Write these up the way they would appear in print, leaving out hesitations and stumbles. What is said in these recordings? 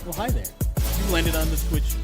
Well, hi there. You landed on the Twitch.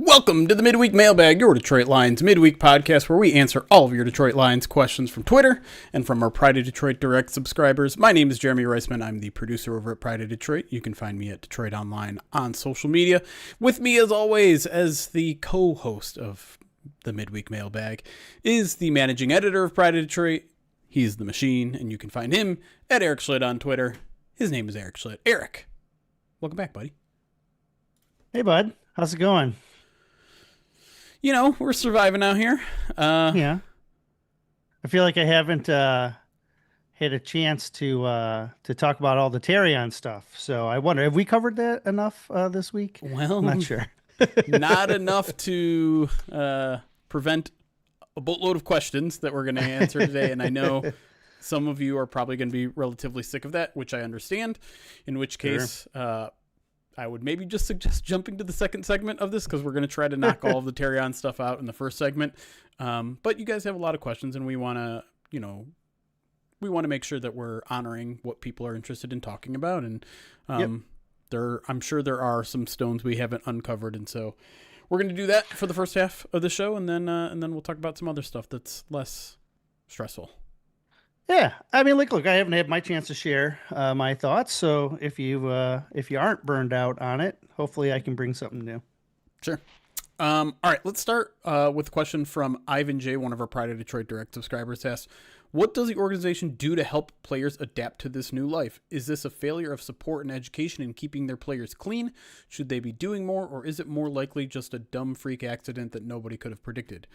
Welcome to the Midweek Mailbag, your Detroit Lions midweek podcast where we answer all of your Detroit Lions questions from Twitter and from our Pride of Detroit Direct subscribers. My name is Jeremy Reisman. I'm the producer over at Pride of Detroit. You can find me at Detroit Online on social media. With me, as always, as the co-host of the Midweek Mailbag, is the managing editor of Pride of Detroit. He's the machine, and you can find him at Erik Schlitt on Twitter. His name is Erik Schlitt. Erik, welcome back, buddy. Hey, bud. How's it going? You know, we're surviving out here. Yeah. I feel like I haven't had a chance to talk about all the Terrion stuff. So I wonder, have we covered that enough this week? Well, I'm not sure. Not enough to prevent a boatload of questions that we're going to answer today. And I know some of you are probably going to be relatively sick of that, which I understand. In which case, sure. I would maybe just suggest jumping to the second segment of this because we're going to try to knock all of the Terrion stuff out in the first segment. But you guys have a lot of questions, and we want to, make sure that we're honoring what people are interested in talking about. And I'm sure there are some stones we haven't uncovered, and so we're going to do that for the first half of the show, and then we'll talk about some other stuff that's less stressful. Yeah, I mean, look, I haven't had my chance to share my thoughts. So if you aren't burned out on it, hopefully I can bring something new. Sure. All right, let's start with a question from Ivan J., one of our Pride of Detroit Direct subscribers. Asks, what does the organization do to help players adapt to this new life? Is this a failure of support and education in keeping their players clean? Should they be doing more, or is it more likely just a dumb freak accident that nobody could have predicted?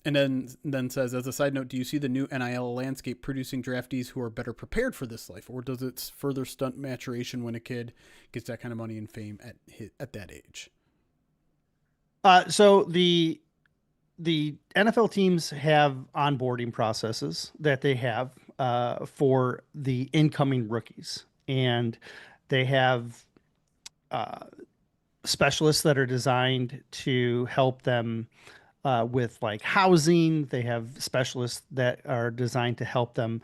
And then says, as a side note, do you see the new NIL landscape producing draftees who are better prepared for this life, or does it further stunt maturation when a kid gets that kind of money and fame at that age? So the NFL teams have onboarding processes that they have for the incoming rookies, and they have specialists that are designed to help them with like housing. They have specialists that are designed to help them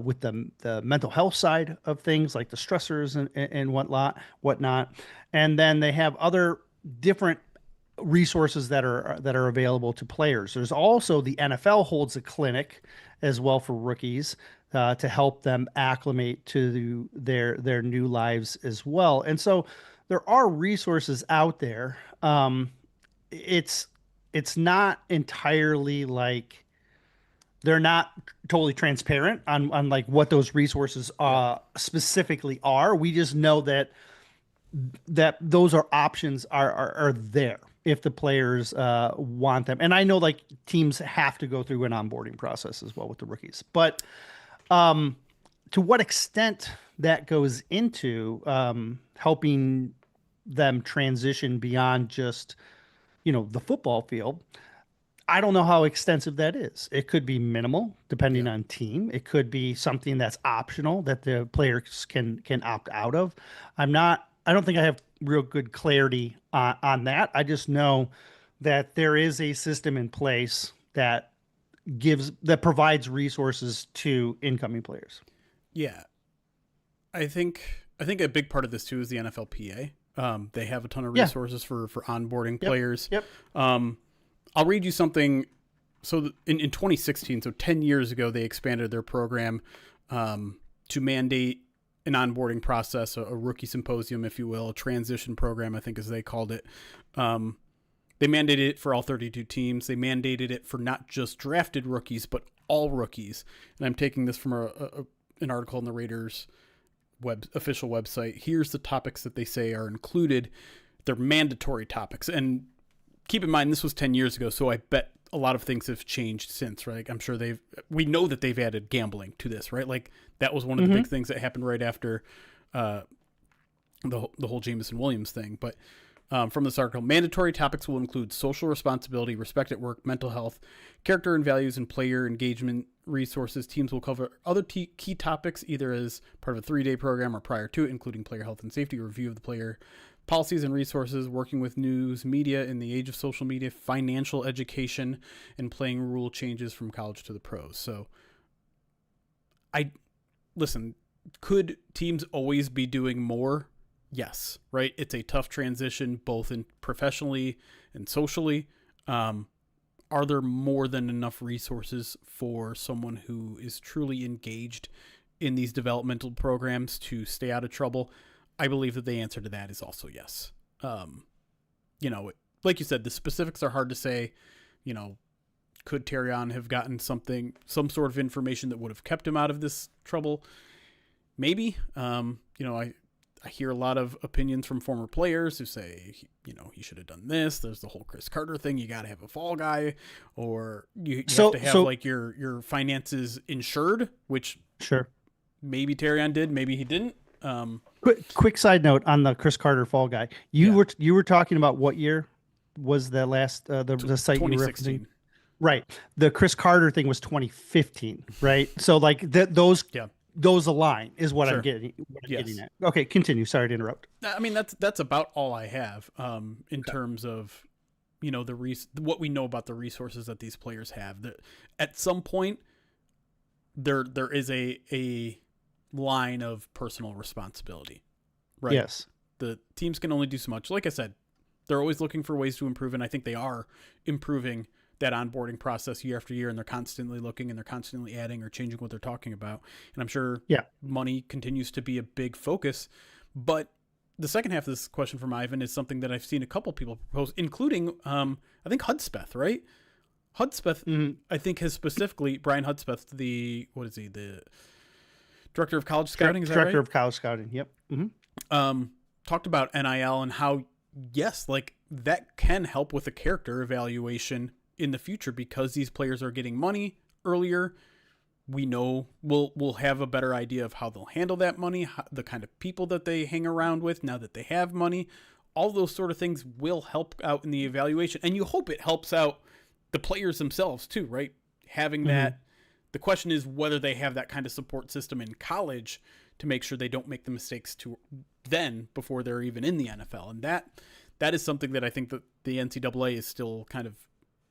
with the mental health side of things, like the stressors and whatnot. And then they have other different resources that are available to players. There's also the NFL holds a clinic as well for rookies to help them acclimate to their new lives as well. And so there are resources out there. It's not entirely like they're not totally transparent on like what those resources specifically are. We just know that those are options are there if the players want them. And I know like teams have to go through an onboarding process as well with the rookies, but to what extent that goes into helping them transition beyond just the football field, I don't know how extensive that is. It could be minimal depending Yeah. on team. It could be something that's optional that the players can opt out of. I don't think I have real good clarity on that. I just know that there is a system in place that provides resources to incoming players. Yeah. I think a big part of this too is the NFLPA. They have a ton of Yeah. resources for onboarding Yep. players. Yep. Um, I'll read you something. So in 2016, so 10 years ago, they expanded their program to mandate an onboarding process, a rookie symposium, if you will, a transition program, I think as they called it. They mandated it for all 32 teams. They mandated it for not just drafted rookies, but all rookies. And I'm taking this from an article in the Raiders official website. Here's the topics that they say are included. They're mandatory topics. And keep in mind, this was 10 years ago, so I bet a lot of things have changed since, right? Like, I'm sure we know that they've added gambling to this, right? Like that was one of the big things that happened right after the whole Jameson Williams thing. But from this article, mandatory topics will include social responsibility, respect at work, mental health, character and values, and player engagement resources. Teams will cover other key topics either as part of a 3-day program or prior to it, including player health and safety, review of the player policies and resources, working with news, media in the age of social media, financial education, and playing rule changes from college to the pros. So listen, could teams always be doing more? Yes, right? It's a tough transition, both in professionally and socially. Are there more than enough resources for someone who is truly engaged in these developmental programs to stay out of trouble? I believe that the answer to that is also yes. Like you said, the specifics are hard to say. Could Terrion have gotten some sort of information that would have kept him out of this trouble? Maybe. I hear a lot of opinions from former players who say, he should have done this. There's the whole Chris Carter thing. You got to have a fall guy, or you have to have like your finances insured, which Sure. maybe Terrion did, maybe he didn't. Quick side note on the Chris Carter fall guy. You were talking about what year was the last the site you were referencing? 2016. Right. The Chris Carter thing was 2015, right? So like those align is what Sure. I'm getting at. Okay, continue. Sorry to interrupt. I mean, that's about all I have in terms of what we know about the resources that these players have. That at some point there is a line of personal responsibility, right? Yes. The teams can only do so much. Like I said, they're always looking for ways to improve, and I think they are improving that onboarding process year after year, and they're constantly looking and they're constantly adding or changing what they're talking about. And I'm sure money continues to be a big focus. But the second half of this question from Ivan is something that I've seen a couple people propose, including I think Hudspeth, right? Hudspeth, I think, has specifically Brian Hudspeth, the director of college scouting, is that Director right? of college scouting. Yep. Mm-hmm. Talked about NIL and how, yes, like that can help with a character evaluation in the future because these players are getting money earlier. We know we'll have a better idea of how they'll handle that money, the kind of people that they hang around with now that they have money. All those sort of things will help out in the evaluation. And you hope it helps out the players themselves too, right? Having that. The question is whether they have that kind of support system in college to make sure they don't make the mistakes before they're even in the NFL. And that is something that I think that the NCAA is still kind of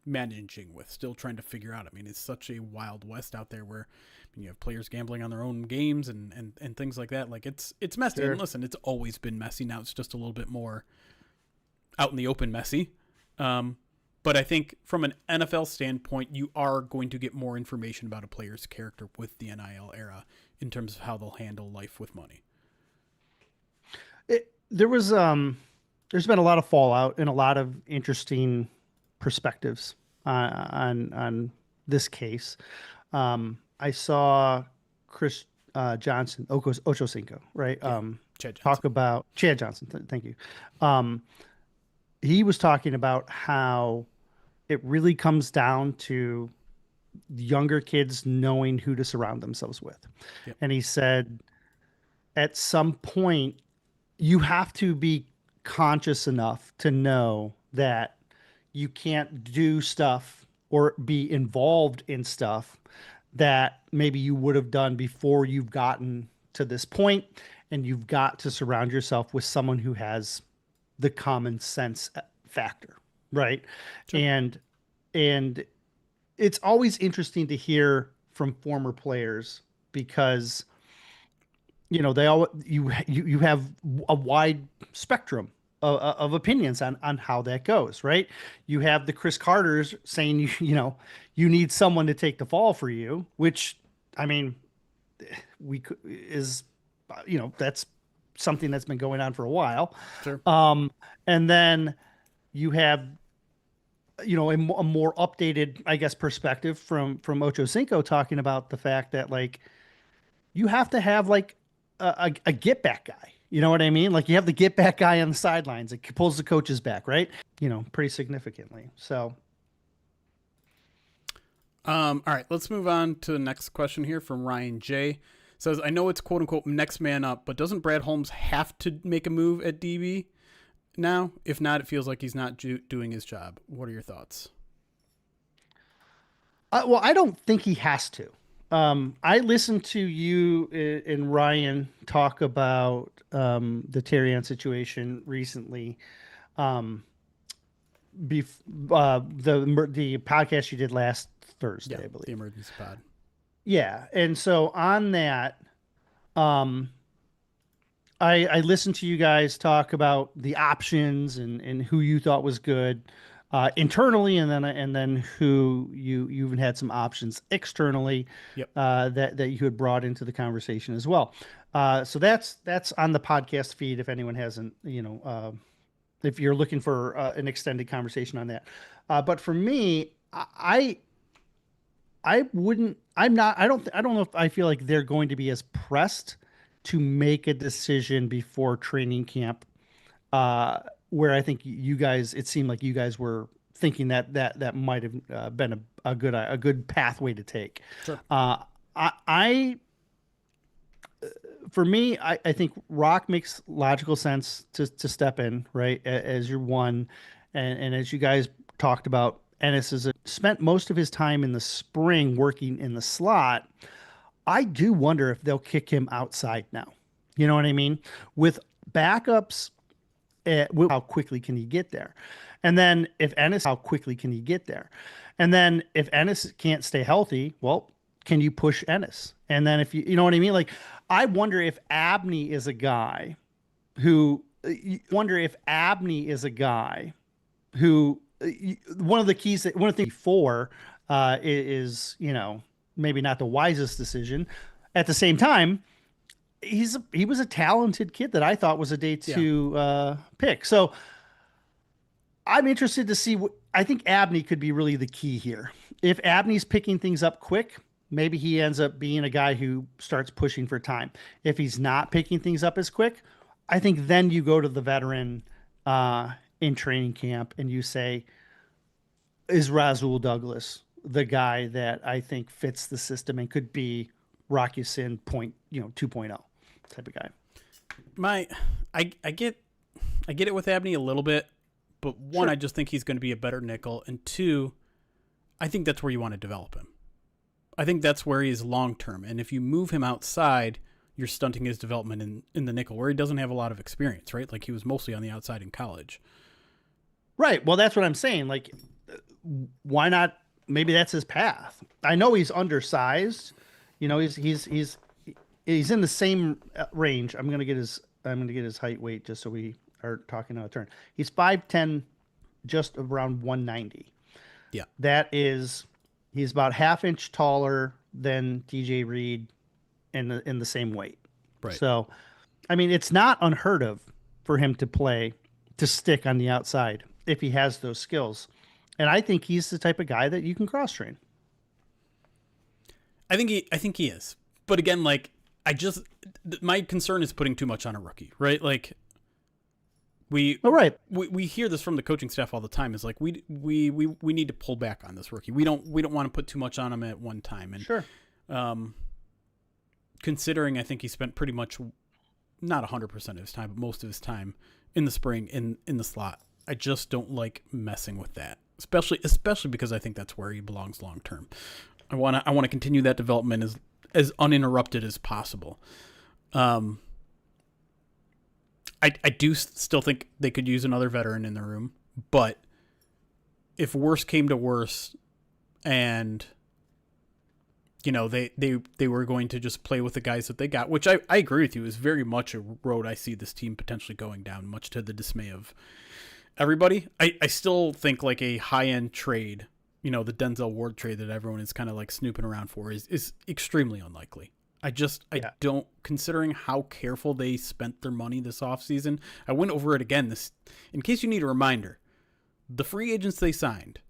managing with, still trying to figure out. I mean, it's such a wild west out there where you have players gambling on their own games and things like that. Like it's messy. Sure. And listen, it's always been messy. Now it's just a little bit more out in the open messy. But I think from an NFL standpoint, you are going to get more information about a player's character with the NIL era in terms of how they'll handle life with money. There's been a lot of fallout and a lot of interesting perspectives on this case. I saw Chris Johnson, Ochocinco, right? Chad Johnson. Talk about Chad Johnson. Thank you. He was talking about how it really comes down to younger kids knowing who to surround themselves with. Yep. And he said, at some point, you have to be conscious enough to know that you can't do stuff or be involved in stuff that maybe you would have done before you've gotten to this point, and you've got to surround yourself with someone who has the common sense factor, right? Sure. And it's always interesting to hear from former players because they all you have a wide spectrum of opinions on how that goes, right? You have the Chris Carters saying you need someone to take the fall for you, which I mean is that's something that's been going on for a while. Sure. And then you have a more updated, I guess, perspective from Ocho Cinco talking about the fact that like you have to have like a get back guy. You know what I mean? Like you have the get back guy on the sidelines. It pulls the coaches back, right? Pretty significantly. So, all right, let's move on to the next question here from Ryan J. Says, I know it's quote unquote next man up, but doesn't Brad Holmes have to make a move at DB now? If not, it feels like he's not doing his job. What are your thoughts? well, I don't think he has to. I listened to you and Ryan talk about the Terrion situation recently. The podcast you did last Thursday, I believe. The emergency pod. Yeah, and so on that, I listened to you guys talk about the options and who you thought was good internally, and then who you even had some options externally. Yep. That you had brought into the conversation as well. So that's on the podcast feed if anyone hasn't, if you're looking for an extended conversation on that. But for me, I wouldn't. I'm not. I don't know if I feel like they're going to be as pressed to make a decision before training camp, where I think you guys. It seemed like you guys were thinking that might have been a good pathway to take. Sure. For me, I think Rock makes logical sense to step in, right, as your one, and as you guys talked about, Ennis has spent most of his time in the spring working in the slot. I do wonder if they'll kick him outside now. You know what I mean? With backups, how quickly can he get there? And then if Ennis, how quickly can he get there? And then if Ennis can't stay healthy, well, can you push Ennis? And then if you know what I mean? Like, I wonder if Abney is a guy who, one of the keys that one of the things before is, maybe not the wisest decision. At the same time, he was a talented kid that I thought was a day two pick. So I'm interested to see I think Abney could be really the key here. If Abney's picking things up quick, maybe he ends up being a guy who starts pushing for time. If he's not picking things up as quick, I think then you go to the veteran in training camp and you say, is Razul Douglas the guy that I think fits the system and could be Rocky Sin 2.0 type of guy? I get it with Abney a little bit, but one, Sure. I just think he's going to be a better nickel, and two, I think that's where you want to develop him. I think that's where he is long term, and if you move him outside, you're stunting his development in the nickel, where he doesn't have a lot of experience, right? Like he was mostly on the outside in college. Right. Well, that's what I'm saying. Like, why not? Maybe that's his path. I know he's undersized. He's in the same range. I'm gonna get his height weight just so we are talking out of turn. He's 5'10", just around 190. Yeah. He's about half inch taller than DJ Reed in the same weight. Right. So, I mean, it's not unheard of for him to stick on the outside if he has those skills. And I think he's the type of guy that you can cross train. I think he is. But again, like my concern is putting too much on a rookie, right? Like we hear this from the coaching staff all the time. Is like we need to pull back on this rookie. We don't want to put too much on him at one time. And sure. Considering I think he spent pretty much not 100% of his time, but most of his time in the spring in the slot. I just don't like messing with that. especially because I think that's where he belongs long term. I want to continue that development as uninterrupted as possible. I do still think they could use another veteran in the room, but if worse came to worse, and they were going to just play with the guys that they got, which I agree with you is very much a road I see this team potentially going down, much to the dismay of everybody. I still think like a high-end trade, the Denzel Ward trade that everyone is kind of like snooping around for is extremely unlikely. I don't, considering how careful they spent their money this offseason. I went over it again in case you need a reminder. The free agents they signed,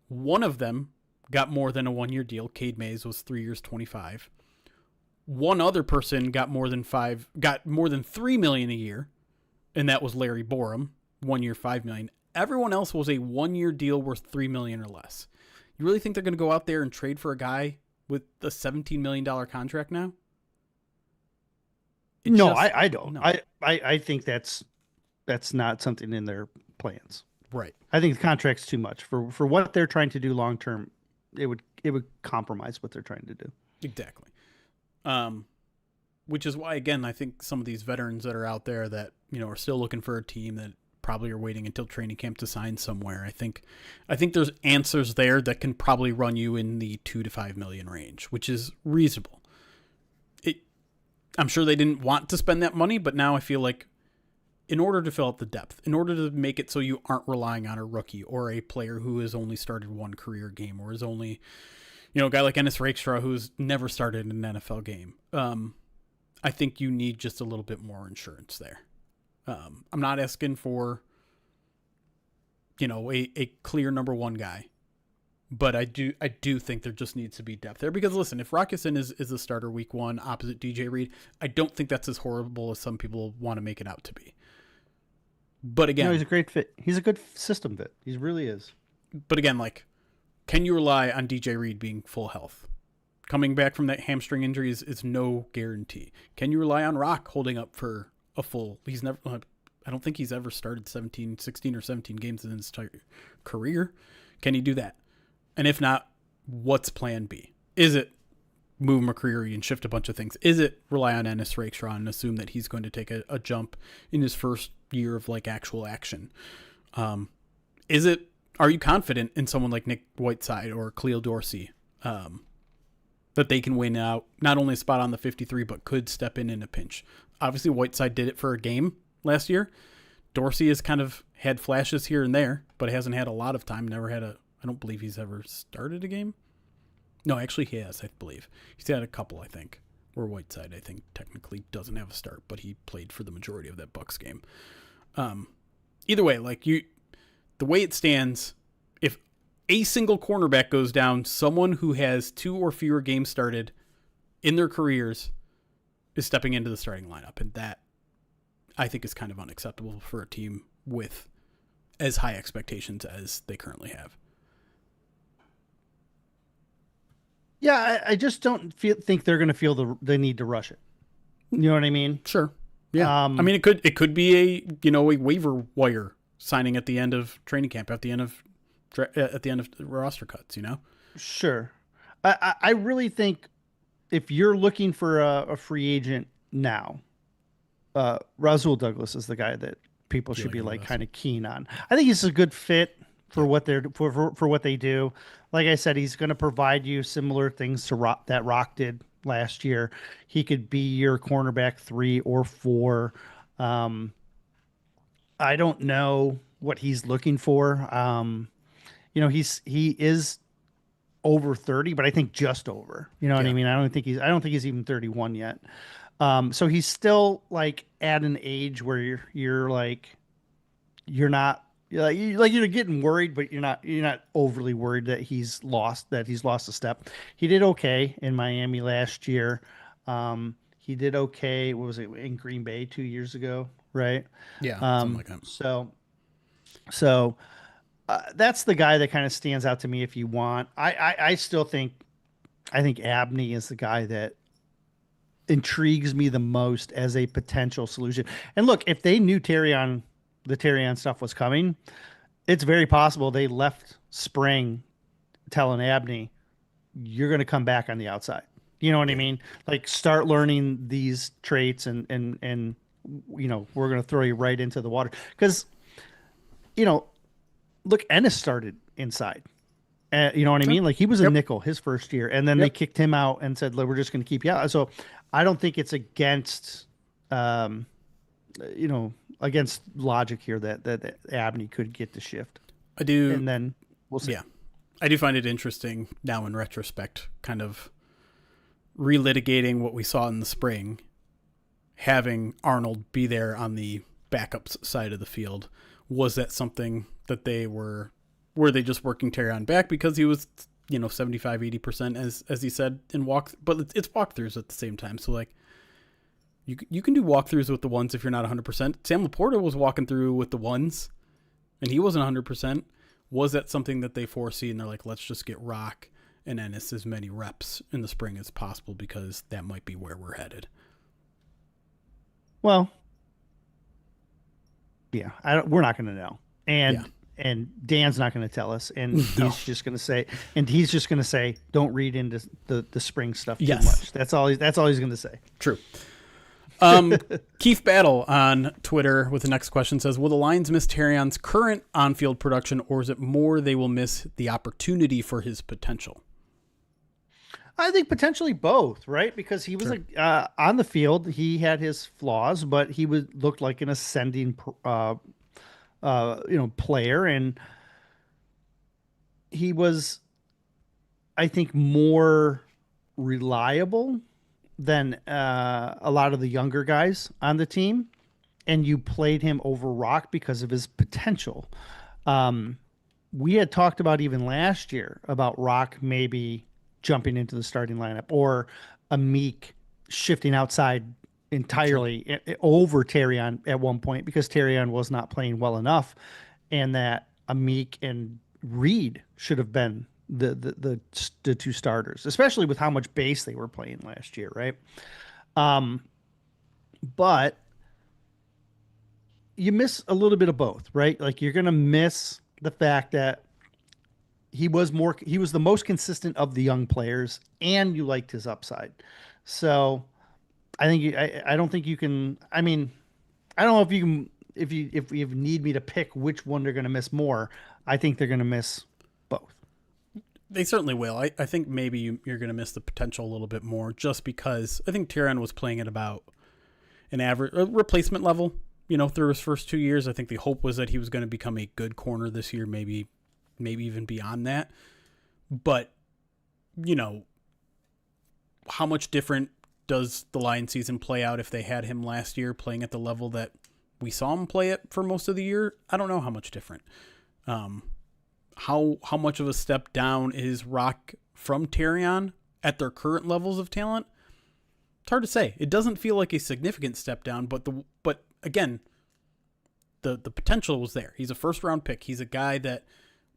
one of them got more than a 1-year deal. Cade Mays was 3 years, 25. One other person got more than $3 million a year, and that was Larry Borum, 1 year, $5 million. Everyone else was a 1-year deal worth $3 million or less. You really think they're going to go out there and trade for a guy with a $17 million contract now? I don't. No. I think that's not something in their plans. Right. I think the contract's too much for what they're trying to do long term. It would compromise what they're trying to do. Exactly. Which is why, again, I think some of these veterans that are out there that are still looking for a team that probably are waiting until training camp to sign somewhere. I think there's answers there that can probably run you in the $2 to $5 million range, which is reasonable. I'm sure they didn't want to spend that money, but now I feel like in order to fill out the depth, in order to make it so you aren't relying on a rookie or a player who has only started one career game or is only, a guy like Ennis Rakestraw who's never started an NFL game. I think you need just a little bit more insurance there. I'm not asking for, a clear number one guy, but I do think there just needs to be depth there because listen, if Rockison is the starter week 1 opposite DJ Reed, I don't think that's as horrible as some people want to make it out to be. But again, no, he's a great fit. He's a good system fit. He really is. But again, like, can you rely on DJ Reed being full health? Coming back from that hamstring injury is no guarantee. Can you rely on Rock holding up for a full? I don't think he's ever started 16 or 17 games in his entire career. Can he do that? And if not, what's plan B? Is it move McCreary and shift a bunch of things? Is it rely on Ennis Rakestraw and assume that he's going to take a jump in his first year of like actual action? Are you confident in someone like Nick Whiteside or Khalil Dorsey that they can win out not only a spot on the 53 but could step in a pinch? Obviously Whiteside did it for a game last year. Dorsey has kind of had flashes here and there, but hasn't had a lot of time. I don't believe he's ever started a game. No, actually he has, I believe. He's had a couple, I think, where Whiteside, I think, technically doesn't have a start, but he played for the majority of that Bucs game. Either way, the way it stands, if a single cornerback goes down, someone who has 2 or fewer games started in their careers is stepping into the starting lineup. And that, I think, is kind of unacceptable for a team with as high expectations as they currently have. Yeah, I just don't think they're going to feel the need to rush it. You know what I mean? Sure. Yeah. I mean, it could be a waiver wire signing at the end of training camp, at the end of the roster cuts. Sure. I really think if you're looking for a free agent now, Rasul Douglas is the guy that people should be kind of keen on. I think he's a good fit for what for what they do. Like I said, he's going to provide you similar things to that Rock did last year. He could be your cornerback 3 or 4. I don't know what he's looking for. He is over 30, but I think just over. You know what I mean? I don't think he's even 31 yet. So he's still like at an age where you're not you're getting worried, but you're not overly worried that he's lost a step. He did okay in Miami last year. He did okay. What was it in Green Bay 2 years ago? Right. Yeah. Something like that. So that's the guy that kind of stands out to me. If you want, I still think, Abney is the guy that intrigues me the most as a potential solution. And look, if they knew the Terrion stuff was coming, it's very possible they left spring telling Abney, you're going to come back on the outside. You know what I Yeah. mean? Like start learning these traits and we're going to throw you right into the water. Because, you know, look, Ennis started inside. You know what I Sure. mean? Like he was a Yep. nickel his first year, and then they Yep. kicked him out and said, "Look, we're just going to keep you out." So I don't think it's against, um, against logic here that Abney could get the shift, I do. and then we'll see. Yeah. I do find it interesting now in retrospect, kind of relitigating what we saw in the spring, having Arnold be there on the backups side of the field. Was that something that were they just working Terrion back because he was, 75, 80% as he said in but it's walkthroughs at the same time. So like you can do walkthroughs with the ones if you're not 100%. Sam Laporta was walking through with the ones and he wasn't 100%. Was that something that they foresee and they're like, let's just get Rock and Ennis as many reps in the spring as possible because that might be where we're headed? Well, yeah, we're not going to know, Yeah. and Dan's not going to tell us, and No. he's just going to say, don't read into the spring stuff too Yes. much. That's all he's going to say. True. Keith Battle on Twitter with the next question says, will the Lions miss Terrion's current on-field production, or is it more they will miss the opportunity for his potential? I think potentially both, right? Because he was Sure. on the field, he had his flaws, but he looked like an ascending, player, and he was, I think, more reliable than a lot of the younger guys on the team. And you played him over Rock because of his potential. We had talked about even last year about Rock maybe jumping into the starting lineup or a Meek shifting outside entirely over Terrion at one point because Terrion was not playing well enough, and that Meek and Reed should have been the two starters, especially with how much base they were playing last year, right? But you miss a little bit of both, right? Like you're gonna miss the fact that he was the most consistent of the young players, and you liked his upside. So I think I don't think you can. I mean, I don't know if you can if you need me to pick which one they're going to miss more. I think they're going to miss both. They certainly will. I think maybe you're going to miss the potential a little bit more just because I think Terrion was playing at about an average replacement level, through his first 2 years. I think the hope was that he was going to become a good corner this year, maybe even beyond that. But, how much different does the Lion season play out if they had him last year playing at the level that we saw him play at for most of the year? I don't know how much different. How much of a step down is Rock from Terrion at their current levels of talent? It's hard to say. It doesn't feel like a significant step down, but again, the potential was there. He's a first round pick. He's a guy that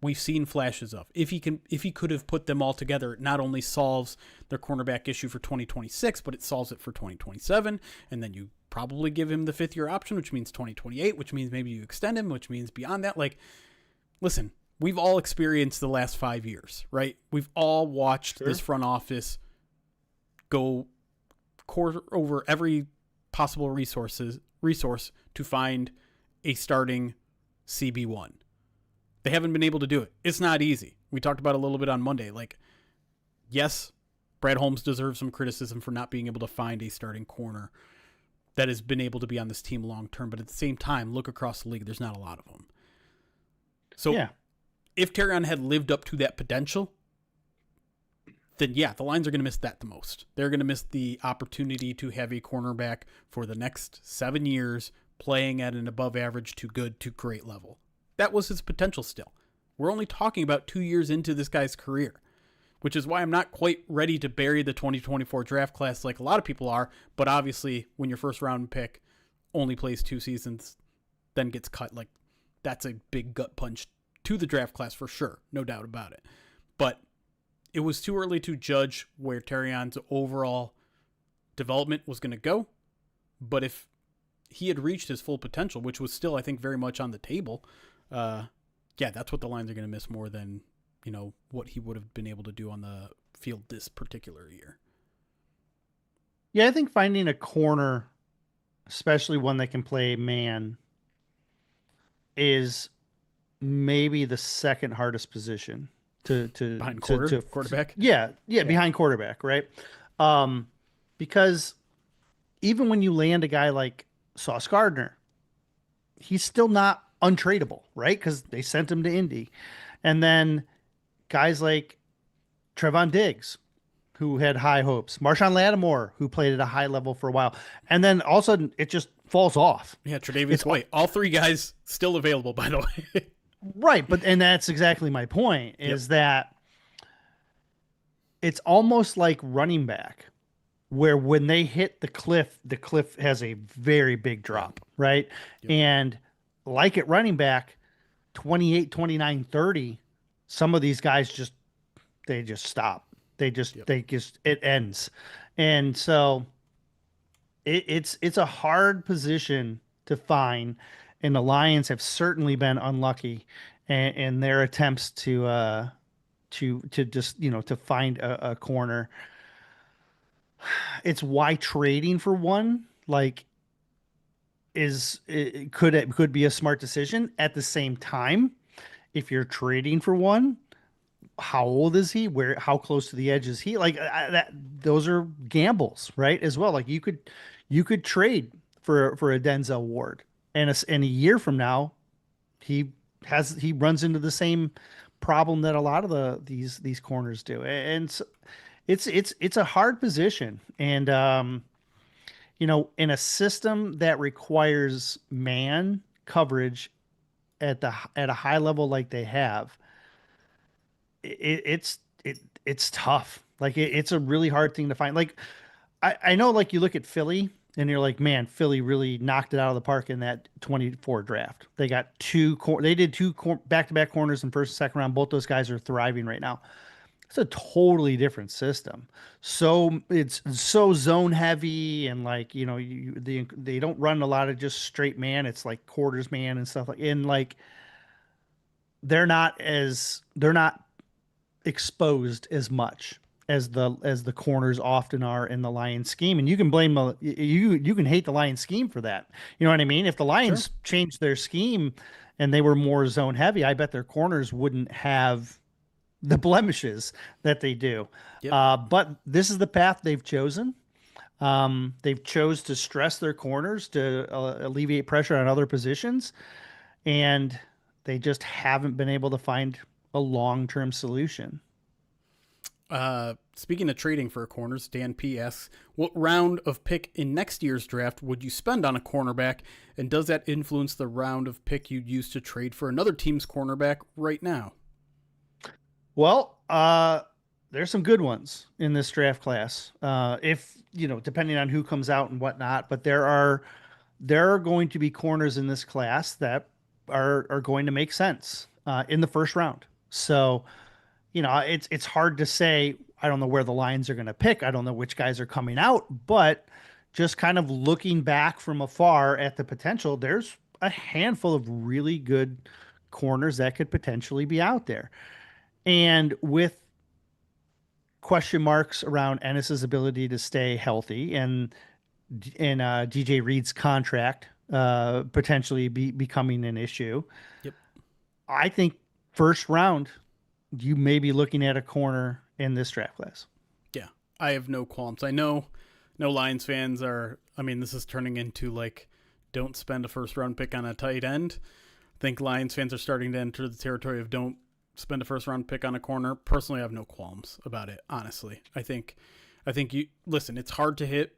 we've seen flashes of. If he could have put them all together, it not only solves their cornerback issue for 2026, but it solves it for 2027. And then you probably give him the 5th year option, which means 2028, which means maybe you extend him, which means beyond that. Like, listen, we've all experienced the last 5 years, right? We've all watched this front office go over every possible resource to find a starting CB1. They haven't been able to do it. It's not easy. We talked about it a little bit on Monday. Like, yes, Brad Holmes deserves some criticism for not being able to find a starting corner that has been able to be on this team long term. But at the same time, look across the league. There's not a lot of them. So yeah. If Terrion had lived up to that potential, then yeah, the Lions are going to miss that the most. They're going to miss the opportunity to have a cornerback for the next 7 years playing at an above average to good to great level. That was his potential still. We're only talking about 2 years into this guy's career, which is why I'm not quite ready to bury the 2024 draft class like a lot of people are. But obviously, when your first round pick only plays 2 seasons, then gets cut, like that's a big gut punch to the draft class for sure. No doubt about it. But it was too early to judge where Terrion's overall development was going to go. But if he had reached his full potential, which was still, I think, very much on the table, yeah, that's what the Lions are going to miss more than, what he would have been able to do on the field this particular year. Yeah, I think finding a corner, especially one that can play man, is maybe the second hardest position Behind to quarterback. yeah, behind quarterback, right? Um, because even when you land a guy like Sauce Gardner, he's still not untradeable, right? Because they sent him to Indy. And then guys like Trevon Diggs, who had high hopes, Marshawn Lattimore, who played at a high level for a while. And then all of a sudden it just falls off. Yeah, Tre'Davious It's White. All three guys still available, by the way. right. And that's exactly my point is Yep. that it's almost like running back, where when they hit the cliff has a very big drop, right? Yep. And like at running back, 28, 29, 30, some of these guys they just stop. Yep. It ends. And so it's a hard position to find, and the Lions have certainly been unlucky in their attempts to just, to find a corner. It's why trading for one, like, it could be a smart decision. At the same time, if you're trading for one, how old is he? How close to the edge is he? Like, those are gambles, right? As well. Like, you could trade for a Denzel Ward, and a year from now, he runs into the same problem that a lot of these corners do, and so it's a hard position, and in a system that requires man coverage at a high level like they have, it's tough. Like, it's a really hard thing to find. Like, I know, like, you look at Philly and you're like, man, Philly really knocked it out of the park in that 24 draft. They got they did two back-to-back corners in first and second round. Both those guys are thriving right now. It's a totally different system. So it's so zone heavy, and like, they don't run a lot of just straight man. It's like quarters man and stuff like they're not exposed as much as the corners often are in the Lions scheme. And you can blame you can hate the Lions scheme for that. You know what I mean? If the Sure. Lions changed their scheme and they were more zone heavy, I bet their corners wouldn't have the blemishes that they do. Yep. But this is the path they've chosen. They've chose to stress their corners to alleviate pressure on other positions, and they just haven't been able to find a long-term solution. Speaking of trading for corners, Dan P asks, what round of pick in next year's draft would you spend on a cornerback, and does that influence the round of pick you'd use to trade for another team's cornerback right now? Well, there's some good ones in this draft class. If depending on who comes out and whatnot, but there are going to be corners in this class that are going to make sense in the first round. So, it's hard to say. I don't know where the Lions are going to pick. I don't know which guys are coming out, but just kind of looking back from afar at the potential, there's a handful of really good corners that could potentially be out there. And with question marks around Ennis's ability to stay healthy, and DJ Reed's contract potentially becoming an issue, Yep. I think first round you may be looking at a corner in this draft class. Yeah, I have no qualms. I know no Lions fans are, this is turning into like, don't spend a first round pick on a tight end. I think Lions fans are starting to enter the territory of don't spend a first round pick on a corner. Personally, I have no qualms about it. Honestly, I think you listen, it's hard to hit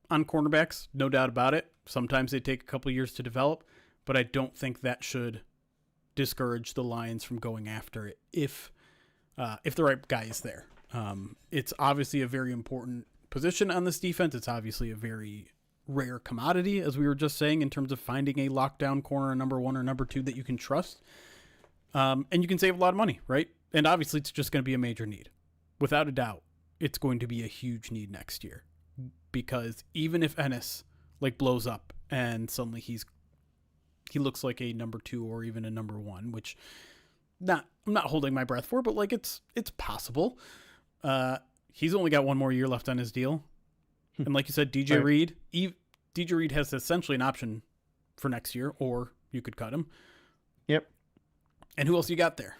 on cornerbacks, no doubt about it. Sometimes they take a couple years to develop, but I don't think that should discourage the Lions from going after it if the right guy is there. It's obviously a very important position on this defense. It's obviously a very rare commodity, as we were just saying, in terms of finding a lockdown corner, number one or number two that you can trust. And you can save a lot of money, right? And obviously it's just going to be a major need. Without a doubt, it's going to be a huge need next year. Because even if Ennis blows up and suddenly he looks like a number two or even a number one, which I'm not holding my breath for, but like it's possible. He's only got one more year left on his deal. And like you said, DJ Reed, DJ Reed has essentially an option for next year, or you could cut him. Yep. And who else you got there?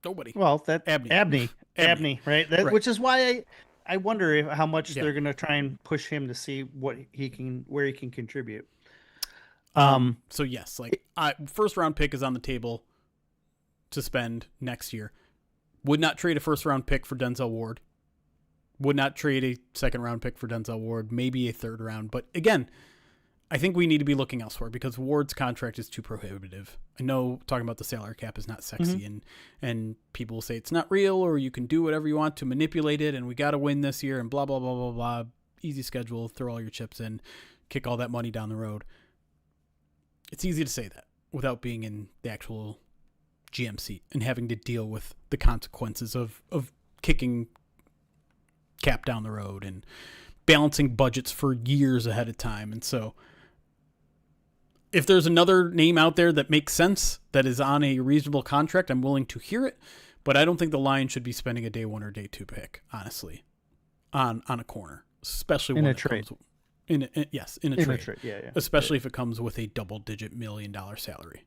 Nobody. Well, Abney, right? Right. Which is why I wonder how much they're going to try and push him to see where he can contribute. So yes, like first round pick is on the table to spend next year. Would not trade a first round pick for Denzel Ward. Would not trade a second round pick for Denzel Ward, maybe a third round. But again, I think we need to be looking elsewhere because Ward's contract is too prohibitive. I know talking about the salary cap is not sexy and people will say it's not real or you can do whatever you want to manipulate it and we got to win this year and blah, blah, blah, blah, blah. Easy schedule, throw all your chips in, kick all that money down the road. It's easy to say that without being in the actual GM seat and having to deal with the consequences of kicking cap down the road and balancing budgets for years ahead of time. And so if there's another name out there that makes sense, that is on a reasonable contract, I'm willing to hear it, but I don't think the Lions should be spending a day 1 or day 2 pick, honestly, on a corner, especially when it comes in a trade. Yeah. Especially if it comes with a double-digit $1 million salary.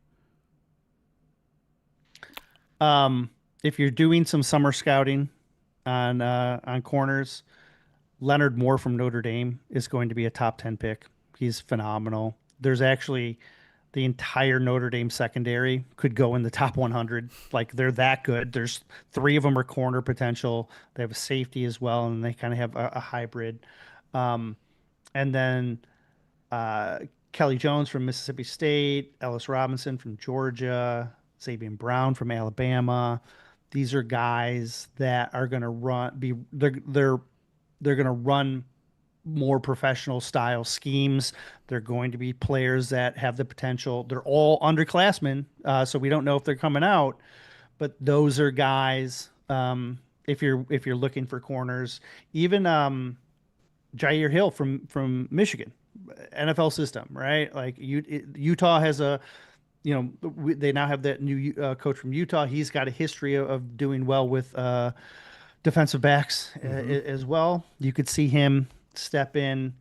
If you're doing some summer scouting on corners, Leonard Moore from Notre Dame is going to be a top 10 pick. He's phenomenal. There's actually the entire Notre Dame secondary could go in the top 100. Like they're that good. There's 3 of them are corner potential. They have a safety as well, and they kind of have a hybrid. And then Kelly Jones from Mississippi State, Ellis Robinson from Georgia, Sabian Brown from Alabama. These are guys that are going to run. They're going to run more professional style schemes. They're going to be players that have the potential. They're all underclassmen, so we don't know if they're coming out. But those are guys. If you're looking for corners, even Jair Hill from Michigan, NFL system, right? Like Utah has they now have that new coach from Utah. He's got a history of doing well with defensive backs as well. You could see him step in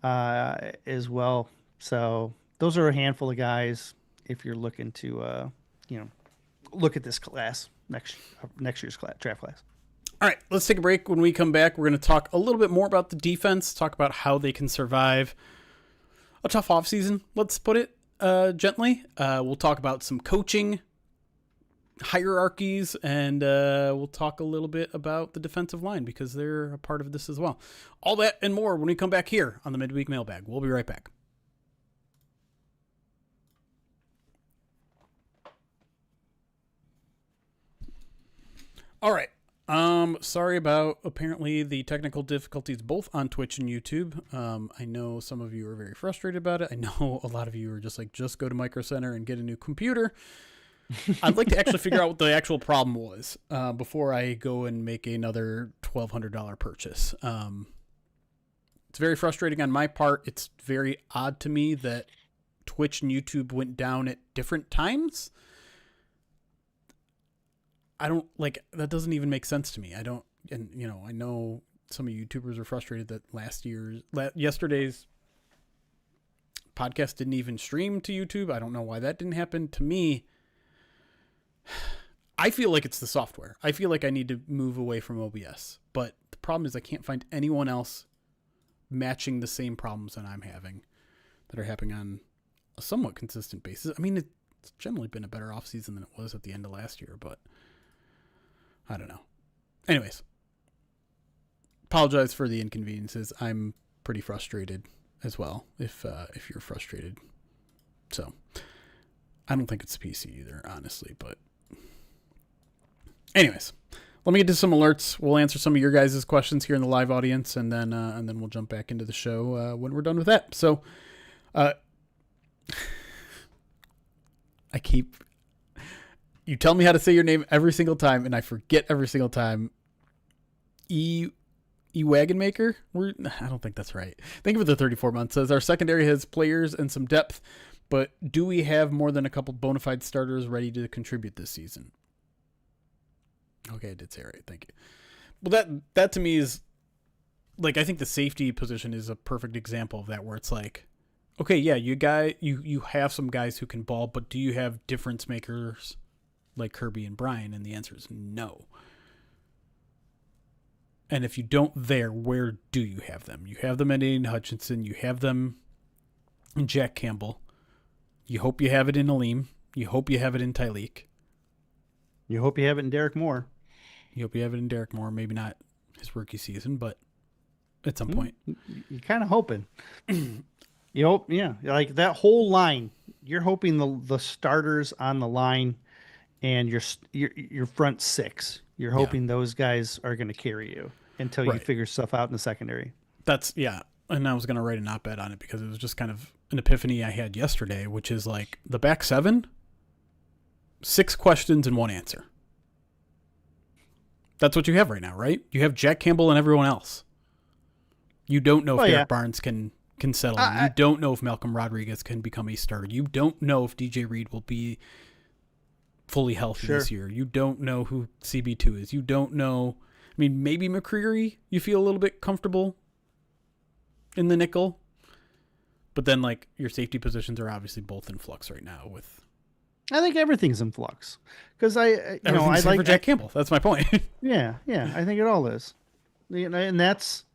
as well. So those are a handful of guys if you're looking to look at this class next year's draft class. All right, let's take a break. When we come back, we're going to talk a little bit more about the defense, talk about how they can survive a tough offseason, let's put it gently. We'll talk about some coaching hierarchies, and we'll talk a little bit about the defensive line because they're a part of this as well. All that and more when we come back here on the Midweek Mailbag. We'll be right back. All right. Sorry about apparently the technical difficulties both on Twitch and YouTube. I know some of you are very frustrated about it. I know a lot of you are just go to Micro Center and get a new computer. I'd like to actually figure out what the actual problem was before I go and make another $1,200 purchase. It's very frustrating on my part. It's very odd to me that Twitch and YouTube went down at different times. That doesn't even make sense to me. I know some of you YouTubers are frustrated that yesterday's podcast didn't even stream to YouTube. I don't know why that didn't happen. To me, I feel like it's the software. I feel like I need to move away from OBS. But the problem is I can't find anyone else matching the same problems that I'm having that are happening on a somewhat consistent basis. I mean, it's generally been a better offseason than it was at the end of last year, but I don't know. Anyways, apologize for the inconveniences. I'm pretty frustrated as well, if you're frustrated. So, I don't think it's PC either, honestly, but anyways, let me get to some alerts. We'll answer some of your guys' questions here in the live audience, and then we'll jump back into the show when we're done with that. So, you tell me how to say your name every single time, and I forget every single time. Wagon Maker? I don't think that's right. Thank you for the 34 months. Says our secondary has players and some depth, but do we have more than a couple bona fide starters ready to contribute this season? Okay, I did say it right. Thank you. Well, that to me is like, I think the safety position is a perfect example of that, where it's like, okay, yeah, you have some guys who can ball, but do you have difference makers like Kirby and Brian? And the answer is no. And if you don't there, where do you have them? You have them in Aiden Hutchinson. You have them in Jack Campbell. You hope you have it in Aleem. You hope you have it in Tyleek. You hope you have it in Derek Moore. You hope you have it in Derek Moore. Maybe not his rookie season, but at some point. You're kind of hoping. You hope, yeah. Like that whole line, you're hoping the starters on the line and your front six. You're hoping those guys are going to carry you until you figure stuff out in the secondary. That's, yeah. And I was going to write an op-ed on it because it was just kind of an epiphany I had yesterday, which is like the back seven, 6 questions and 1 answer. That's what you have right now, right? You have Jack Campbell and everyone else. You don't know if Derek Barnes can settle in. You don't know if Malcolm Rodriguez can become a starter. You don't know if DJ Reed will be fully healthy this year. You don't know who CB2 is. You don't know. I mean, maybe McCreary, you feel a little bit comfortable in the nickel. But then, like, your safety positions are obviously both in flux right now. I think everything's in flux because I like Jack Campbell. That's my point. Yeah, I think it all is. And that's,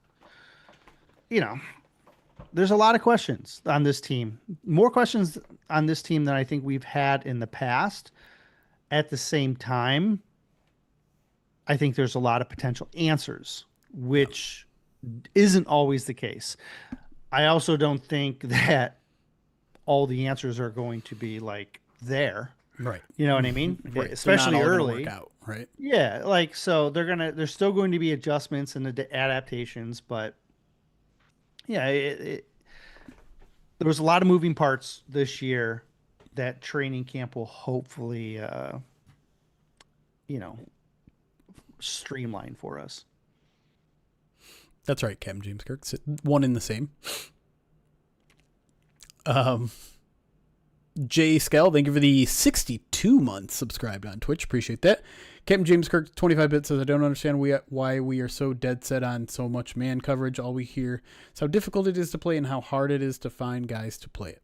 there's a lot of questions on this team. More questions on this team than I think we've had in the past. At the same time, I think there's a lot of potential answers, which isn't always the case. I also don't think that all the answers are going to be like there. Right. You know what I mean? Right. Especially early. Work out, right? Yeah. Like, so there's still going to be adjustments and adaptations, but yeah, there was a lot of moving parts this year that training camp will hopefully, streamline for us. That's right, Captain James Kirk. One in the same. Jay Skell, thank you for the 62 months subscribed on Twitch. Appreciate that. Captain James Kirk, 25 bits, says, I don't understand why we are so dead set on so much man coverage. All we hear is how difficult it is to play and how hard it is to find guys to play it.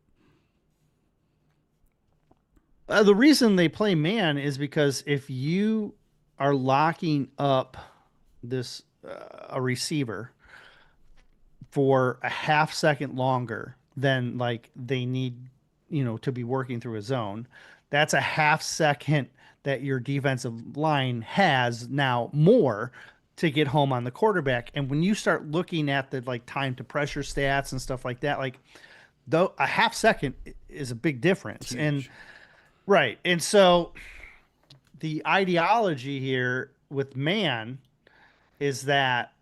The reason they play man is because if you are locking up this a receiver for a half second longer than like they need, to be working through a zone, that's a half second that your defensive line has now more to get home on the quarterback. And when you start looking at the like time to pressure stats and stuff like that, like though a half second is a big difference. And right. And so the ideology here with man is that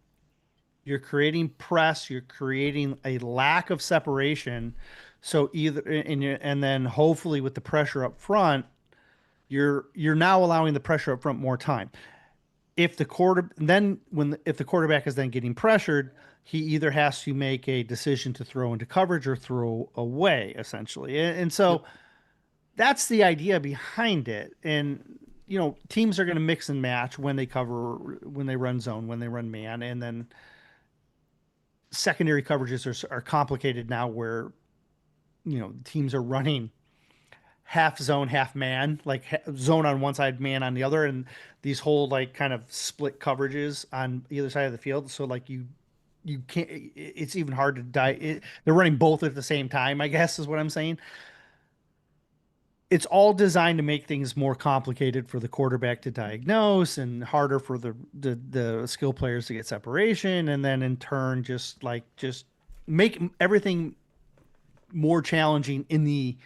you're creating press, you're creating a lack of separation. So either, and then hopefully with the pressure up front, you're now allowing the pressure up front more time. If the quarterback is then getting pressured, he either has to make a decision to throw into coverage or throw away, essentially. And so that's the idea behind it. And, teams are going to mix and match when they cover, when they run zone, when they run man. And then secondary coverages are complicated now where, teams are running half zone, half man, like zone on one side, man on the other. And these whole like kind of split coverages on either side of the field. So like you can't, it's even hard to they're running both at the same time, I guess is what I'm saying. It's all designed to make things more complicated for the quarterback to diagnose and harder for the skill players to get separation. And then in turn, just make everything more challenging in the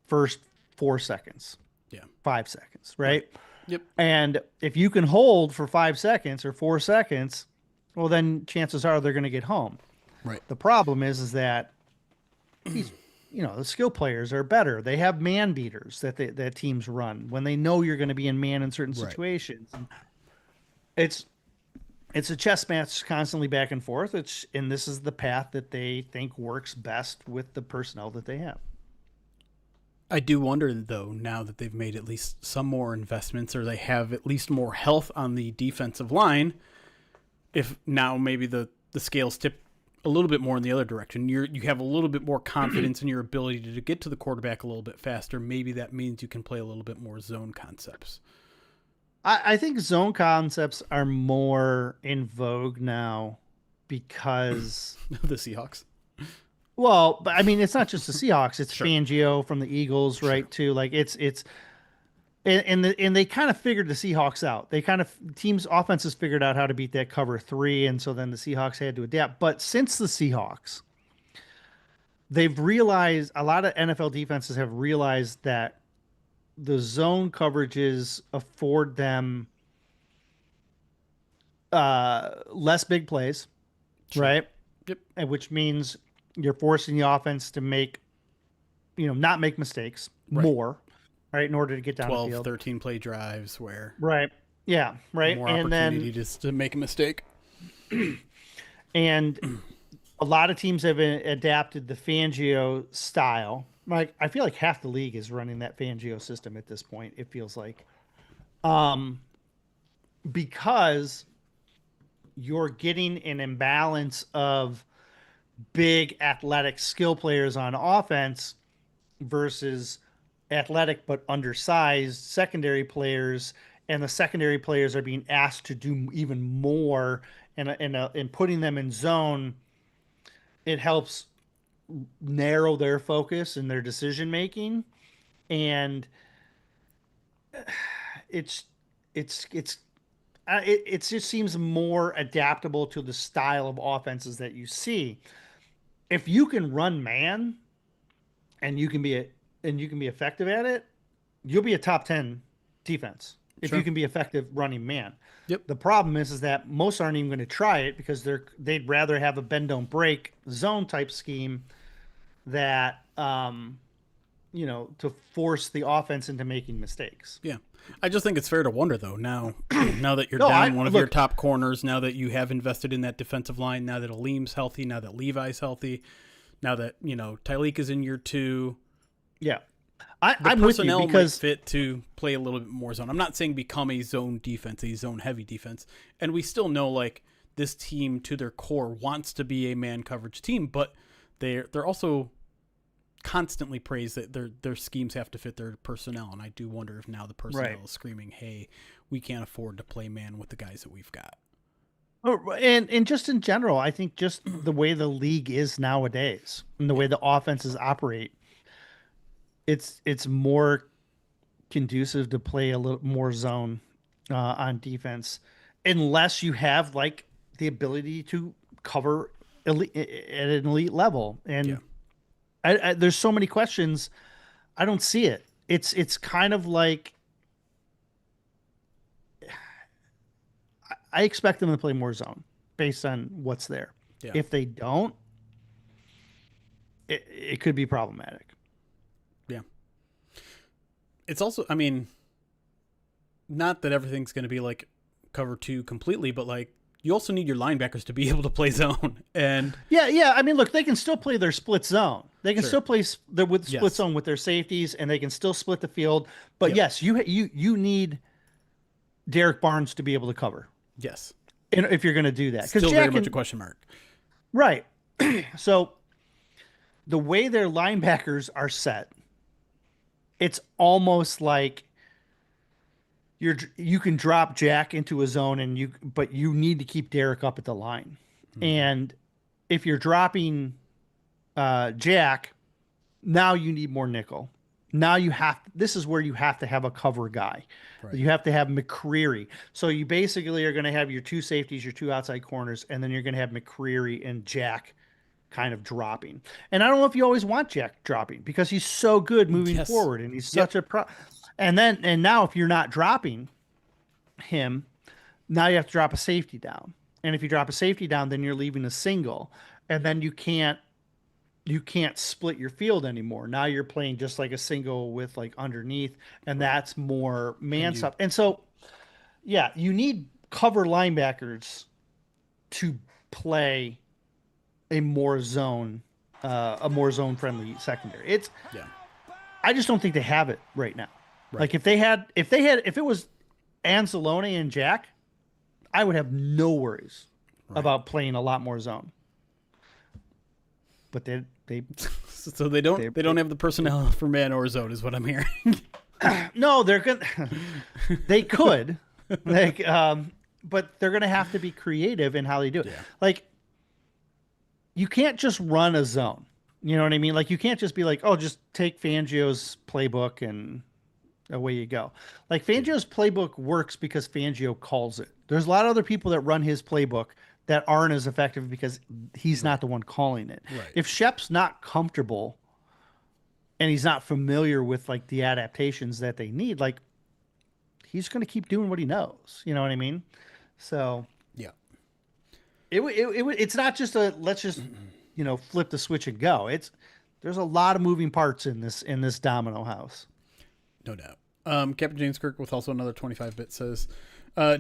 first 4 seconds. Yeah. 5 seconds. Right. Yep. And if you can hold for 5 seconds or 4 seconds, well, then chances are they're going to get home. Right. The problem is that these, the skill players are better. They have man beaters that teams run when they know you're going to be in man in certain situations. And it's a chess match constantly back and forth. And this is the path that they think works best with the personnel that they have. I do wonder, though, now that they've made at least some more investments or they have at least more health on the defensive line, if now maybe the scales tip a little bit more in the other direction. You have a little bit more confidence in your ability to get to the quarterback a little bit faster. Maybe that means you can play a little bit more zone concepts. I think zone concepts are more in vogue now because, The Seahawks. well, but I mean, it's not just the Seahawks; it's Sure. Fangio from the Eagles, right? Sure. Too, like it's and they kind of figured the Seahawks out. They kind of teams offenses figured out how to beat that cover three, and so then the Seahawks had to adapt. But since the Seahawks, they've realized a lot of NFL defenses have realized that the zone coverages afford them less big plays, Sure. right? Yep. And which means you're forcing the offense to make, not make mistakes Right. more, right, in order to get down the 12, field. 13 play drives where Right. Yeah. Right. more And then opportunity just to make a mistake. and a lot of teams have adapted the Fangio style. Like I feel like half the league is running that Fangio system at this point. It feels like, because you're getting an imbalance of big athletic skill players on offense versus athletic but undersized secondary players, and the secondary players are being asked to do even more, and putting them in zone, it helps narrow their focus and their decision making, and it's it just seems more adaptable to the style of offenses that you see. If you can run man and you can be effective at it, you'll be a top 10 defense if Sure. you can be effective running man. Yep. The problem is that most aren't even going to try it because they'd rather have a bend don't break zone type scheme that to force the offense into making mistakes. Yeah. I just think it's fair to wonder, though, now that you're No, down one of your look, top corners, now that you have invested in that defensive line, now that Aleem's healthy, now that Levi's healthy, now that, Tyleek is in year 2, yeah. the I'm with you personnel because might fit to play a little bit more zone. I'm not saying become a zone defense, a zone heavy defense. And we still know, like, this team to their core wants to be a man coverage team, but they're also constantly praise that their schemes have to fit their personnel, and I do wonder if now the personnel right. is screaming, "Hey, we can't afford to play man with the guys that we've got." And just in general, I think just the way the league is nowadays and the way the offenses operate, it's more conducive to play a little more zone on defense, unless you have like the ability to cover elite, at an elite level. Yeah, And there's so many questions. I don't see it. It's kind of like I expect them to play more zone based on what's there. yeah, If they don't, it could be problematic. yeah. It's also, I mean, not that everything's going to be like cover 2 completely, but like you also need your linebackers to be able to play zone. And Yeah. I mean, look, they can still play their split zone. They can sure, still play with split yes, zone with their safeties, and they can still split the field. But yep, yes, you need Derek Barnes to be able to cover, yes, and if you're going to do that, because still very Jack much a can, question mark. right. So the way their linebackers are set, it's almost like you can drop Jack into a zone, but you need to keep Derek up at the line. Mm-hmm. And if you're dropping Jack, now you need more nickel. Now this is where you have to have a cover guy. Right. You have to have McCreary. So you basically are going to have your two safeties, your two outside corners, and then you're going to have McCreary and Jack kind of dropping. And I don't know if you always want Jack dropping because he's so good moving Yes. forward, and he's Yep. such a pro. And now if you're not dropping him, now you have to drop a safety down. And if you drop a safety down, then you're leaving a single, and then you can't split your field anymore. Now you're playing just like a single with like underneath, and that's more man And you, stuff. And so, yeah, you need cover linebackers to play a more zone friendly secondary. yeah. I just don't think they have it right now. Right. Like if it was Anzalone and Jack, I would have no worries about playing a lot more zone. But so they don't have the personnel for man or zone, is what I'm hearing. no, they're gonna they could like but they're gonna have to be creative in how they do it. Yeah. Like you can't just run a zone. You know what I mean? Like you can't just be like, oh, just take Fangio's playbook and away you go. Like Fangio's playbook works because Fangio calls it. There's a lot of other people that run his playbook that aren't as effective because he's not the one calling it. Right. If Shep's not comfortable and he's not familiar with like the adaptations that they need, like he's going to keep doing what he knows. You know what I mean? So yeah, it's not just a let's just flip the switch and go. There's a lot of moving parts in this domino house. No doubt. Captain James Kirk with also another 25-bit says,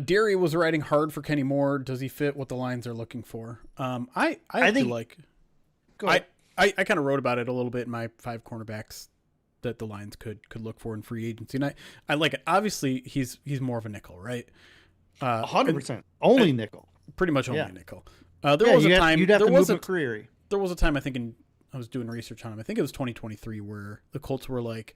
Derry was riding hard for Kenny Moore. Does he fit what the Lions are looking for? I think like I kind of wrote about it a little bit in my 5 cornerbacks that the Lions could look for in free agency. And I like it. Obviously he's more of a nickel, right? 100% only nickel. Pretty much only nickel. There was a time you'd have to move McCreary. There was a time I was doing research on him. I think it was 2023 where the Colts were like,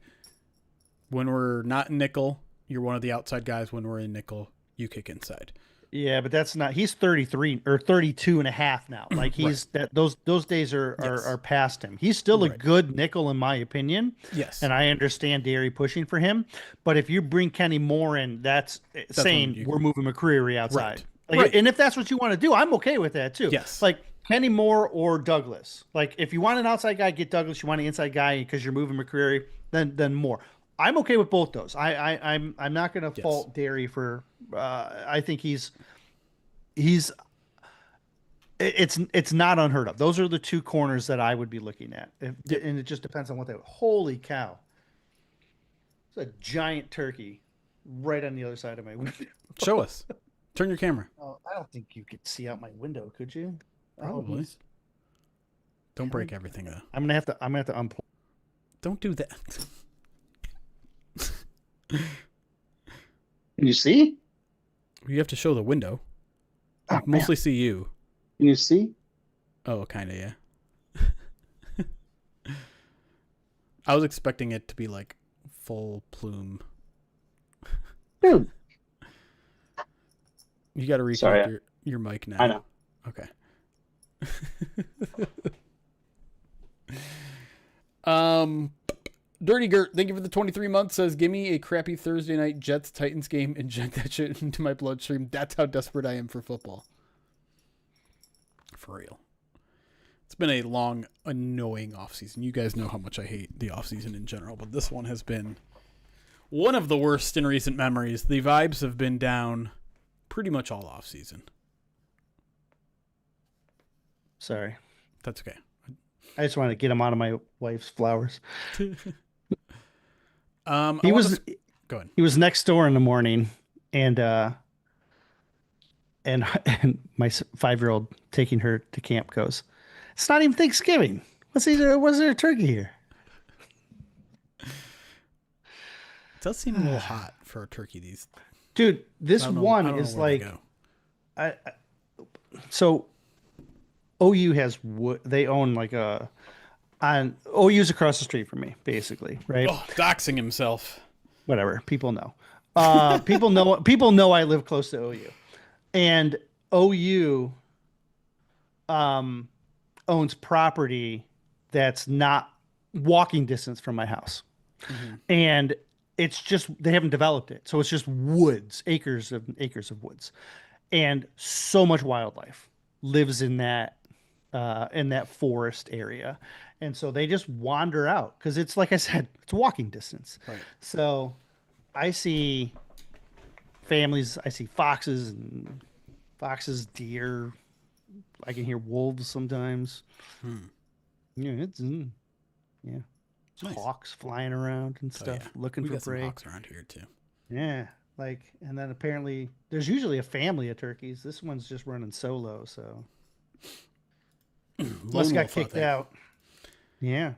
when we're not in nickel, you're one of the outside guys. When we're in nickel, you kick inside. Yeah, but that's not. He's 33 or 32 and a half now. Like he's that those days are past him. He's still a good nickel in my opinion. Yes, and I understand Derry pushing for him, but if you bring Kenny Moore in, that's saying we're moving McCreary outside. Like, and if that's what you want to do, I'm okay with that too. Yes, like Kenny Moore or Douglas. Like if you want an outside guy, get Douglas. You want an inside guy because you're moving McCreary, then Moore. I'm okay with both those. I'm not going to fault Derry for. I think it's not unheard of. Those are the 2 corners that I would be looking at, and it just depends on what they. Holy cow! It's a giant turkey right on the other side of my window. Show us. Turn your camera. Oh, I don't think you could see out my window, could you? Probably. Don't break everything though. I'm gonna have to unplug. Don't do that. Can you see? You have to show the window. Oh, mostly see you. Can you see? Oh, kind of, yeah. I was expecting it to be like full plume. Dude. You got to reconnect your mic now. I know. Okay. Dirty Gert, thank you for the 23 months. Says, give me a crappy Thursday night Jets Titans game. Inject that shit into my bloodstream. That's how desperate I am for football. For real. It's been a long, annoying offseason. You guys know how much I hate the offseason in general, but this one has been one of the worst in recent memories. The vibes have been down pretty much all offseason. Sorry. That's okay. I just wanted to get him out of my wife's flowers. Go ahead. He was next door in the morning, and my 5-year-old taking her to camp goes, it's not even Thanksgiving. Was there a turkey here? It does seem a little hot for a turkey these. Dude, this one is like, so OU has wood. They own like OU's across the street from me, basically, right? Oh, doxing himself. Whatever. People know. People know I live close to OU. And OU owns property that's not walking distance from my house. Mm-hmm. And it's just they haven't developed it. So it's just woods, acres of woods. And so much wildlife lives in that forest area. And so they just wander out because it's like I said, it's walking distance. Right. So I see families, I see foxes, deer. I can hear wolves sometimes. Yeah, it's nice. Hawks flying around and stuff, looking for prey. Some hawks around here too. Yeah, and then apparently there's usually a family of turkeys. This one's just running solo, so must got kicked out. Yeah.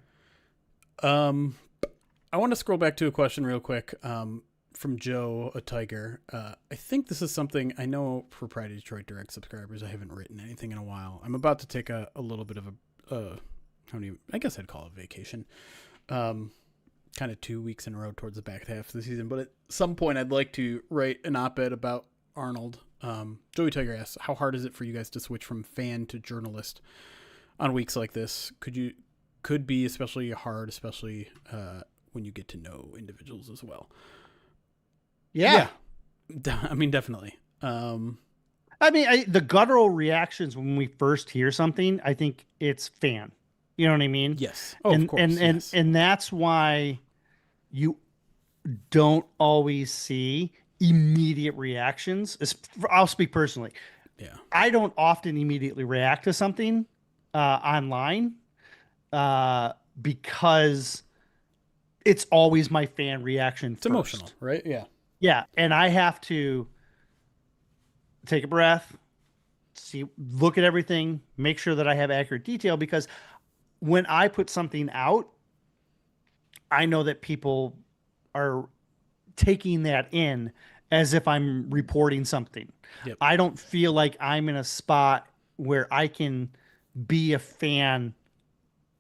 I want to scroll back to a question real quick from Joe, a Tiger. I think this is something I know for Pride of Detroit Direct subscribers. I haven't written anything in a while. I'm about to take a little bit of I guess I'd call it vacation. Kind of 2 weeks in a row towards the back half of the season. But at some point, I'd like to write an op-ed about Arnold. Joey Tiger asks, how hard is it for you guys to switch from fan to journalist on weeks like this? Could be especially hard, especially when you get to know individuals as well. Yeah. I mean, definitely. The guttural reactions when we first hear something, I think it's fan. You know what I mean? Yes. Of course. And that's why you don't always see immediate reactions. I'll speak personally. Yeah. I don't often immediately react to something online because it's always my fan reaction It's first. emotional, right? Yeah. Yeah, and I have to take a breath, look at everything, make sure that I have accurate detail, because when I put something out, I know that people are taking that in as if I'm reporting something. Yep. I don't feel like I'm in a spot where I can be a fan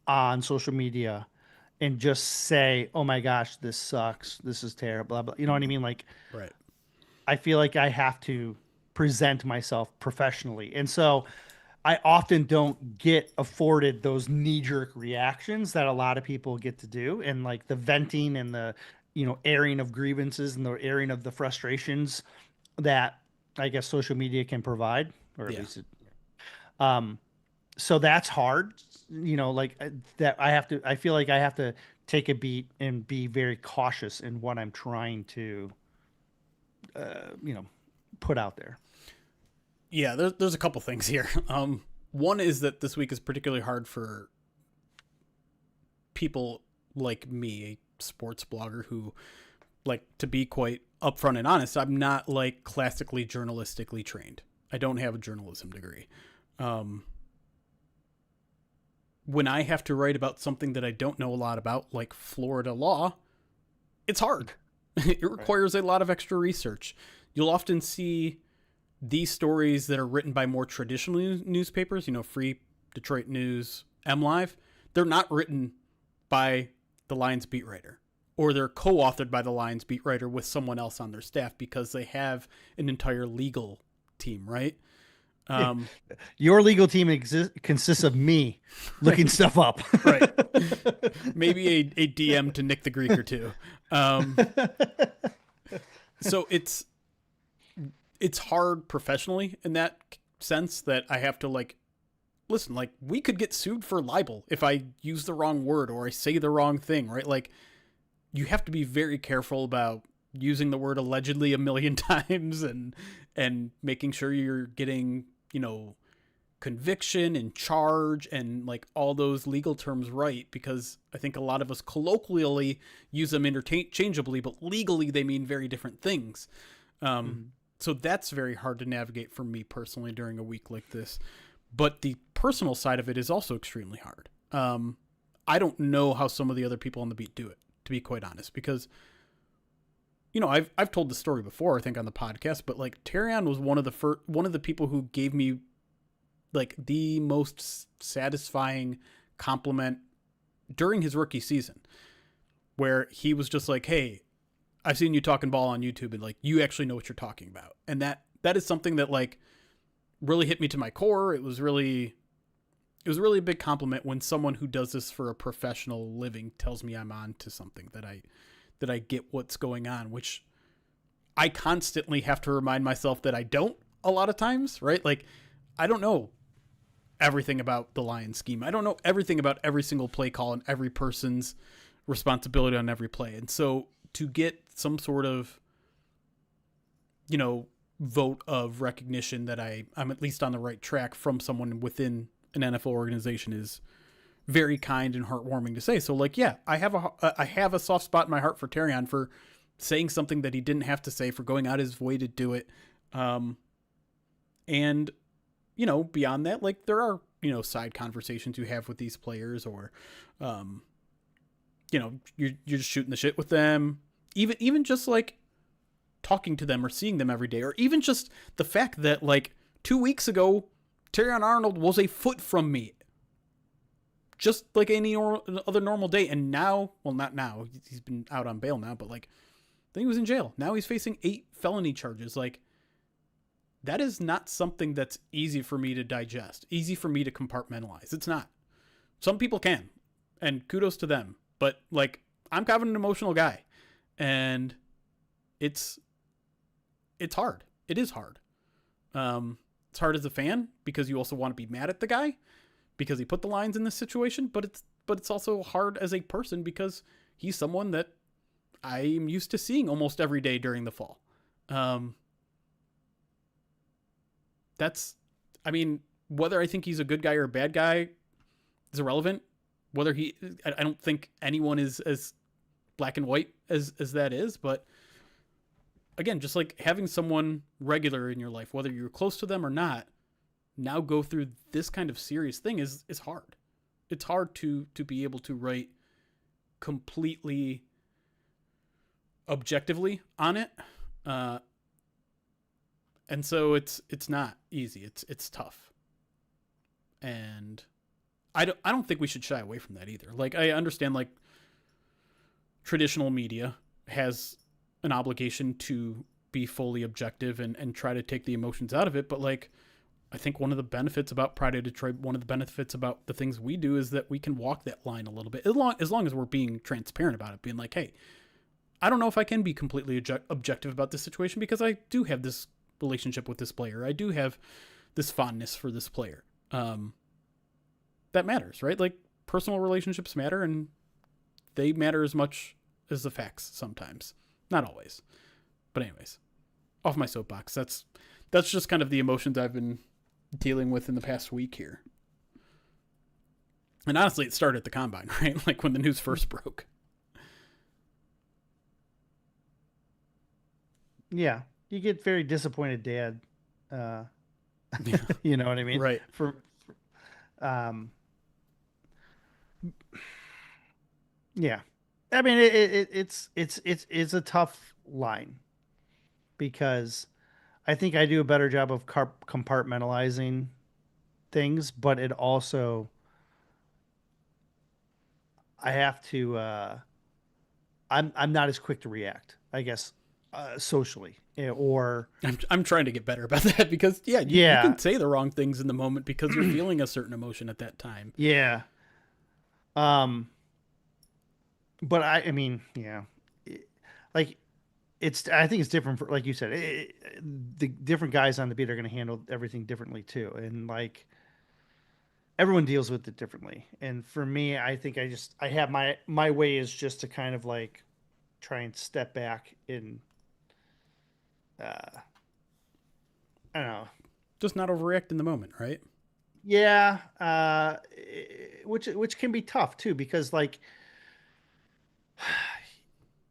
on social media and just say, "Oh my gosh, this sucks. This is terrible." Blah, blah. You know what I mean? Like, Right. I feel like I have to present myself professionally. And so I often don't get afforded those knee-jerk reactions that a lot of people get to do, and like the venting and the, airing of grievances and the airing of the frustrations that I guess social media can provide, or at least so that's hard, that I feel like I have to take a beat and be very cautious in what I'm trying to put out there. Yeah, there's a couple things here. One is that this week is particularly hard for people like me, a sports blogger who like to be quite upfront and honest. I'm not like classically journalistically trained. I don't have a journalism degree. When I have to write about something that I don't know a lot about, like Florida law, it's hard. It requires a lot of extra research. You'll often see these stories that are written by more traditional newspapers, Free Detroit News, MLive, they're not written by the Lions beat writer, or they're co-authored by the Lions beat writer with someone else on their staff because they have an entire legal team, right? Your legal team consists of me looking stuff up. Right. Maybe a DM to Nick the Greek or two. So it's hard professionally in that sense that I have to listen, we could get sued for libel if I use the wrong word or I say the wrong thing, right? Like, you have to be very careful about using the word allegedly a million times and making sure you're getting, conviction and charge and all those legal terms right, because I think a lot of us colloquially use them interchangeably, but legally they mean very different things. So that's very hard to navigate for me personally during a week like this. But the personal side of it is also extremely hard. I don't know how some of the other people on the beat do it, to be quite honest, because I've told the story before, I think on the podcast, but Terrion was one of the people who gave me the most satisfying compliment during his rookie season, where he was just like, "Hey, I've seen you talking ball on YouTube and you actually know what you're talking about." And that is something that really hit me to my core. It was really a big compliment when someone who does this for a professional living tells me I'm on to something, that I get what's going on, which I constantly have to remind myself that I don't a lot of times, right? I don't know everything about the Lions scheme. I don't know everything about every single play call and every person's responsibility on every play. And so to get some sort of, vote of recognition that I'm at least on the right track from someone within an NFL organization is very kind and heartwarming to say. So I have a soft spot in my heart for Terrion for saying something that he didn't have to say, for going out his way to do it. And beyond that, there are, side conversations you have with these players, or, you know, you're just shooting the shit with them. Even just like talking to them or seeing them every day, or even just the fact that like 2 weeks ago, Terrion Arnold was a foot from me. Just like any other normal day. And now, well, not now, he's been out on bail now, but like, then he was in jail. Now he's facing 8 felony charges. Like, that is not something that's easy for me to digest, easy for me to compartmentalize. It's not. Some people can, and kudos to them. But like, I'm kind of an emotional guy, and it's hard. It is hard. It's hard as a fan because you also want to be mad at the guy because he put the lines in this situation, but it's also hard as a person because he's someone that I'm used to seeing almost every day during the fall. I mean, whether I think he's a good guy or a bad guy is irrelevant. I don't think anyone is as black and white as that is, but again, just like having someone regular in your life, whether you're close to them or not, now go through this kind of serious thing is hard. It's hard to be able to write completely objectively on it. And so it's not easy. It's tough. And I don't think we should shy away from that either. Like, I understand like traditional media has an obligation to be fully objective and try to take the emotions out of it. But like, I think one of the benefits about Pride of Detroit, one of the benefits about the things we do is that we can walk that line a little bit as long as we're being transparent about it, being like, hey, I don't know if I can be completely objective about this situation because I do have this relationship with this player. I do have this fondness for this player. That matters, right? Like, personal relationships matter, and they matter as much as the facts sometimes. Not always. But anyways, off my soapbox. That's just kind of the emotions I've been dealing with in the past week here. And honestly, it started at the combine, right? Like when the news first broke. Yeah. You get very disappointed dad. Yeah. You know what I mean? Right. Yeah. I mean, it's a tough line because I think I do a better job of compartmentalizing things, but it also, I have to, I'm not as quick to react, I guess, socially, or I'm trying to get better about that because you can say the wrong things in the moment because you're feeling a certain emotion at that time. Yeah. But I mean, yeah, like I think it's different for, like you said, the different guys on the beat are going to handle everything differently too. And like, everyone deals with it differently. And for me, I think I have my way is just to kind of like try and step back in, I don't know. Just not overreact in the moment, right? Yeah. Which can be tough too, because like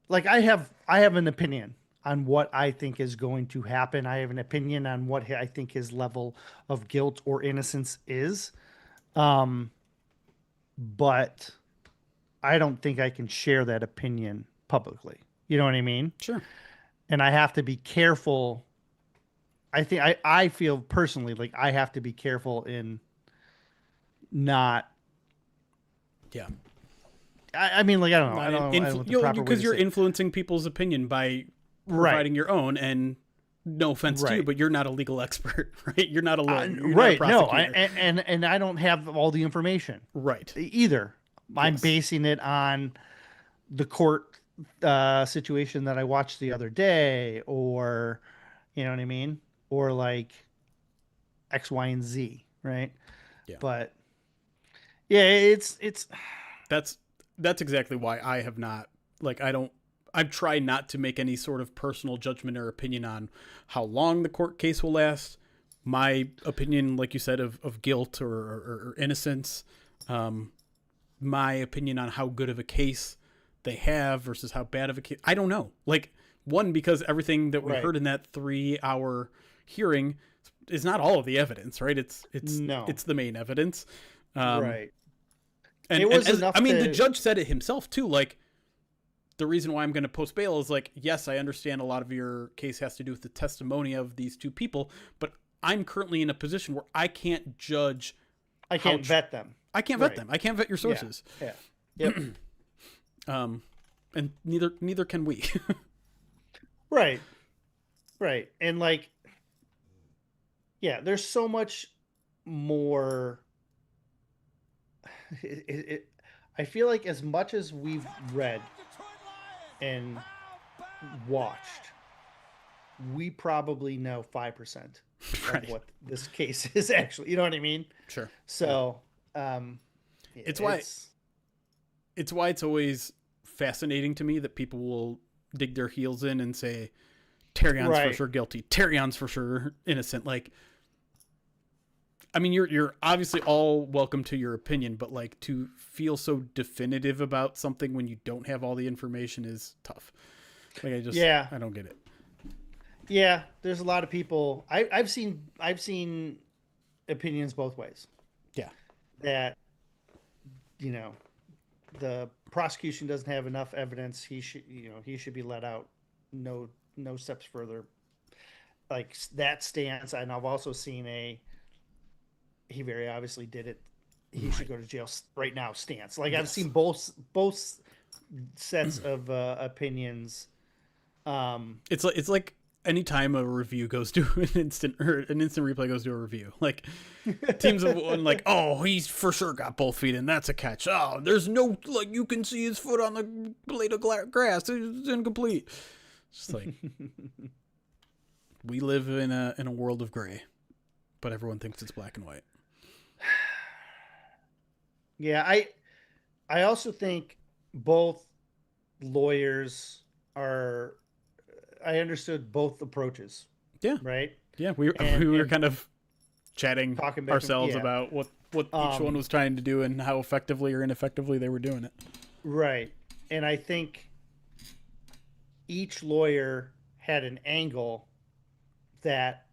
I have an opinion on what I think is going to happen. I have an opinion on what I think his level of guilt or innocence is. But I don't think I can share that opinion publicly. You know what I mean? Sure. And I have to be careful. I think I feel personally like I have to be careful in not. Yeah. I mean, like, I don't know. I don't know what the proper way because to you're say it. influencing people's opinion by providing your own, and no offense to you, but you're not a legal expert, right? You're not a lawyer. You're right. Not a No, prosecutor. and I don't have all the information. Right. Either. I'm basing it on the court situation that I watched the other day, or, you know what I mean? Or like X, Y, and Z, right? Yeah. But yeah, it's that's exactly why I have not, like, I've tried not to make any sort of personal judgment or opinion on how long the court case will last. My opinion, like you said, of guilt or innocence, my opinion on how good of a case they have versus how bad of a case, I don't know. Like, one, because everything that we heard in that 3-hour hearing is not all of the evidence, right? It's the main evidence. right. It was as, enough I mean, to, the judge said it himself too. Like, the reason why I'm going to post bail is like, yes, I understand a lot of your case has to do with the testimony of these two people, but I'm currently in a position where I can't judge. I can't vet them. I can't vet them. I can't vet your sources. Yeah. Yep. And neither can we. Right. Right. And like, yeah, there's so much more. I feel like as much as we've read and watched, we probably know 5% of what this case is actually. You know what I mean? Sure. So, it's why it's always fascinating to me that people will dig their heels in and say Terrion's for sure guilty, Terrion's for sure innocent. Like, I mean, you're obviously all welcome to your opinion, but like, to feel so definitive about something when you don't have all the information is tough. Like, I don't get it. Yeah, there's a lot of people. I've seen opinions both ways. Yeah, that, you know, the prosecution doesn't have enough evidence. He should be let out. No steps further. Like that stance. And I've also seen he very obviously did it. He should go to jail right now stance. Like, I've seen both sets of opinions. It's like anytime a review goes to an instant replay goes to a review, like teams have won, like, oh, he's for sure got both feet in, that's a catch. Oh, there's no, like, you can see his foot on the blade of grass. It's incomplete. It's just like, we live in a world of gray, but everyone thinks it's black and white. Yeah, I also think both lawyers are. I understood both approaches. Yeah. Right. Yeah, we were kind of chatting ourselves about what each one was trying to do and how effectively or ineffectively they were doing it. Right, and I think each lawyer had an angle that,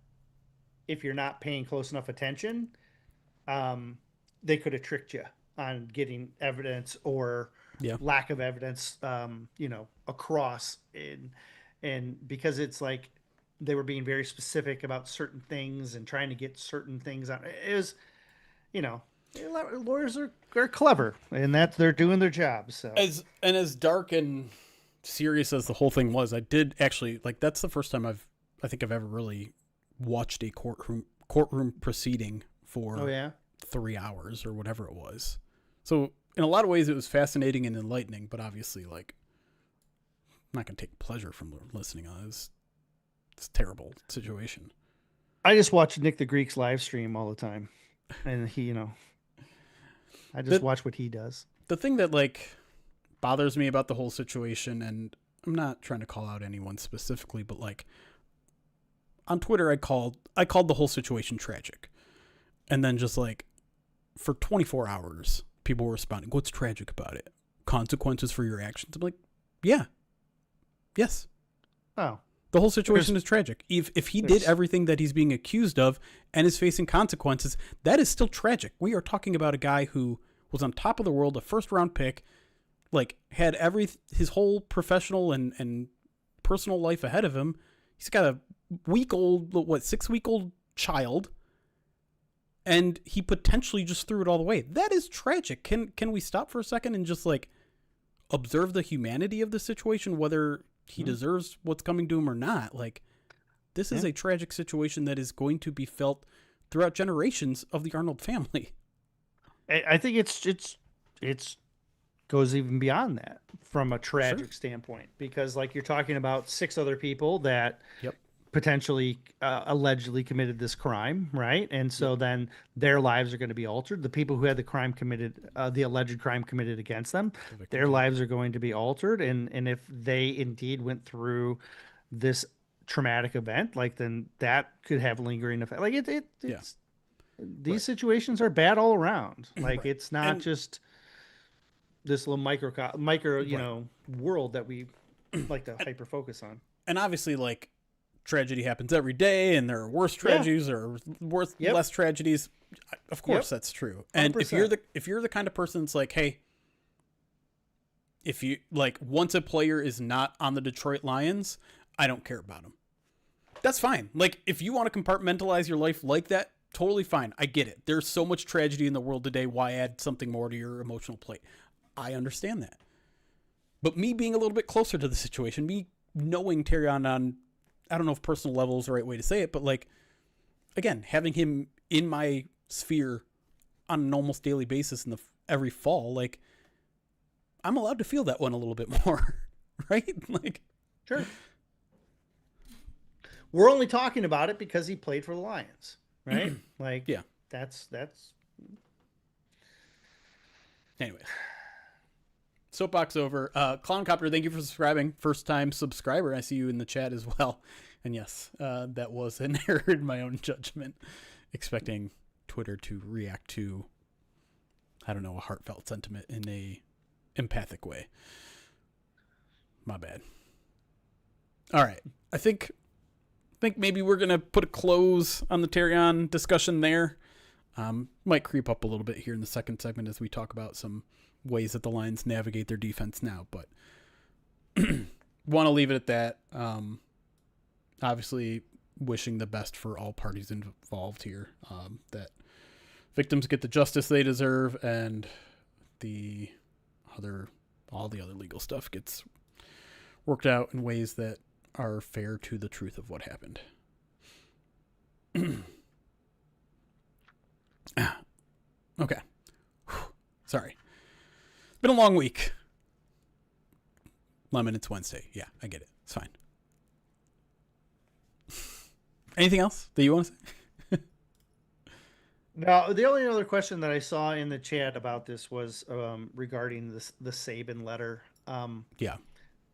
if you're not paying close enough attention, they could have tricked you on getting evidence or lack of evidence, across. And because it's like they were being very specific about certain things and trying to get certain things out. It was, lawyers are clever, and that they're doing their job. So as dark and serious as the whole thing was, I did actually, like, that's the first time I think I've ever really watched a courtroom proceeding for 3 hours or whatever it was. So in a lot of ways it was fascinating and enlightening, but obviously, like, I'm not going to take pleasure from listening on this. It's a terrible situation. I just watch Nick the Greek's live stream all the time, and he, I just watch what he does. The thing that, like, bothers me about the whole situation, and I'm not trying to call out anyone specifically, but, like, on Twitter I called the whole situation tragic. And then just, like, for 24 hours people were responding, what's tragic about it? Consequences for your actions. I'm like, yeah. Yes. Oh. The whole situation is tragic. If he did everything that he's being accused of and is facing consequences, that is still tragic. We are talking about a guy who was on top of the world, a first-round pick, like, had his whole professional and personal life ahead of him. He's got a 6-week-old child, and he potentially just threw it all away. That is tragic. Can we stop for a second and just, like, observe the humanity of the situation, whether he deserves what's coming to him or not? Like, this is a tragic situation that is going to be felt throughout generations of the Arnold family. I think it's goes even beyond that from a tragic standpoint, because, like, you're talking about 6 other people that potentially allegedly committed this crime, right? And so then their lives are going to be altered. The people who had the crime committed, the alleged crime committed against them, their lives are going to be altered. And if they indeed went through this traumatic event, like, then that could have lingering effect. Like, it's these situations are bad all around. Like, it's not just this little micro, world that we like to hyper focus on. And obviously, like, tragedy happens every day and there are worse tragedies or worse less tragedies. Of course that's true. And 100%. if you're the kind of person that's like, hey, if you like once a player is not on the Detroit Lions, I don't care about him. That's fine. Like if you want to compartmentalize your life like that, totally fine. I get it. There's so much tragedy in the world today. Why add something more to your emotional plate? I understand that. But me being a little bit closer to the situation, me knowing Terrion on, I don't know if personal level is the right way to say it, but like, again, having him in my sphere on an almost daily basis in every fall, like I'm allowed to feel that one a little bit more, right? Like, sure. We're only talking about it because he played for the Lions, right? Like, yeah, that's. Anyways, soapbox over. Clowncopter, thank you for subscribing. First time subscriber. I see you in the chat as well. And yes, that was an error in my own judgment, expecting Twitter to react to, I don't know, a heartfelt sentiment in a empathic way. My bad. All right. I think maybe we're going to put a close on the Terrion discussion there. Might creep up a little bit here in the second segment as we talk about some ways that the Lions navigate their defense now, but want to leave it at that. Obviously wishing the best for all parties involved here, that victims get the justice they deserve and all the other legal stuff gets worked out in ways that are fair to the truth of what happened. Okay. Sorry. It's been a long week. Lemon, it's Wednesday. Yeah, I get it. It's fine. Anything else that you want to say? No, the only other question that I saw in the chat about this was regarding the Saban letter. Yeah.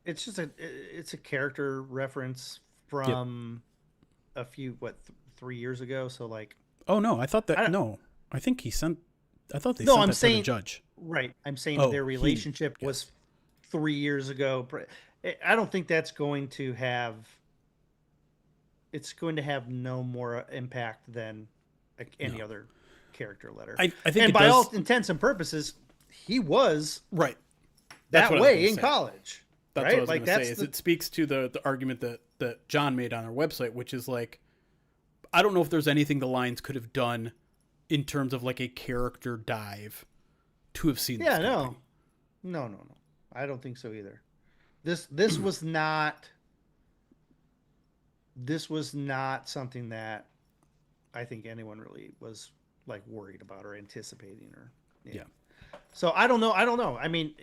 It's just it's a character reference from a few 3 years ago. So like, oh no, I thought that I think he sent. I thought they no, sent I'm that saying, to the judge. Right, I'm saying their relationship was 3 years ago. I don't think that's going to have. It's going to have no more impact than any other character letter. I think, and by all intents and purposes, he was right that way in college. That's right? what I was going to say. It speaks to the argument that John made on our website, which is like, I don't know if there's anything the Lions could have done in terms of like a character dive to have seen. Yeah, no. I don't think so either. This was not. This was not something that I think anyone really was like worried about or anticipating or. Yeah. So I don't know. I mean,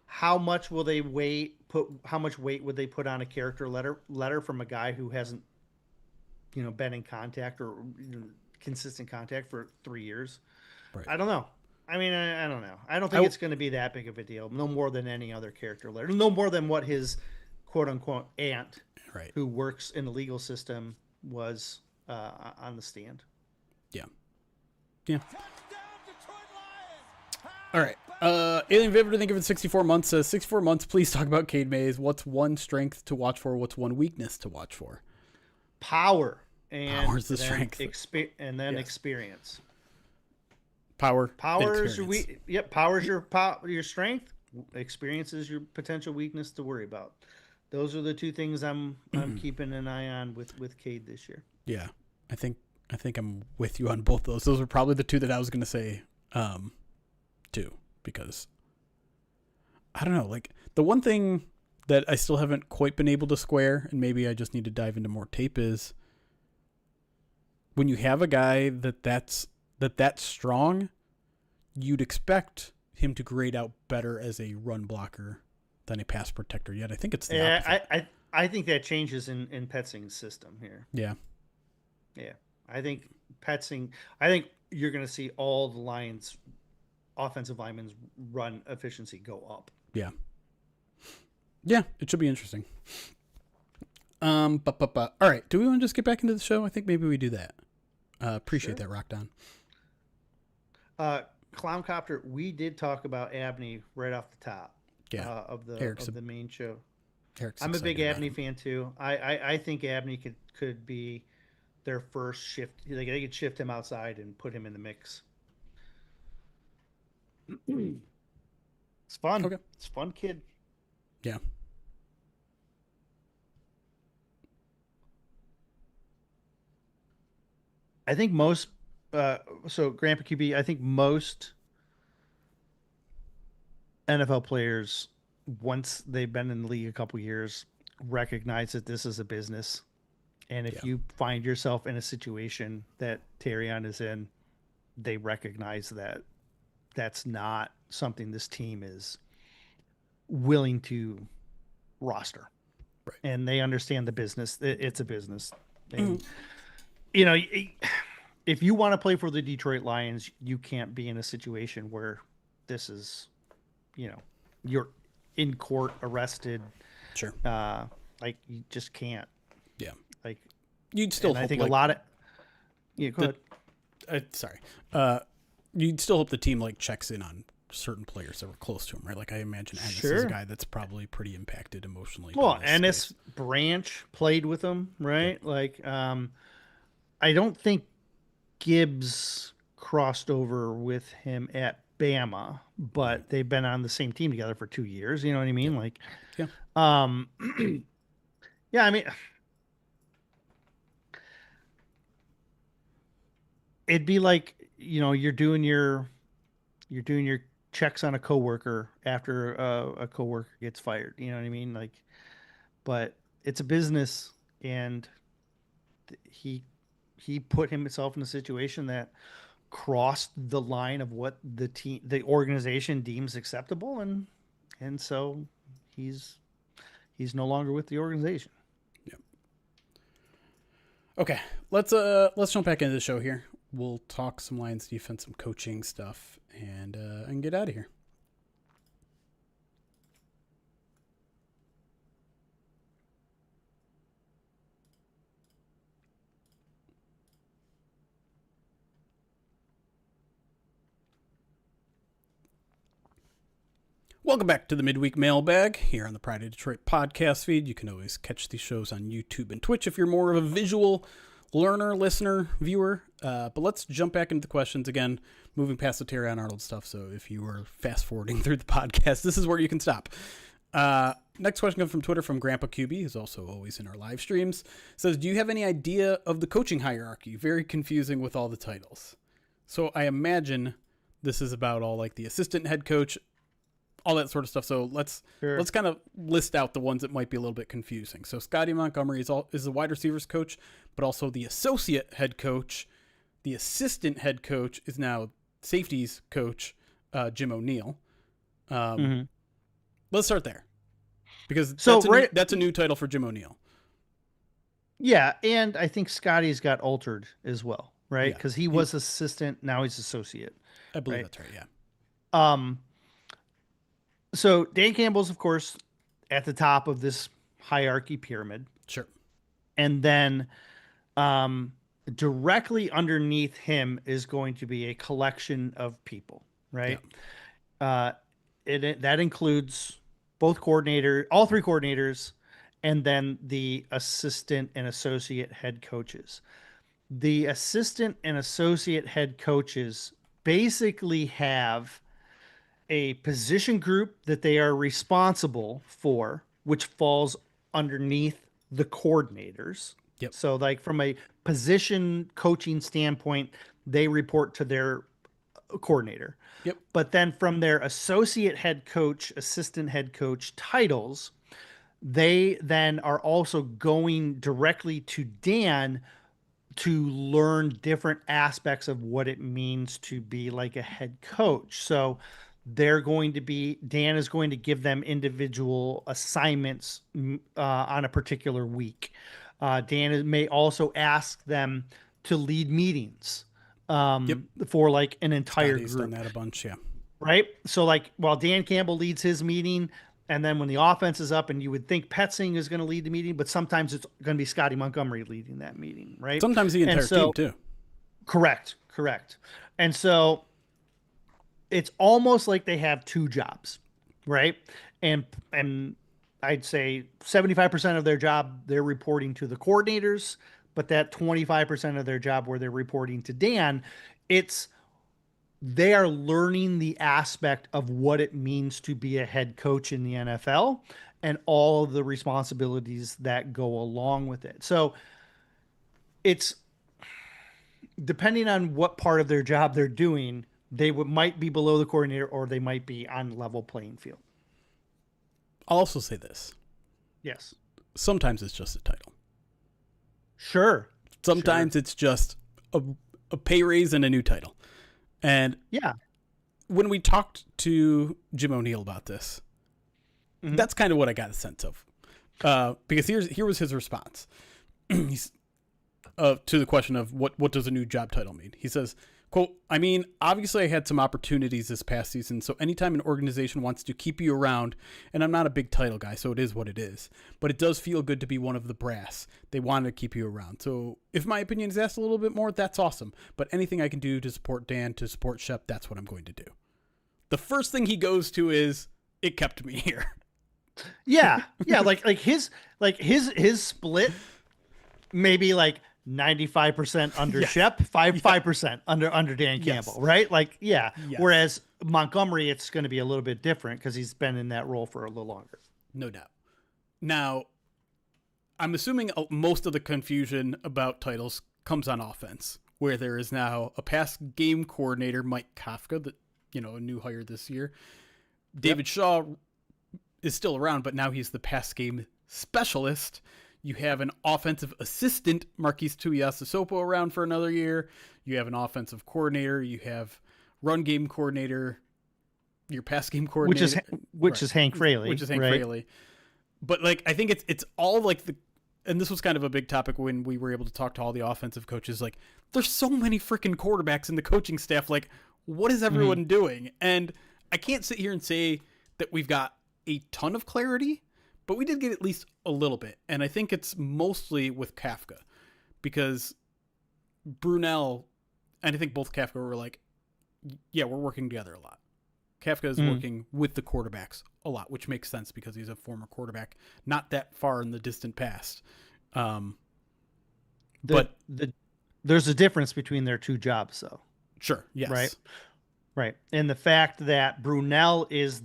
how much will they how much weight would they put on a character letter from a guy who hasn't, been in contact or consistent contact for 3 years? Right. I don't know. I mean, I don't know. I don't think it's going to be that big of a deal. No more than any other character letter. No more than what his quote unquote aunt, who works in the legal system, was on the stand. Yeah. Yeah. All right. Alien Vivid, thank you for the 64 months. 64 months, please talk about Cade Mays. What's one strength to watch for? What's one weakness to watch for? Power. And power's the strength. And then experience. Power is your power is your strength. Experience is your potential weakness to worry about. Those are the two things I'm keeping an eye on with Cade this year. Yeah. I think I'm with you on both those. Those are probably the two that I was going to say too, because I don't know, like the one thing that I still haven't quite been able to square, and maybe I just need to dive into more tape, is when you have a guy that's strong, you'd expect him to grade out better as a run blocker than a pass protector. Yet I think it's the opposite. I think that changes in Petzing's system here. Yeah. I think I think you're going to see all the Lions offensive linemen's run efficiency go up. Yeah. Yeah, it should be interesting. All right. Do we want to just get back into the show? I think maybe we do that. Appreciate that, Rock Don. Clowncopter, we did talk about Abney right off the top of the main show. Eric's I'm a big excited about Abney him. fan too. I think Abney could be their first shift. They could shift him outside and put him in the mix. It's fun. Okay. It's a fun kid. Yeah. I think most so Grandpa QB, I think most NFL players, once they've been in the league a couple years, recognize that this is a business. And Yeah. if you find yourself in a situation that Terrion is in, they recognize that that's not something this team is willing to roster. Right. And they understand the business. It's a business. And, Mhm. you know, if you want to play for the Detroit Lions, you can't be in a situation where this is, you know, you're in court arrested. Sure. Like you just can't. Yeah. Like, You'd still and I hope think like a lot of, yeah, go ahead. sorry. You'd still hope the team like checks in on certain players that were close to him, right? Like I imagine Ennis is a Sure. guy that's probably pretty impacted emotionally. by Well, this Ennis space. Branch played with him, right? Like, I don't think Gibbs crossed over with him at Bama, but they've been on the same team together for 2 years. You know what I mean? Yep. Like, Yeah. um, yeah, I mean, it'd be like, you know, you're doing your checks on a coworker after a coworker gets fired. You know what I mean? Like, but it's a business, and he he put himself in a situation that crossed the line of what the organization deems acceptable, and so he's he's no longer with the organization. Yep. Okay. Let's jump back into the show here. We'll talk some Lions defense, some coaching stuff, and get out of here. Welcome back to the Midweek Mailbag here on the Pride of Detroit podcast feed. You can always catch these shows on YouTube and Twitch if you're more of a visual learner, listener, viewer. But let's jump back into the questions again, moving past the Terrion Arnold stuff. So if you were fast forwarding through the podcast, this is where you can stop. Next question comes from Twitter from Grandpa QB, who's also always in our live streams. Says, do you have any idea of the coaching hierarchy? Very confusing with all the titles. So I imagine this is about all like the assistant head coach, all that sort of stuff. So let's kind of list out the ones that might be a little bit confusing. So Scotty Montgomery is the wide receivers coach, but also the associate head coach. The assistant head coach is now safeties coach, Jim O'Neill. Let's start there because that's a new title for Jim O'Neill. Yeah, and I think Scotty's got altered as well, right? Yeah. Because he was assistant, now he's associate. I believe right? that's right. Yeah. So Dan Campbell's, of course, at the top of this hierarchy pyramid. Sure. And then directly underneath him is going to be a collection of people, right? Yeah. That includes all three coordinators, and then the assistant and associate head coaches. The assistant and associate head coaches basically have a position group that they are responsible for, which falls underneath the coordinators. Yep. So, like from a position coaching standpoint, they report to their coordinator. Yep. But then from their associate head coach, assistant head coach titles, they then are also going directly to Dan to learn different aspects of what it means to be like a head coach. So Dan is going to give them individual assignments on a particular week. Dan may also ask them to lead meetings for like an entire Scotty's group. done that a bunch, yeah. Right? So like while Dan Campbell leads his meeting, and then when the offense is up, and you would think Petzing is going to lead the meeting, but sometimes it's going to be Scotty Montgomery leading that meeting, right? Sometimes the entire team too. Correct. And so it's almost like they have two jobs, right? And I'd say 75% of their job, they're reporting to the coordinators, but that 25% of their job where they're reporting to Dan, it's they are learning the aspect of what it means to be a head coach in the NFL and all of the responsibilities that go along with it. So it's depending on what part of their job they're doing, might be below the coordinator or they might be on level playing field. I'll also say this. Yes. Sometimes it's just a title. Sure. Sometimes it's just a pay raise and a new title. And yeah, when we talked to Jim O'Neill about this, that's kind of what I got a sense of. Because here was his response. He's to the question of what does a new job title mean? He says, quote, I mean, obviously I had some opportunities this past season, so anytime an organization wants to keep you around, and I'm not a big title guy, so it is what it is, but it does feel good to be one of the brass. They want to keep you around. So if my opinion is asked a little bit more, that's awesome. But anything I can do to support Dan, to support Shep, that's what I'm going to do. The first thing he goes to is, it kept me here. Yeah. Like his split, maybe like 95% under Shep, 5% under Dan Campbell, right? Like, yeah. Yes. Whereas Montgomery, it's going to be a little bit different because he's been in that role for a little longer. No doubt. Now, I'm assuming most of the confusion about titles comes on offense, where there is now a pass game coordinator, Mike Kafka, that a new hire this year. David Shaw is still around, but now he's the pass game specialist. You have an offensive assistant, Marquise Tuiasosopo, around for another year. You have an offensive coordinator. You have run game coordinator. Your pass game coordinator, which is Hank Fraley, Fraley. But like, I think it's all like and this was kind of a big topic when we were able to talk to all the offensive coaches. Like, there's so many freaking quarterbacks in the coaching staff. Like, what is everyone doing? And I can't sit here and say that we've got a ton of clarity, but we did get at least a little bit. And I think it's mostly with Kafka, because Brunell, and I think both Kafka were like, yeah, we're working together a lot. Kafka is working with the quarterbacks a lot, which makes sense because he's a former quarterback, not that far in the distant past. But there's a difference between their two jobs, though. Sure. Yes. Right. And the fact that Brunell is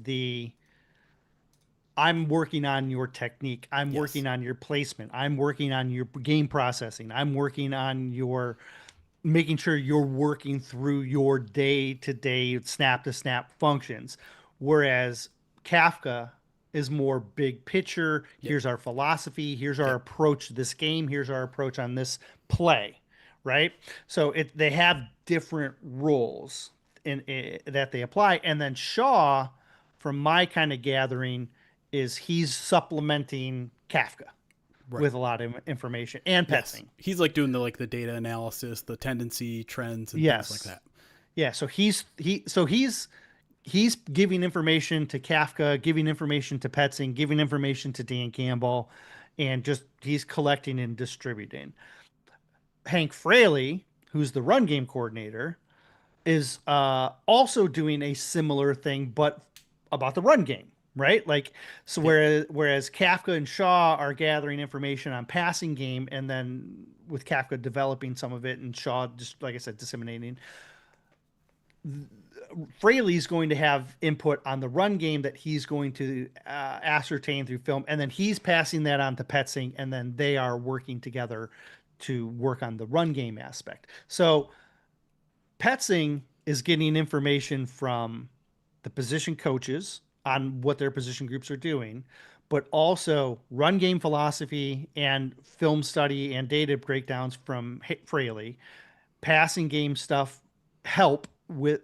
I'm working on your technique. I'm working on your placement. I'm working on your game processing. I'm working on your making sure you're working through your day-to-day, snap-to-snap functions. Whereas Kafka is more big picture. Here's our philosophy. Here's our approach to this game. Here's our approach on this play, right? So they have different roles that they apply. And then Shaw, from my kind of gathering, is he's supplementing Kafka with a lot of information and Petzing. He's like doing the data analysis, the tendency trends, and things like that. Yeah. So he's giving information to Kafka, giving information to Petzing, giving information to Dan Campbell, and he's collecting and distributing. Hank Fraley, who's the run game coordinator, is also doing a similar thing, but about the run game. Right. Whereas Kafka and Shaw are gathering information on passing game, and then with Kafka developing some of it and Shaw, just like I said, disseminating, Fraley's going to have input on the run game that he's going to ascertain through film. And then he's passing that on to Petzing, and then they are working together to work on the run game aspect. So Petzing is getting information from the position coaches on what their position groups are doing, but also run game philosophy and film study and data breakdowns from Fraley, passing game stuff help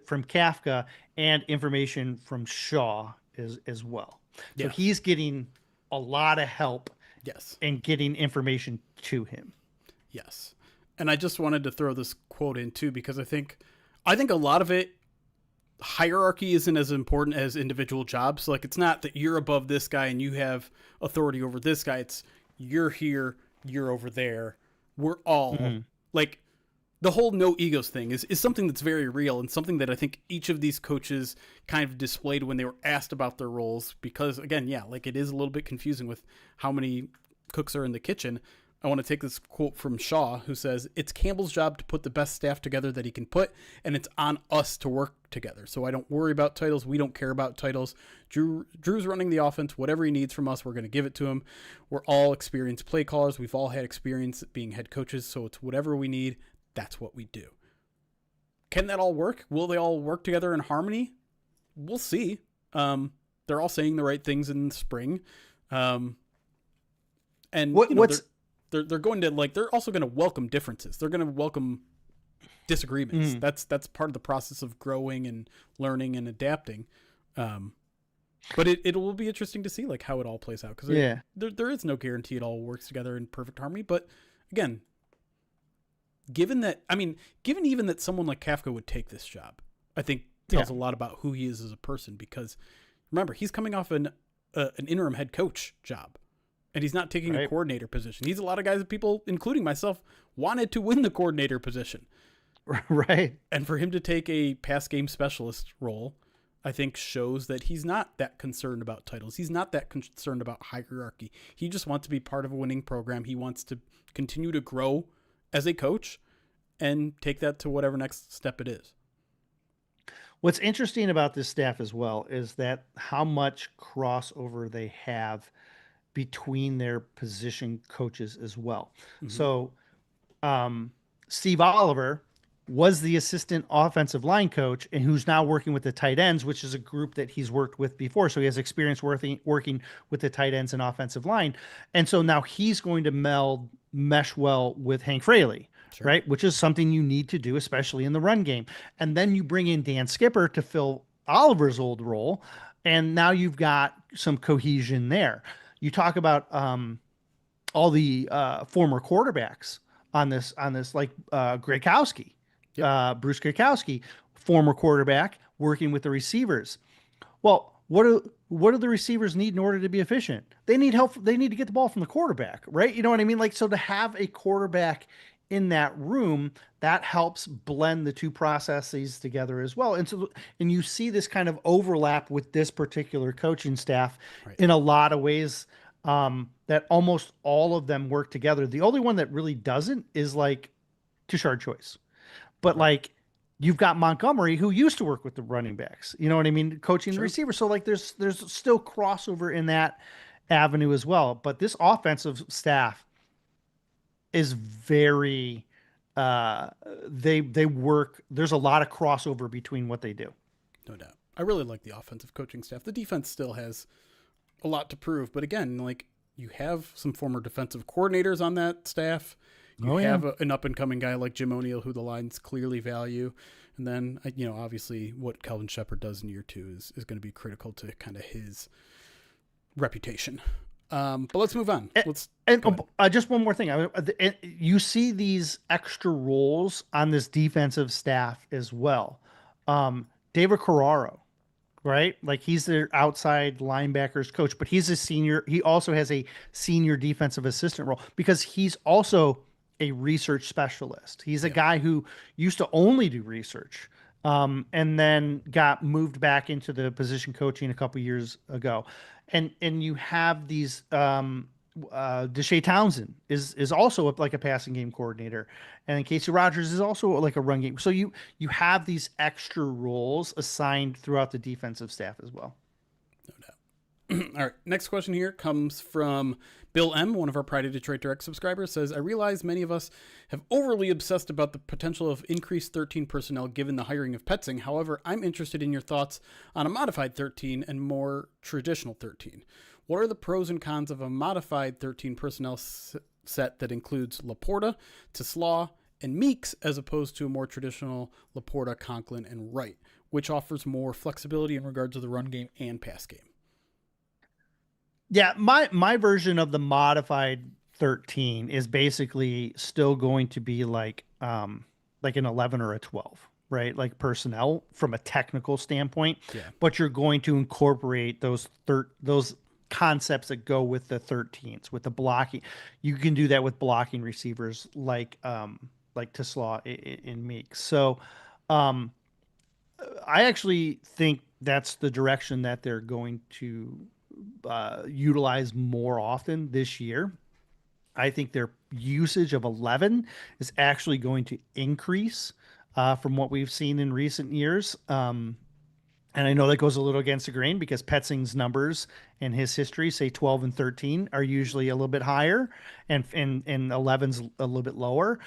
from Kafka, and information from Shaw as well. So he's getting a lot of help and getting information to him. Yes. And I just wanted to throw this quote in too, because I think a lot of it, hierarchy isn't as important as individual jobs. Like, it's not that you're above this guy and you have authority over this guy. It's you're here, you're over there. We're all like, the whole no egos thing is something that's very real and something that I think each of these coaches kind of displayed when they were asked about their roles. Because again, yeah, like it is a little bit confusing with how many cooks are in the kitchen. I want to take this quote from Shaw, who says, "It's Campbell's job to put the best staff together that he can put, and it's on us to work together. So I don't worry about titles. We don't care about titles. Drew's running the offense. Whatever he needs from us, we're going to give it to him. We're all experienced play callers. We've all had experience being head coaches, so it's whatever we need. That's what we do." Can that all work? Will they all work together in harmony? We'll see. They're all saying the right things in the spring. And what's they're going to they're also going to welcome differences. They're going to welcome disagreements. That's part of the process of growing and learning and adapting. But it will be interesting to see like how it all plays out, because there is no guarantee it all works together in perfect harmony. But again, given even that someone like Kafka would take this job, I think tells a lot about who he is as a person, because remember, he's coming off an interim head coach job. And he's not taking a coordinator position. He's a lot of guys that people, including myself, wanted to win the coordinator position. Right. And for him to take a pass game specialist role, I think shows that he's not that concerned about titles. He's not that concerned about hierarchy. He just wants to be part of a winning program. He wants to continue to grow as a coach and take that to whatever next step it is. What's interesting about this staff as well is that how much crossover they have between their position coaches as well. So Steve Oliver was the assistant offensive line coach, and who's now working with the tight ends, which is a group that he's worked with before. So he has experience working with the tight ends and offensive line. And so now he's going to mesh well with Hank Fraley, right? Which is something you need to do, especially in the run game. And then you bring in Dan Skipper to fill Oliver's old role. And now you've got some cohesion there. You talk about all the former quarterbacks on this, like Gronkowski, Bruce Gronkowski, former quarterback working with the receivers. Well, what do the receivers need in order to be efficient? They need help. They need to get the ball from the quarterback, right? You know what I mean? Like, so to have a quarterback in that room, that helps blend the two processes together as well. And you see this kind of overlap with this particular coaching staff in a lot of ways, that almost all of them work together. The only one that really doesn't is like Tashard Choice, but like you've got Montgomery, who used to work with the running backs, you know what I mean? Coaching the receiver. So like there's still crossover in that avenue as well. But this offensive staff is very, they work. There's a lot of crossover between what they do. No doubt. I really like the offensive coaching staff. The defense still has a lot to prove, but again, like you have some former defensive coordinators on that staff. You have an up and coming guy like Jim O'Neill, who the Lions clearly value. And then, obviously what Kelvin Shepherd does in year 2 is going to be critical to kind of his reputation. But let's move on. Just one more thing. You see these extra roles on this defensive staff as well. David Carraro, right? Like he's their outside linebackers coach, but he's a senior. He also has a senior defensive assistant role because he's also a research specialist. He's a guy who used to only do research, and then got moved back into the position coaching a couple years ago. And you have these, Deshae Townsend is also like a passing game coordinator, and Casey Rogers is also like a run game. So you have these extra roles assigned throughout the defensive staff as well. No doubt. All right. Next question here comes from Bill M., one of our Pride of Detroit Direct subscribers, says, I realize many of us have overly obsessed about the potential of increased 13 personnel given the hiring of Petzing. However, I'm interested in your thoughts on a modified 13 and more traditional 13. What are the pros and cons of a modified 13 personnel set that includes Laporta, Teslaw, and Meeks as opposed to a more traditional Laporta, Conklin, and Wright, which offers more flexibility in regards to the run game and pass game? Yeah, my version of the modified 13 is basically still going to be like an 11 or a 12, right? Like personnel from a technical standpoint, but you're going to incorporate those concepts that go with the 13s, with the blocking. You can do that with blocking receivers like like Tisslaw in Meeks. So um, I actually think that's the direction that they're going to utilize more often this year. I think their usage of 11 is actually going to increase from what we've seen in recent years. And I know that goes a little against the grain because Petzing's numbers and his history, say 12 and 13, are usually a little bit higher, and 11's a little bit lower.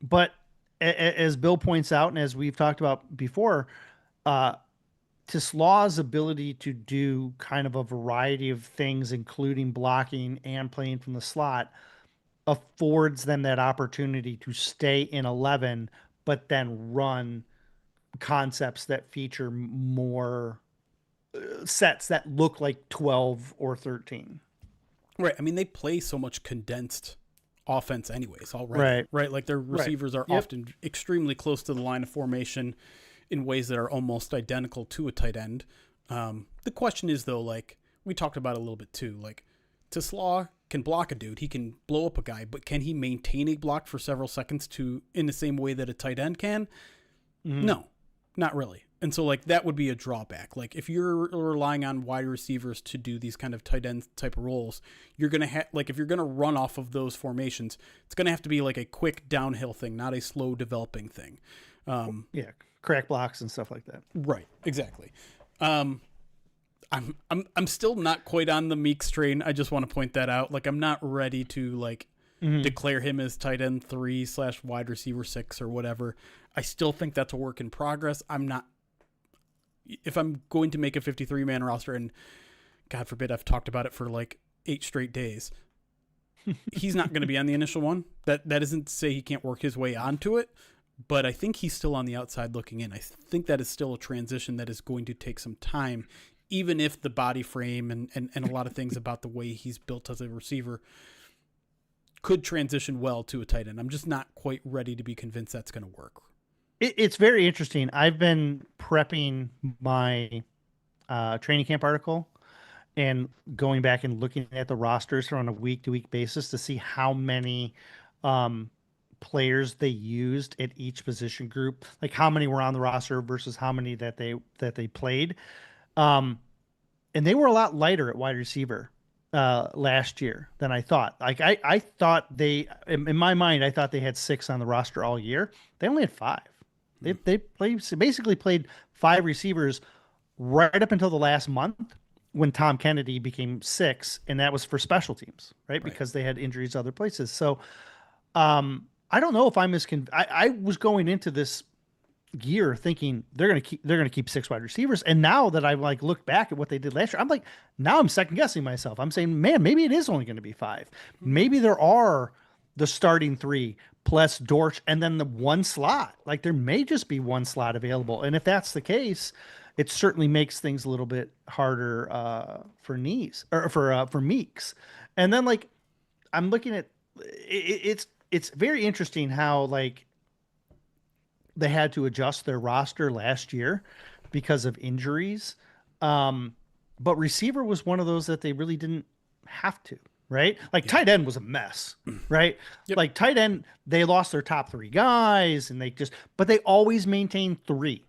But as Bill points out, and as we've talked about before, uh, Tislaw's ability to do kind of a variety of things, including blocking and playing from the slot, affords them that opportunity to stay in 11, but then run concepts that feature more sets that look like 12 or 13. Right. I mean, they play so much condensed offense anyways already. Right. Right. Like their Right. receivers are Yep. often extremely close to the line of formation in ways that are almost identical to a tight end. The question is though, like we talked about a little bit too, like Tislaw can block a dude, he can blow up a guy, but can he maintain a block for several seconds to in the same way that a tight end can? No, not really. And so like that would be a drawback. Like if you're relying on wide receivers to do these kind of tight end type of roles, you're going to have like if you're going to run off of those formations, it's going to have to be like a quick downhill thing, not a slow developing thing. Yeah, crack blocks and stuff like that. Right, exactly. I'm still not quite on the Meeks train. I just want to point that out. Like I'm not ready to like declare him as tight end 3 / wide receiver 6 or whatever. I still think that's a work in progress. I'm not. If I'm going to make a 53-man roster, and God forbid I've talked about it for like 8 straight days, he's not going to be on the initial one. That isn't to say he can't work his way onto it, but I think he's still on the outside looking in. I think that is still a transition that is going to take some time, even if the body frame and a lot of things about the way he's built as a receiver could transition well to a tight end. I'm just not quite ready to be convinced that's going to work. It's very interesting. I've been prepping my training camp article and going back and looking at the rosters on a week-to-week basis to see how many players they used at each position group, like how many were on the roster versus how many that they played. And they were a lot lighter at wide receiver last year than I thought. Like I thought in my mind, I thought they had 6 on the roster all year. They only had 5. They basically played 5 receivers right up until the last month when Tom Kennedy became 6, and that was for special teams, right? Because they had injuries other places. So I don't know if I'm as I was going into this year thinking they're gonna keep 6 wide receivers, and now that I like look back at what they did last year, I'm like, now I'm second guessing myself. I'm saying, man, maybe it is only going to be 5. Maybe there are the starting 3 plus Dortch and then the one slot. Like there may just be one slot available, and if that's the case, it certainly makes things a little bit harder for knees or for Meeks. And then like I'm looking at it's very interesting how like they had to adjust their roster last year because of injuries. But receiver was one of those that they really didn't have to, right? Like tight end was a mess, right? Yep. Like tight end, they lost their top 3 guys and but they always maintained 3.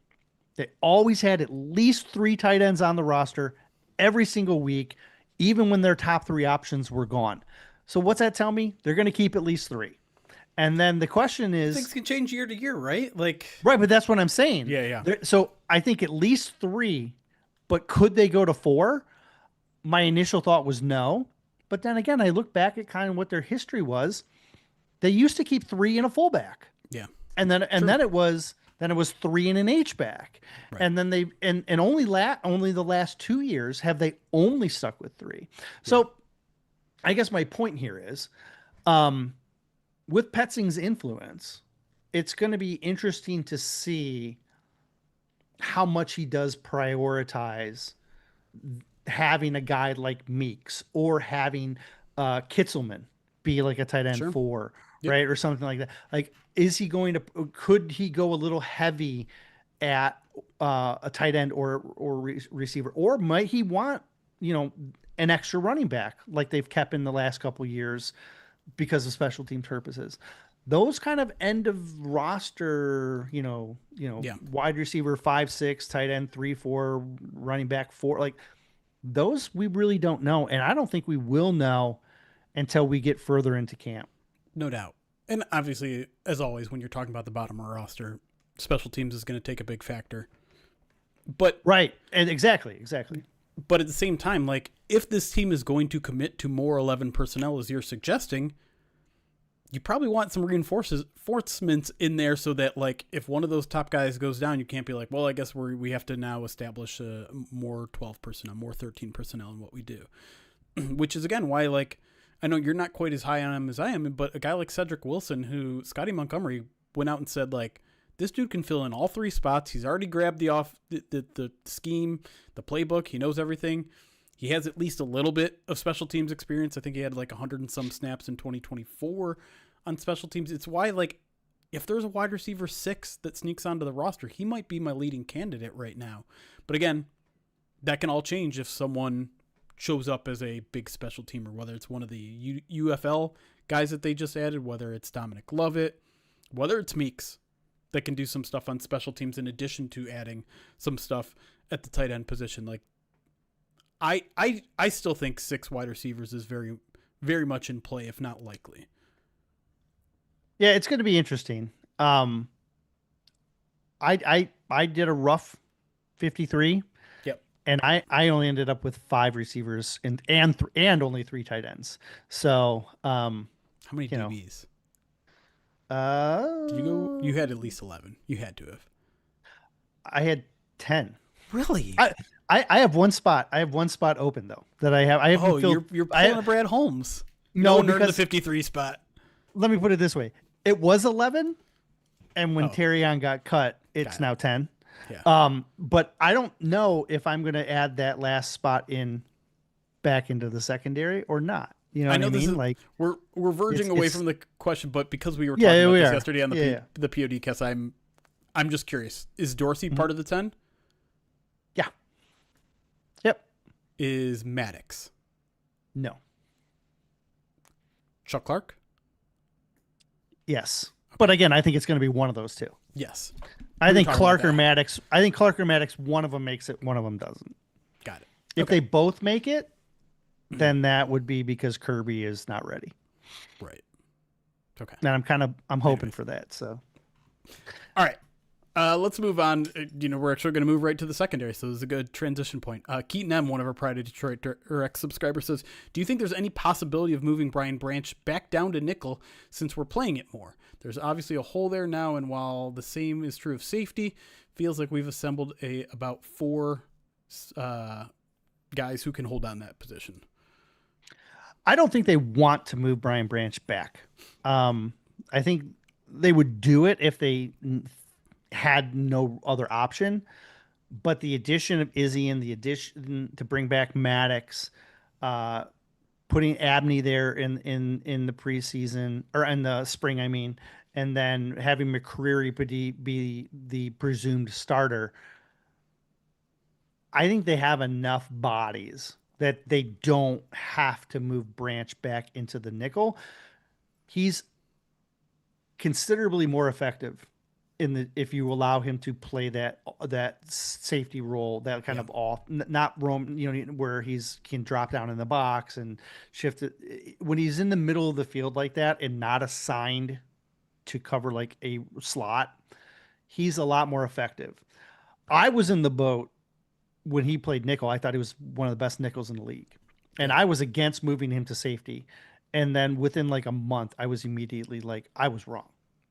They always had at least 3 tight ends on the roster every single week, even when their top 3 options were gone. So what's that tell me? They're going to keep at least 3. And then the question is, Things can change year to year, right? Like right, but that's what I'm saying. Yeah. So I think at least 3, but could they go to 4? My initial thought was no. But then again, I look back at kind of what their history was. They used to keep 3 in a fullback. Yeah. And then it was 3 in an H back. Right. And then they only the last 2 years have they only stuck with 3. So I guess my point here is with Petzing's influence, it's going to be interesting to see how much he does prioritize having a guy like Meeks or having Kitzelman be like a tight end 4, right? Or something like that. Like, could he go a little heavy at a tight end or receiver? Or might he want, an extra running back like they've kept in the last couple of years because of special team purposes? those kind of end of roster, Yeah. wide receiver 5, 6, tight end 3, 4, running back 4, like those we really don't know. And I don't think we will know until we get further into camp. No doubt. And obviously, as always, when you're talking about the bottom of our roster, special teams is going to take a big factor. But Right. And exactly. but at the same time, like if this team is going to commit to more 11 personnel as you're suggesting, you probably want some reinforcements in there so that like if one of those top guys goes down, you can't be like, well, I guess we have to now establish more 12 personnel, more 13 personnel in what we do. Which is again why, like, I know you're not quite as high on him as I am, but a guy like Cedric Wilson, who Scotty Montgomery went out and said, like, this dude can fill in all 3 spots. He's already grabbed the scheme, the playbook. He knows everything. He has at least a little bit of special teams experience. I think he had like 100 and some snaps in 2024 on special teams. It's why, like, if there's a wide receiver 6 that sneaks onto the roster, he might be my leading candidate right now. But again, that can all change if someone shows up as a big special teamer, whether it's one of the UFL guys that they just added, whether it's Dominic Lovett, whether it's Meeks that can do some stuff on special teams in addition to adding some stuff at the tight end position. Like, I still think 6 wide receivers is very, very much in play, if not likely. Yeah, it's going to be interesting. I did a rough 53. Yep. And I only ended up with 5 receivers and only 3 tight ends. So, how many DBs? You had at least 11. You had to have. I had 10. Really? I have one spot. I have one spot open though that I haven't filled. You're pulling a Brad Holmes. No, nerd in the because 53 spot. let me put it this way: it was 11, and when Terrion got cut, it's now 10. Yeah. But I don't know if I'm going to add that last spot back into the secondary or not. You know what I mean? Like we're verging away from the question, but because we were talking about this yesterday on the PODcast, I'm just curious: is Dorsey part of the 10? Yeah. Yep. Is Maddox? No. Chuck Clark? Yes. Okay. But again, I think it's going to be one of those two. Yes. I think Clark or Maddox, one of them makes it, one of them doesn't. Got it. If they both make it, then that would be because Kirby is not ready. Right. Okay. And I'm hoping for that. So. All right. Let's move on. We're actually going to move right to the secondary, so this is a good transition point. Keaton M., one of our Pride of Detroit or ex-subscribers, says, do you think there's any possibility of moving Brian Branch back down to nickel since we're playing it more? There's obviously a hole there now, and while the same is true of safety, feels like we've assembled about 4 guys who can hold down that position. I don't think they want to move Brian Branch back. I think they would do it if they had no other option, but the addition of Izzy and the addition to bring back Maddox, putting Abney there in the preseason or in the spring, I mean, and then having McCreary be the presumed starter. I think they have enough bodies that they don't have to move Branch back into the nickel. He's considerably more effective if you allow him to play that safety role, that kind of off, not roam, where can drop down in the box and shift it. When he's in the middle of the field like that and not assigned to cover like a slot, he's a lot more effective. I was in the boat when he played nickel. I thought he was one of the best nickels in the league, and I was against moving him to safety. And then within like a month, I was immediately like, I was wrong.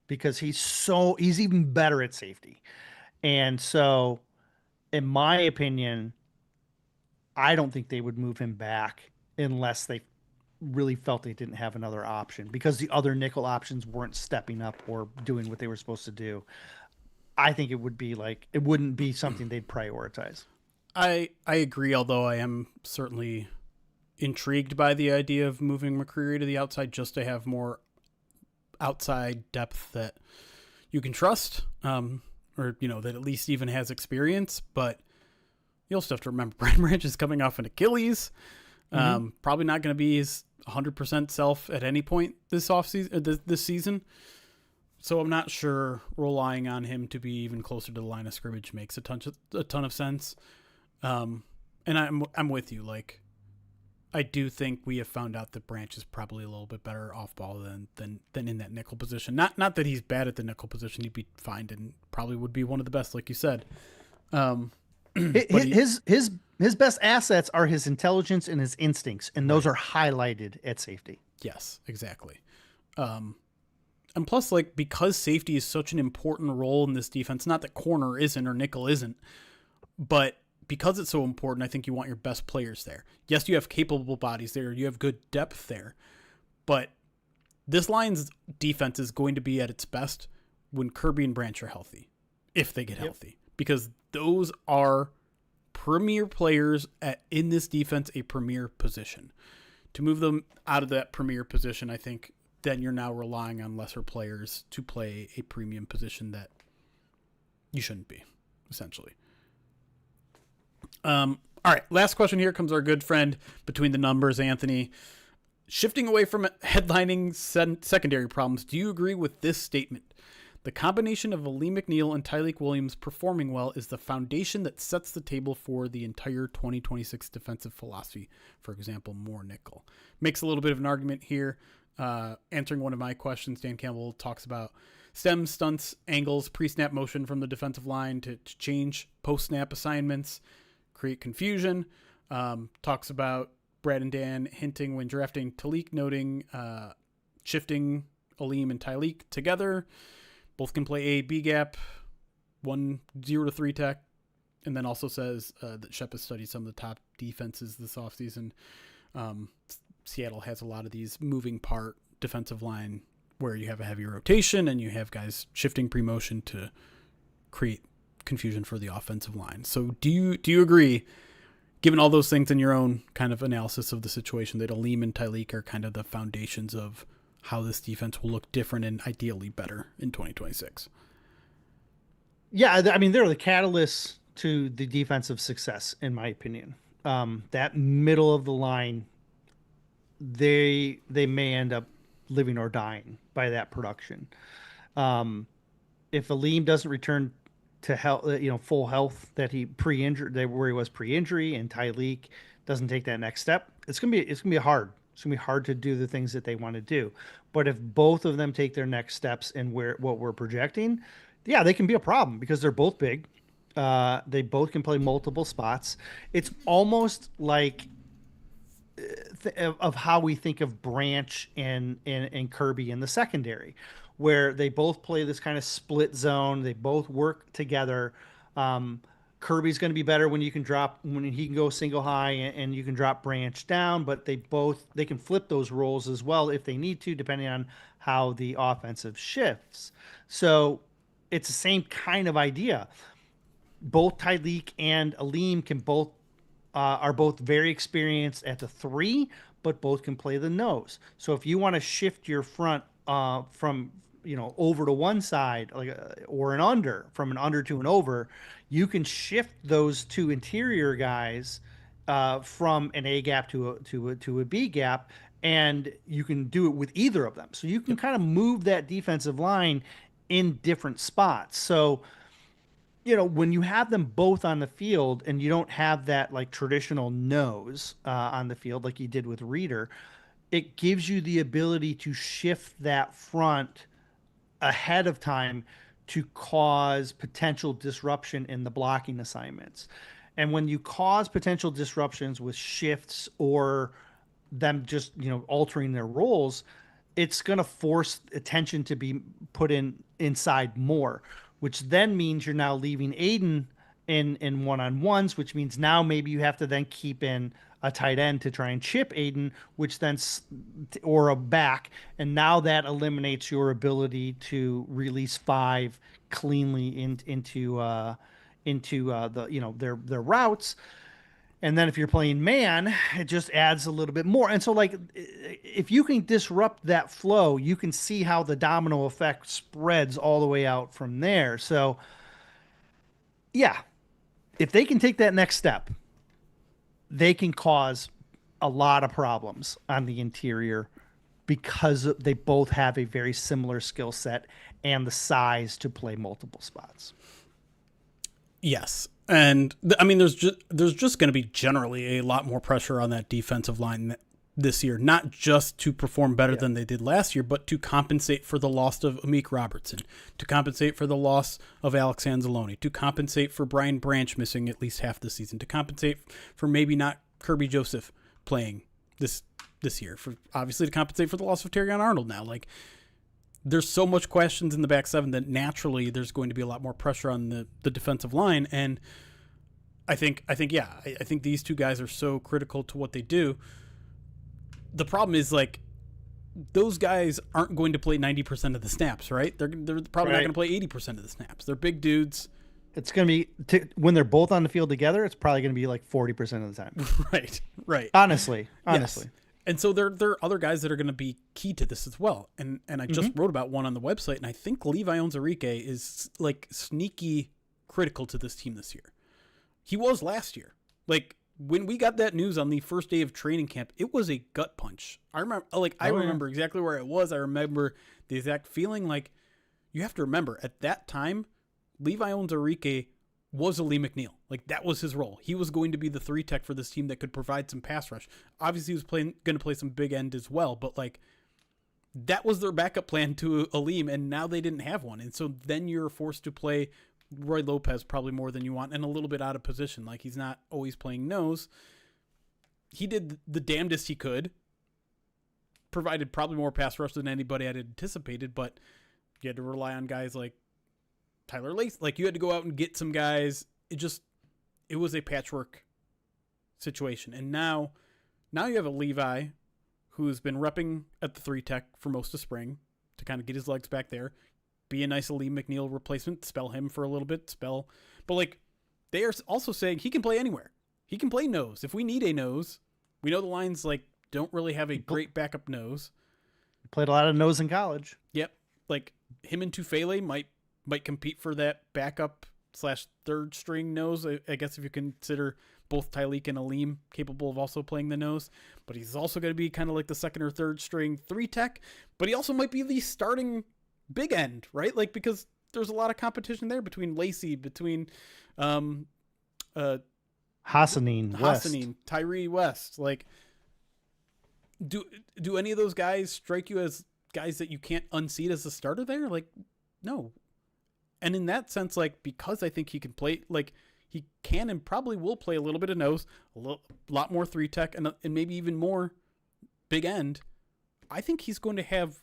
Because he's even better at safety. And so, in my opinion, I don't think they would move him back unless they really felt they didn't have another option, because the other nickel options weren't stepping up or doing what they were supposed to do. I think it wouldn't be something they'd prioritize. I agree, although I am certainly intrigued by the idea of moving McCreary to the outside just to have more outside depth that you can trust, or that at least even has experience. But you also have to remember Brian Branch is coming off an Achilles, probably not going to be his 100% self at any point this offseason, this season. So I'm not sure relying on him to be even closer to the line of scrimmage makes a ton of sense. Um, and I'm with you. Like, I do think we have found out that Branch is probably a little bit better off ball than in that nickel position. Not that he's bad at the nickel position. He'd be fine and probably would be one of the best, like you said. Um, but His best assets are his intelligence and his instincts, and those right, are highlighted at safety. yes, exactly. Um, and plus, like, because safety is such an important role in this defense, not that corner isn't or nickel isn't, but because it's so important, I think you want your best players there. Yes, you have capable bodies there, you have good depth there, but this line's defense is going to be at its best when Kirby and Branch are healthy, if they get healthy, because those are premier players in this defense, a premier position. To move them out of that premier position, I think then you're now relying on lesser players to play a premium position that you shouldn't be, essentially. All right, last question here comes our good friend between the numbers, Anthony. Shifting away from headlining secondary problems, do you agree with this statement? The combination of Ali McNeil and Tyleik Williams performing well is the foundation that sets the table for the entire 2026 defensive philosophy. For example, more nickel. Makes a little bit of an argument here. Answering one of my questions, Dan Campbell talks about stems, stunts, angles, pre-snap motion from the defensive line to change post-snap assignments, create confusion. Talks about Brad and Dan hinting when drafting Tyleik, noting shifting Aleem and Tyleik together. Both can play A, B gap, 1 0 to 3 tech, and then also says that Shep has studied some of the top defenses this offseason. Seattle has a lot of these moving part defensive line where you have a heavy rotation and you have guys shifting pre-motion to create confusion for the offensive line. So do you agree, given all those things in your own kind of analysis of the situation, that Aleem and Tyleik are kind of the foundations of how this defense will look different and ideally better in 2026? Yeah, I mean they're the catalyst to the defensive success, in my opinion. That middle of the line, they may end up living or dying by that production. If Aleem doesn't return to health, full health that he pre-injured, where he was pre-injury, and Tyleik doesn't take that next step, it's gonna be hard. It's gonna be hard to do the things that they want to do. But if both of them take their next steps and what we're projecting, yeah, they can be a problem because they're both big. They both can play multiple spots. It's almost like of how we think of Branch and Kirby in the secondary, where they both play this kind of split zone. They both work together. Kirby's going to be better when he can go single high and you can drop Branch down, but they can flip those roles as well if they need to, depending on how the offensive shifts. So it's the same kind of idea. Both Tyleik and Aleem are both very experienced at the 3, but both can play the nose. So if you want to shift your front from over to one side, like or an under, from an under to an over, you can shift those two interior guys from an A gap to a B gap, and you can do it with either of them. So you can kind of move that defensive line in different spots. So when you have them both on the field and you don't have that like traditional nose on the field like you did with Reader, it gives you the ability to shift that front ahead of time to cause potential disruption in the blocking assignments. And when you cause potential disruptions with shifts or them just, altering their roles, it's going to force attention to be put inside more, which then means you're now leaving Aiden in one-on-ones, which means now maybe you have to then keep in a tight end to try and chip Aiden, which then or a back, and now that eliminates your ability to release 5 cleanly into their routes. And then if you're playing man, it just adds a little bit more. And so, like, if you can disrupt that flow, you can see how the domino effect spreads all the way out from there. So, yeah, if they can take that next step, they can cause a lot of problems on the interior because they both have a very similar skill set and the size to play multiple spots. Yes. And I mean, there's just going to be generally a lot more pressure on that defensive line this year, not just to perform better than they did last year, but to compensate for the loss of Amik Robertson, to compensate for the loss of Alex Anzalone, to compensate for Brian Branch missing at least half the season, to compensate for maybe not Kirby Joseph playing this year, for obviously to compensate for the loss of Terrion Arnold now. Like, there's so much questions in the back seven that naturally there's going to be a lot more pressure on the defensive line. And I think these two guys are so critical to what they do. The problem is, like, those guys aren't going to play 90% of the snaps, right? They're probably not going to play 80% of the snaps. They're big dudes. It's going to be, when they're both on the field together, it's probably going to be like 40% of the time. Right. Honestly. Yes. And so there are other guys that are going to be key to this as well. And I just wrote about one on the website, and I think Levi Onwuzurike is, like, sneaky critical to this team this year. He was last year. Like, when we got that news on the first day of training camp, it was a gut punch. I remember exactly where it was. I remember the exact feeling. Like, you have to remember, at that time, Levi Onwuzurike was a Lee McNeil. Like, that was his role. He was going to be the 3 tech for this team that could provide some pass rush. Obviously, he was going to play some big end as well, but, like, that was their backup plan to Aleem, and now they didn't have one. And so then you're forced to play Roy Lopez probably more than you want, and a little bit out of position. Like, he's not always playing nose. He did the damnedest he could, provided probably more pass rush than anybody had anticipated, but you had to rely on guys like Tyler Lace. Like, you had to go out and get some guys. It was a patchwork situation. And now you have a Levi who's been repping at the 3 tech for most of spring to kind of get his legs back there. Be a nice Lee McNeil replacement, spell him for a little bit, but, like, they are also saying he can play anywhere. He can play nose. If we need a nose, we know the Lions, like, don't really have a great backup nose. Played a lot of nose in college. Yep. Like, him and Tufele might compete for that backup / third string nose. I guess if you consider both Tyleek and Aleem capable of also playing the nose, but he's also going to be kind of like the second or third string 3 tech, but he also might be the starting big end, right? Like, because there's a lot of competition there between Lacey, between Hassanin, Tyree West. Like, do any of those guys strike you as guys that you can't unseat as a starter there? Like, no. And in that sense, like, because I think he can play, like, he can and probably will play a little bit of nose, a lot more 3 tech, and maybe even more big end. I think he's going to have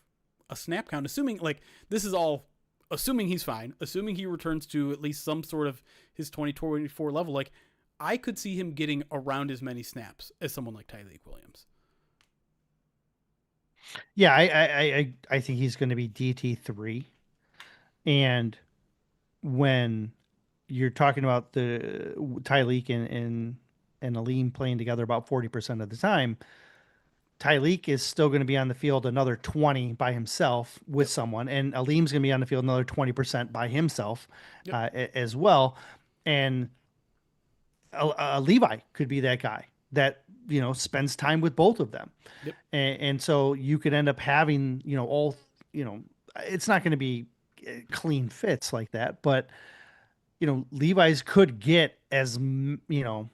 a snap count, assuming, like, this is all assuming he's fine, assuming he returns to at least some sort of his 2024 level. Like, I could see him getting around as many snaps as someone like Tyleek Williams. Yeah, I think he's going to be DT3. And when you're talking about the Tyleek and Aleem playing together about 40% of the time, Tyleek is still going to be on the field another 20 by himself with someone, and Aleem's going to be on the field another 20% by himself as well. And Levi could be that guy that, you know, spends time with both of them. Yep. And so you could end up having, you know, all, you know, it's not going to be clean fits like that, but, you know, Levi's could get as, you know,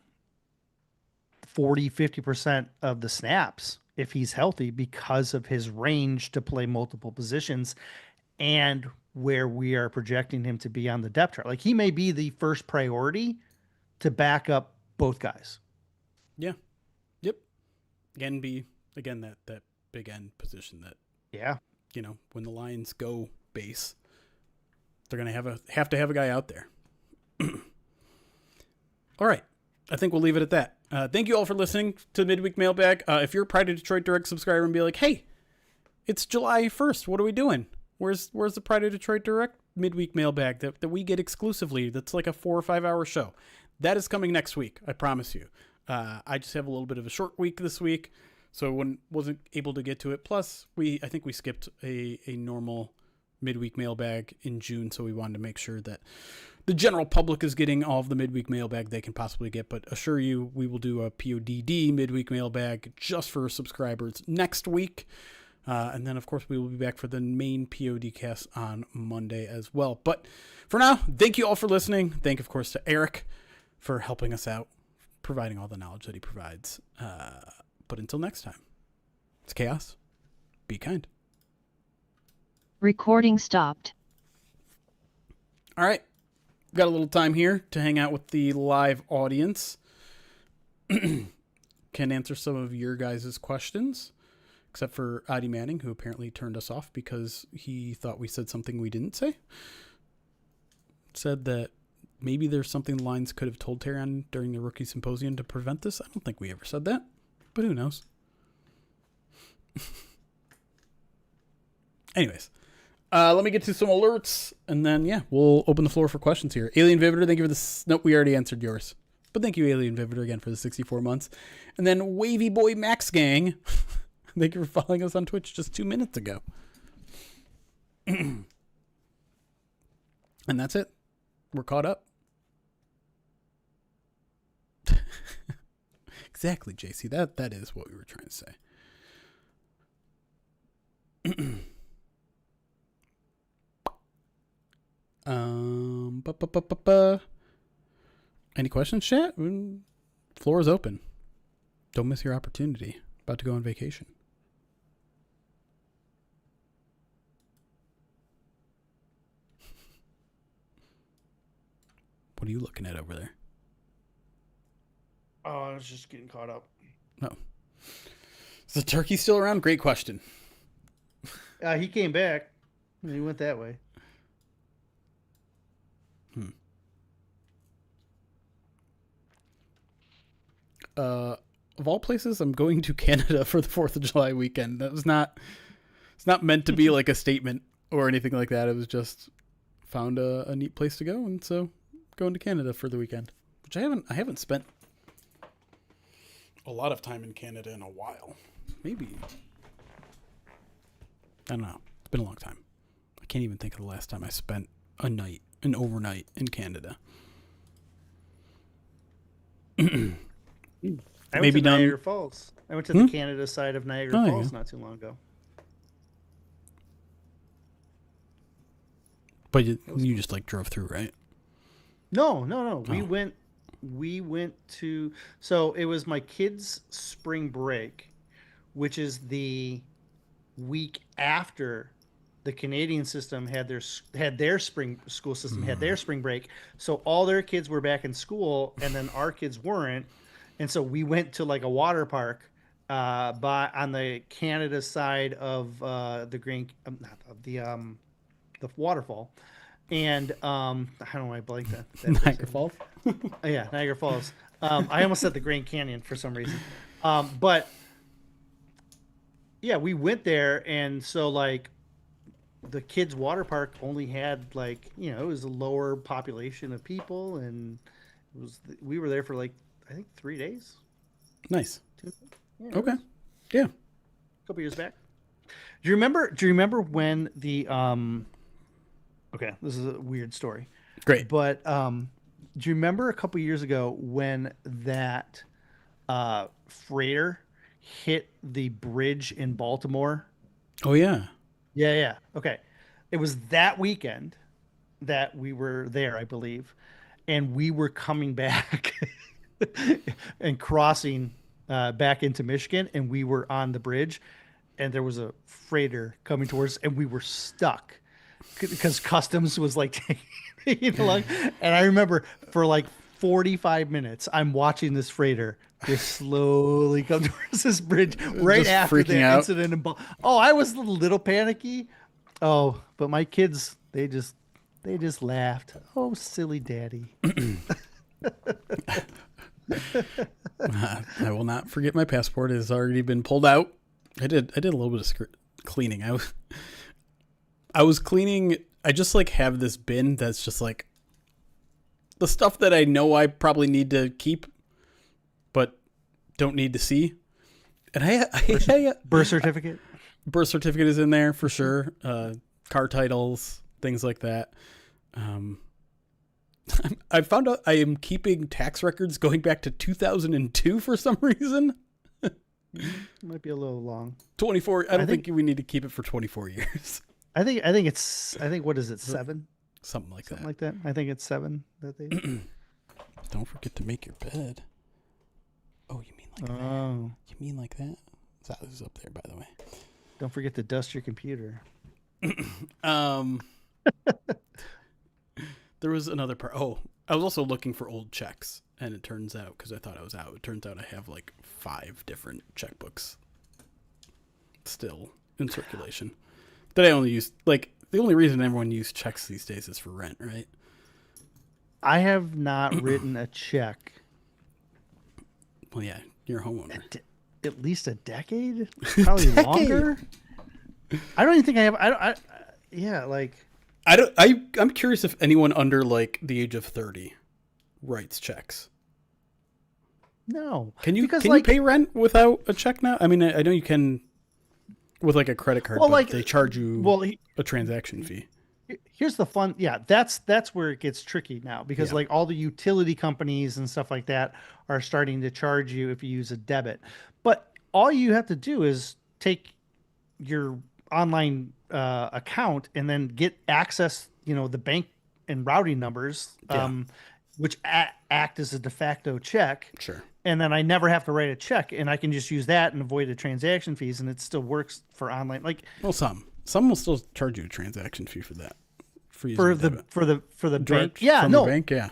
40-50% of the snaps if he's healthy because of his range to play multiple positions and where we are projecting him to be on the depth chart. Like, he may be the first priority to back up both guys. Yeah. Yep. Again, that big end position that, you know, when the Lions go base, they're going to have to have a guy out there. All right. I think we'll leave it at that. Thank you all for listening to Midweek Mailbag. If you're a Pride of Detroit Direct subscriber and be like, hey, it's July 1st. What are we doing? Where's the Pride of Detroit Direct Midweek Mailbag that we get exclusively? That's like a 4 or 5 hour show. That is coming next week. I promise you. I just have a little bit of a short week this week, so wasn't able to get to it. Plus, I think we skipped a normal midweek mailbag in June, so we wanted to make sure that the general public is getting all of the midweek mailbag they can possibly get. But assure you, we will do a PODD midweek mailbag just for subscribers next week. And then, of course, we will be back for the main POD cast on Monday as well. But for now, thank you all for listening. Thank, of course, to Erik for helping us out, providing all the knowledge that he provides. But until next time, it's chaos. Be kind. Recording stopped. All right. Got a little time here to hang out with the live audience. Can answer some of your guys' questions. Except for Adi Manning, who apparently turned us off because he thought we said something we didn't say. Said that maybe there's something the Lions could have told Terrion during the rookie symposium to prevent this. I don't think we ever said that, but who knows? Anyways, let me get to some alerts, and then, yeah, we'll open the floor for questions here. Alien Vivitor, thank you for this. Nope, we already answered yours. But thank you, Alien Vivitor, again for the 64 months. And then Wavy Boy Max Gang. Thank you for following us on Twitch just 2 minutes ago. And that's it. We're caught up. Exactly, JC. That is what we were trying to say. Any questions, chat? Floor is open. Don't miss your opportunity. About to go on vacation. What are you looking at over there? Oh, I was just getting caught up. Oh. Is the turkey still around? Great question. He came back. He went that way. Of all places, I'm going to Canada for the 4th of July weekend. It's not meant to be like a statement or anything like that. It was just found a neat place to go, and so going to Canada for the weekend, which I haven't spent a lot of time in Canada in a while. Maybe, I don't know. It's been a long time. I can't even think of the last time I spent an overnight in Canada. I went to Niagara Falls. I went to the Canada side of Niagara Falls not too long ago. But you just like drove through, right? No. We went to, so it was my kids' spring break, which is the week after the Canadian system had their spring school system had their spring break. So all their kids were back in school, and then our kids weren't. And so we went to like a water park on the Canada side of the waterfall. And how do I blank that? Niagara Falls? Yeah, Niagara Falls. I almost said the Grand Canyon for some reason. But yeah, we went there, and so like the kids' water park only had like, it was a lower population of people, and we were there for like I think 3 days. Nice. Okay. Yeah. A couple years back. Do you remember when the okay, this is a weird story. Great. But do you remember a couple years ago when that freighter hit the bridge in Baltimore? Oh yeah. Yeah. Okay. It was that weekend that we were there, I believe, and we were coming back and crossing back into Michigan, and we were on the bridge, and there was a freighter coming towards us, and we were stuck because customs was like taking long. And I remember for like 45 minutes, I'm watching this freighter just slowly come towards this bridge right just after the out. incident. I was a little panicky. Oh, but my kids, they just laughed. Oh, silly daddy. I will not forget my passport. It has already been pulled out. I did a little bit of cleaning. I was cleaning. I just like have this bin that's just like the stuff that I know I probably need to keep, but don't need to see. And birth certificate. Birth certificate is in there for sure. Car titles, things like that. I found out I am keeping tax records going back to 2002 for some reason. Might be a little long. 24. I don't think we need to keep it for 24 years. I think what is it, 7? Something like Something that. like that. I think it's 7 that they. Don't forget to make your bed. Oh, you mean like that? You mean like that? That is up there, by the way. Don't forget to dust your computer. There was another part. Oh, I was also looking for old checks, and it turns out, because I thought I was out, it turns out I have like 5 different checkbooks still in circulation that I only use. Like, the only reason everyone uses checks these days is for rent, right? I have not written a check. Well, yeah, you're a homeowner. At least a decade? Probably longer? I don't even think I have. Yeah, like. I'm curious if anyone under like the age of 30 writes checks. No. Can you pay rent without a check now? I mean, I know you can with like a credit card, but like, they charge you a transaction fee. Here's the fun. Yeah, that's where it gets tricky now, because like all the utility companies and stuff like that are starting to charge you if you use a debit. But all you have to do is take your online account and then get access, the bank and routing numbers, which act as a de facto check. Sure. And then I never have to write a check, and I can just use that and avoid the transaction fees, and it still works for online. Like, well, some will still charge you a transaction fee for that. For the bank. Yeah, no. The bank, yeah.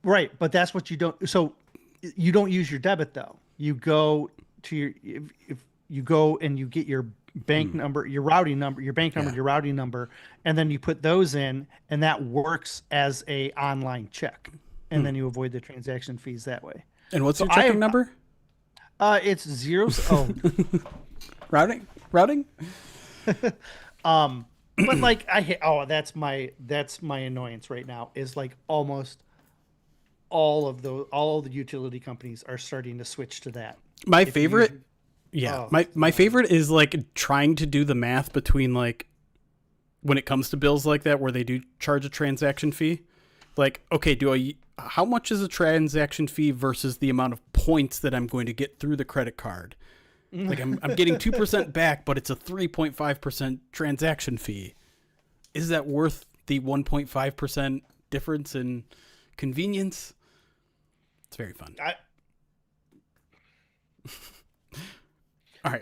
Right, but that's what you don't. So you don't use your debit though. You go to if you go and you get your bank number, your routing number, your bank number, your routing number, and then you put those in, and that works as a online check, and then you avoid the transaction fees that way. And what's your checking number? It's 0. Oh, routing. But like that's my annoyance right now is like almost all of the utility companies are starting to switch to that. My favorite is like trying to do the math between like when it comes to bills like that where they do charge a transaction fee. Like, okay, how much is a transaction fee versus the amount of points that I'm going to get through the credit card? Like I'm getting 2% back, but it's a 3.5% transaction fee. Is that worth the 1.5% difference in convenience? It's very fun. All right,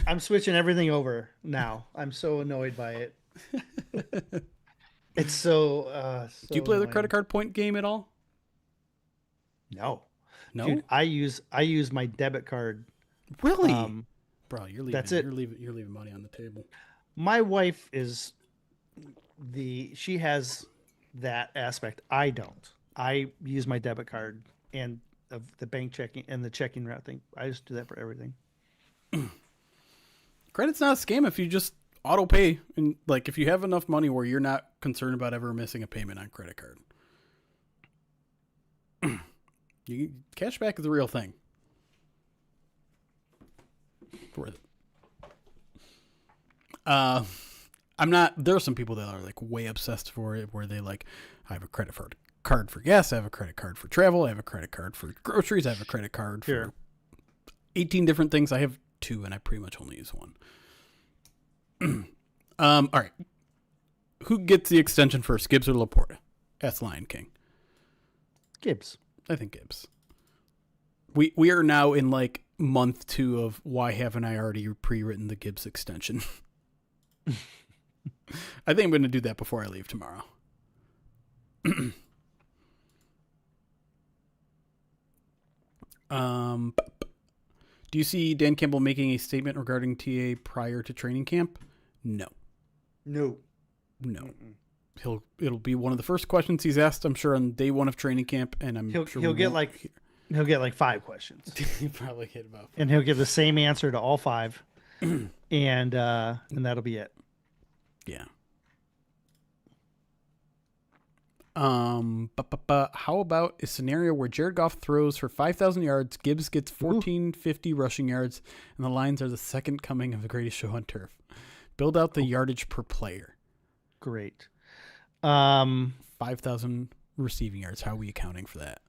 I'm switching everything over now. I'm so annoyed by it. It's so. Do you play annoying. the credit card point game at all? No. Dude, I use my debit card. Really? Bro, you're leaving. That's it. You're leaving money on the table. My wife is she has that aspect. I don't. I use my debit card and of the bank checking and the checking route thing. I just do that for everything. Credit's not a scam if you just auto pay, and like if you have enough money where you're not concerned about ever missing a payment on credit card. Cashback is a real thing. Worth it. I'm not. There are some people that are like way obsessed for it, where they like, I have a credit card for gas, I have a credit card for travel, I have a credit card for groceries, I have a credit card for 18 different things. I have 2, and I pretty much only use 1. All right. Who gets the extension first, Gibbs or Laporta? That's Lion King. Gibbs. I think Gibbs. We are now in like month 2 of why haven't I already pre-written the Gibbs extension? I think I'm going to do that before I leave tomorrow. Do you see Dan Campbell making a statement regarding TA prior to training camp? No. Mm-mm. It'll be one of the first questions he's asked, I'm sure, on day 1 of training camp, and he'll get like 5 questions. He'll probably hit about 5. And he'll give the same answer to all 5. and that'll be it. Yeah. How about a scenario where Jared Goff throws for 5,000 yards, Gibbs gets 1,450 rushing yards, and the Lions are the second coming of the greatest show on turf? Build out the yardage per player. Great. 5,000 receiving yards. How are we accounting for that?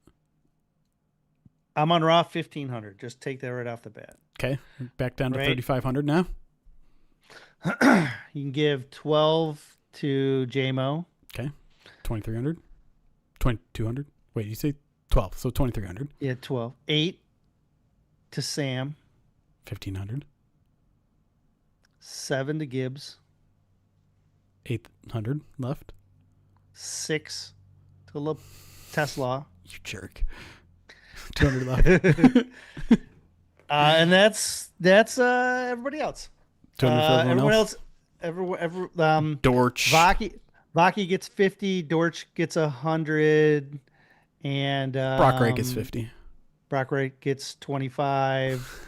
I'm on Raw 1500. Just take that right off the bat. Okay, back down to Right? 3,500 now. You can give 12 to JMO. Okay, 2,300, 2,200. Wait, you say 12, so 2,300. Yeah, 12. 8 to Sam. 1,500, 7 to Gibbs. 800 left. 6 to Tesla. You jerk. 200 left. And that's everybody else. 200 for everyone else. Dorch. Vaki gets 50. Dorch gets 100, and Brock Ray gets 50. Brock Ray gets 25.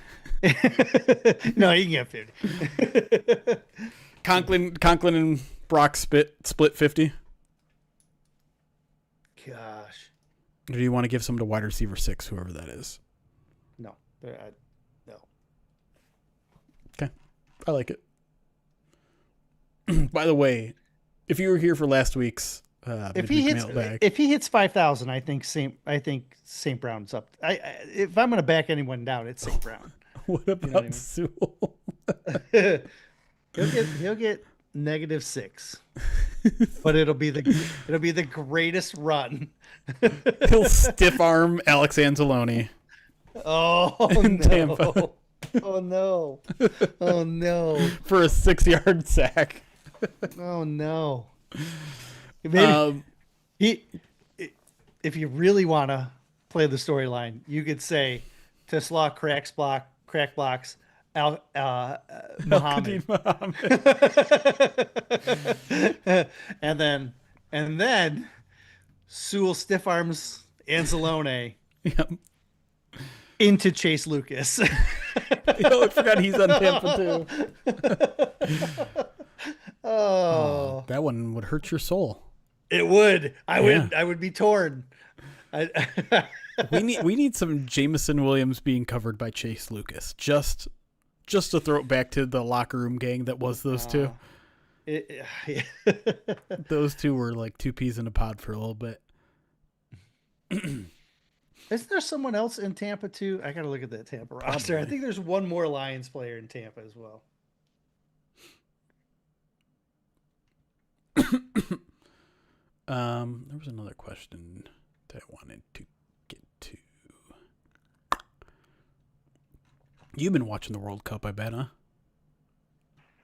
No, he can get 50. Conklin and Brock split 50. Gosh, Or do you want to give some to wide receiver 6, whoever that is? no, no. Okay, I like it. By the way, if you were here for last week's If he hits mailbag, if he hits 5,000, I think St. Brown's up. If I'm going to back anyone down, it's St. Brown. what about what I mean? Sewell? He'll get -6, but it'll be the greatest run. He'll stiff arm Alex Anzalone. Oh In no! Tampa. Oh no! Oh no! For a 6-yard sack. Oh no! Maybe if you really want to play the storyline, you could say Tesla crack blocks Muhammad. and then Sewell stiff arms Anzalone Yep. into Chase Lucas. I forgot he's on Tampa too. Oh, That one would hurt your soul. it would. Yeah. I would be torn. We need some Jameson Williams being covered by Chase Lucas. Just to throw it back to the locker room gang that was those two. Those two were like two peas in a pod for a little bit. Isn't there someone else in Tampa too? I gotta look at that Tampa roster. I think there's one more Lions player in Tampa as well. There was another question that I wanted to get to. You've been watching the World Cup, I bet, huh?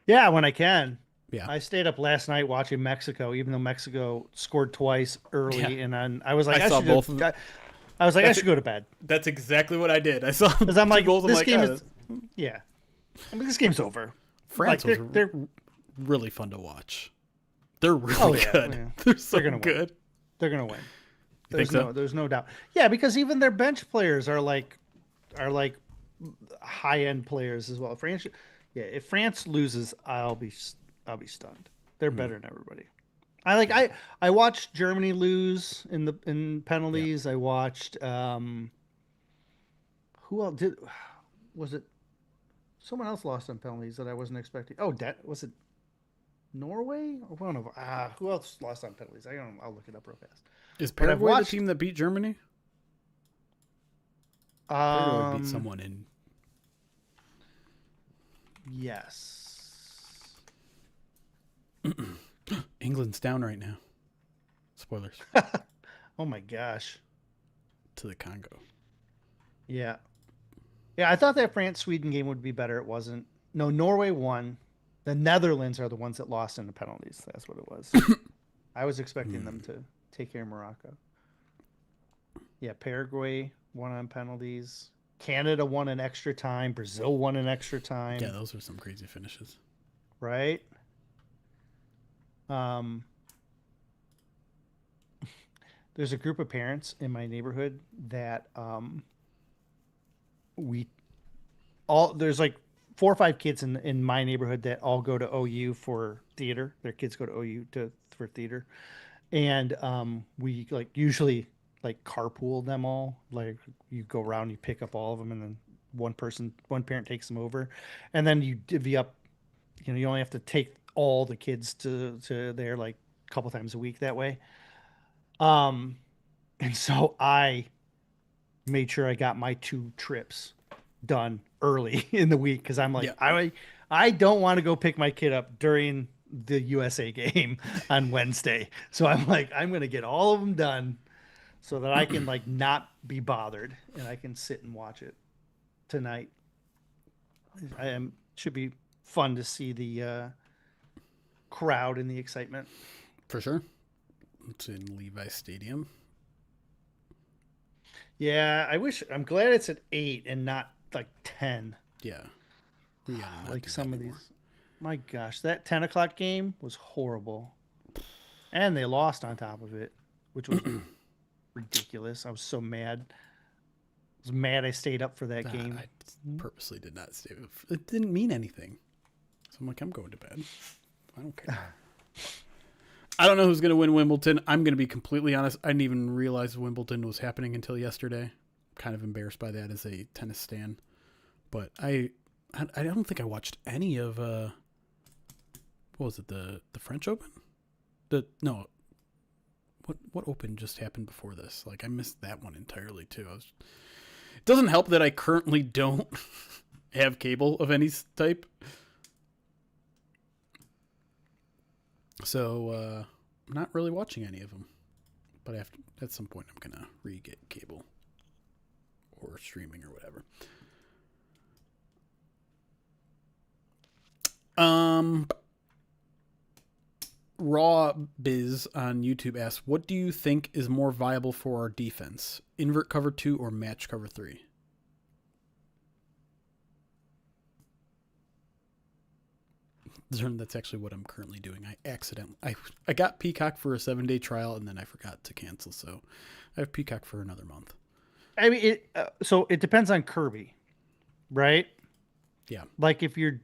Yeah, when I can. Yeah. I stayed up last night watching Mexico, even though Mexico scored twice early, Yeah. and then I was like, I saw both of them. I was like, I should go to bed That's exactly what I did. I saw because I'm like, goals. I'm this like, game "Ah, is, yeah. I mean, this game's over. France Like, was they're really fun to watch. They're really Oh, yeah, good. yeah. They're so They're gonna win. good. they're gonna win. You think so? There's no doubt. Yeah, because even their bench players are like high end players as well. France, yeah. If France loses, I'll be stunned. They're better than everybody. I watched Germany lose in penalties. I watched who else was it? Someone else lost on penalties that I wasn't expecting. Oh, was it Norway or one of who else lost on penalties? I don't know. I'll look it up real fast. Is But I've Paraguay watched- the team that beat Germany? Paraguay beat someone in. Yes. England's down right now. Spoilers Oh my gosh. to the Congo. Yeah. Yeah, I thought that France-Sweden game would be better. It wasn't. No, Norway won. The Netherlands are the ones that lost in the penalties. That's what it was. I was expecting them to take care of Morocco. Yeah, Paraguay won on penalties. Canada won in extra time. Brazil won in extra time. Yeah, those are some crazy finishes. Right? There's a group of parents in my neighborhood that there's like 4 or 5 kids in my neighborhood that all go to OU for theater. Their kids go to OU for theater. And we like usually like carpool them all. Like you go around, you pick up all of them, and then one parent takes them over, and then you divvy up. You know, you only have to take all the kids to there like a couple times a week that way. And so I made sure I got my 2 trips done early in the week because I'm like, Yeah. I don't want to go pick my kid up during the USA game on Wednesday. So I'm like, I'm gonna get all of them done so that I can like not be bothered and I can sit and watch it tonight. Should be fun to see the crowd and the excitement. For sure. It's in Levi Stadium. Yeah, I'm glad it's at 8 and not like 10. Yeah. We gotta not Like do some that of anymore. these. My gosh, that 10 o'clock game was horrible. And they lost on top of it, which was ridiculous. I was so mad. I was mad I stayed up for that game. I purposely did not stay. It didn't mean anything. So I'm like, I'm going to bed. I don't care. I don't know who's going to win Wimbledon. I'm going to be completely honest. I didn't even realize Wimbledon was happening until yesterday. I'm kind of embarrassed by that as a tennis stan. But I don't think I watched any of what was it, the French Open? What Open just happened before this? Like I missed that one entirely too. It doesn't help that I currently don't have cable of any type. So I'm not really watching any of them. But at some point I'm going to re-get cable or streaming or whatever. Raw Biz on YouTube asks, what do you think is more viable for our defense? Invert cover 2 or match cover 3? That's actually what I'm currently doing. I got Peacock for a 7-day trial and then I forgot to cancel, so I have Peacock for another month. I mean, so it depends on Kirby, right? Yeah. Like if you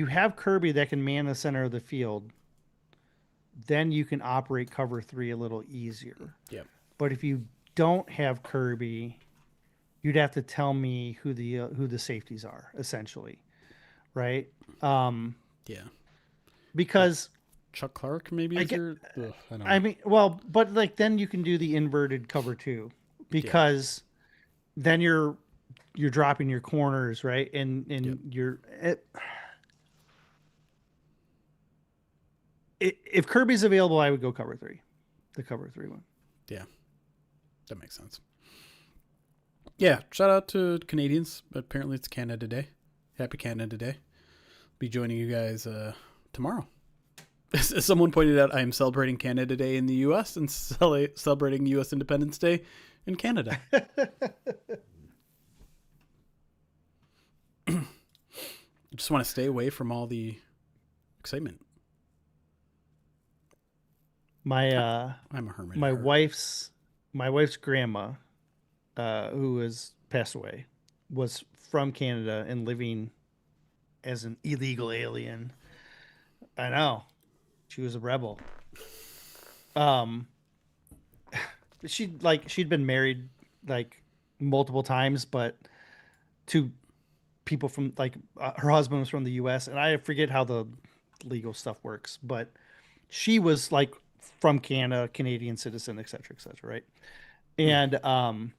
have Kirby that can man the center of the field, then you can operate cover 3 a little easier. Yep. But if you don't have Kirby, you'd have to tell me who the safeties are, essentially, right? Yeah. Because Chuck Clark maybe is your... Ugh, I don't know. I mean, well, but like then you can do the inverted cover 2 because then you're dropping your corners, right? And if Kirby's available, I would go cover 3, the cover 3 one. Yeah, that makes sense. Yeah, shout out to Canadians. Apparently it's Canada Day. Happy Canada Day. Be joining you guys tomorrow. As someone pointed out, I am celebrating Canada Day in the U.S. and celebrating U.S. Independence Day in Canada. I just want to stay away from all the excitement. I'm a hermit. My wife's grandma, who has passed away, was from Canada and living as an illegal alien. I know. She was a rebel. She'd been married like multiple times, but to people from like her husband was from the U.S. and I forget how the legal stuff works, but she was like from Canada, Canadian citizen, et cetera, right? And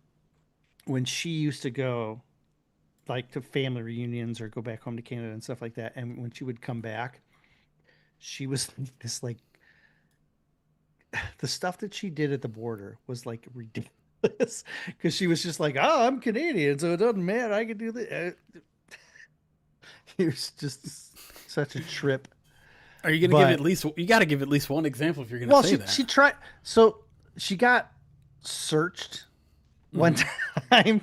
when she used to go like to family reunions or go back home to Canada and stuff like that, and when she would come back, she was this like the stuff that she did at the border was like ridiculous because she was just like, oh, I'm Canadian, so it doesn't matter. I can do this. It was just such a trip. Are you going to give at least, you got to give at least one example if you're going to say that. She tried, so she got searched one time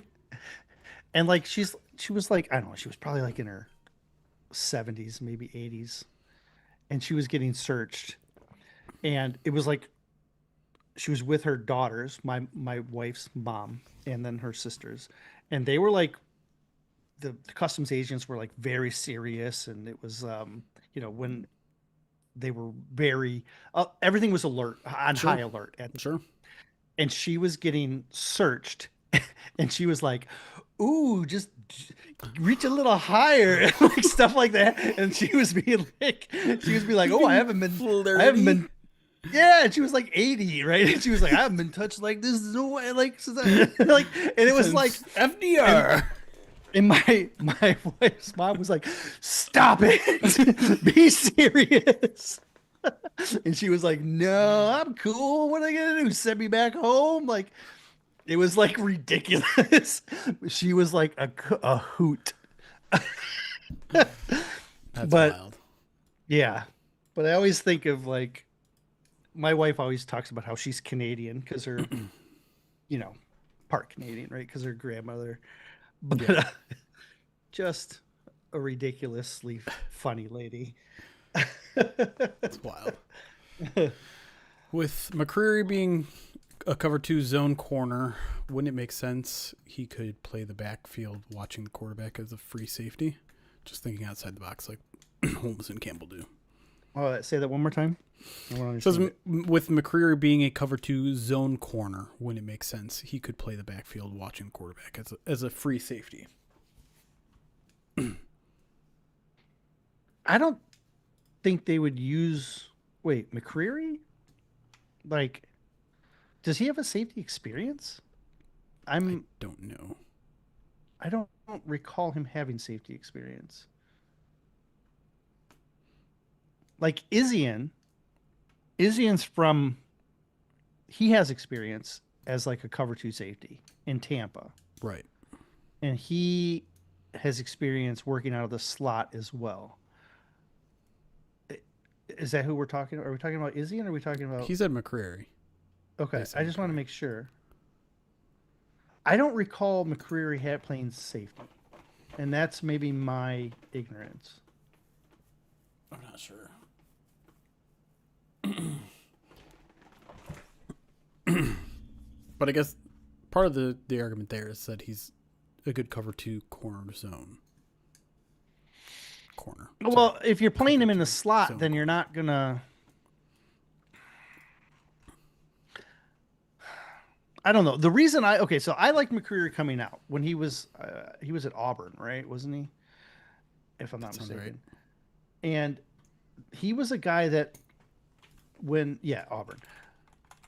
and like, she was like, I don't know, she was probably like in her 70s, maybe 80s. And she was getting searched and it was like, she was with her daughters, my wife's mom, and then her sisters. And they were like, the customs agents were like very serious. And it was, when they were very, everything was alert, on high alert. Sure. And she was getting searched and she was like, ooh, just reach a little higher and like stuff like that. And she was being like, oh, I haven't been Yeah, and she was like 80, right? And she was like, I haven't been touched like this no way, like, like, and it was like, Since and FDR. and my wife's mom was like, "Stop it, be serious." And she was like, "No, I'm cool. What are they gonna do? Send me back home?" Like it was like ridiculous. She was like a hoot, That's but wild. yeah. But I always think of like my wife always talks about how she's Canadian because her, you know, part Canadian, right? Because her grandmother, but Yeah, just a ridiculously funny lady. it's wild. With McCreary being a cover two zone corner, wouldn't it make sense he could play the backfield watching the quarterback as a free safety? Just thinking outside the box like Holmes and Campbell do. Oh, say that one more time. I want to Says understand with McCreary being a cover two zone corner, wouldn't it make sense he could play the backfield watching the quarterback as a free safety? I don't think they would use. Wait, McCreary? Like, does he have a safety experience? I I'm. don't know. I don't recall him having safety experience. Like Izian. Izian's from. He has experience as like a cover two safety in Tampa, Right. and he has experience working out of the slot as well. Is that who we're talking? Are we talking about Izian? Or are we talking about? He said McCreary. Okay, They said I just want to McCreary. make sure. I don't recall McCreary had playing safety, and that's maybe my ignorance. I'm not sure. But I guess part of the argument there is that he's a good cover two corner zone. Corner. Sorry. Well, if you're playing Cover him in two the slot, zone then you're corner. not gonna. I don't know. The reason I okay, so I like McCreary coming out when he was at Auburn, right? Wasn't he? If I'm That not sounds right. mistaken. And he was a guy that when yeah Auburn,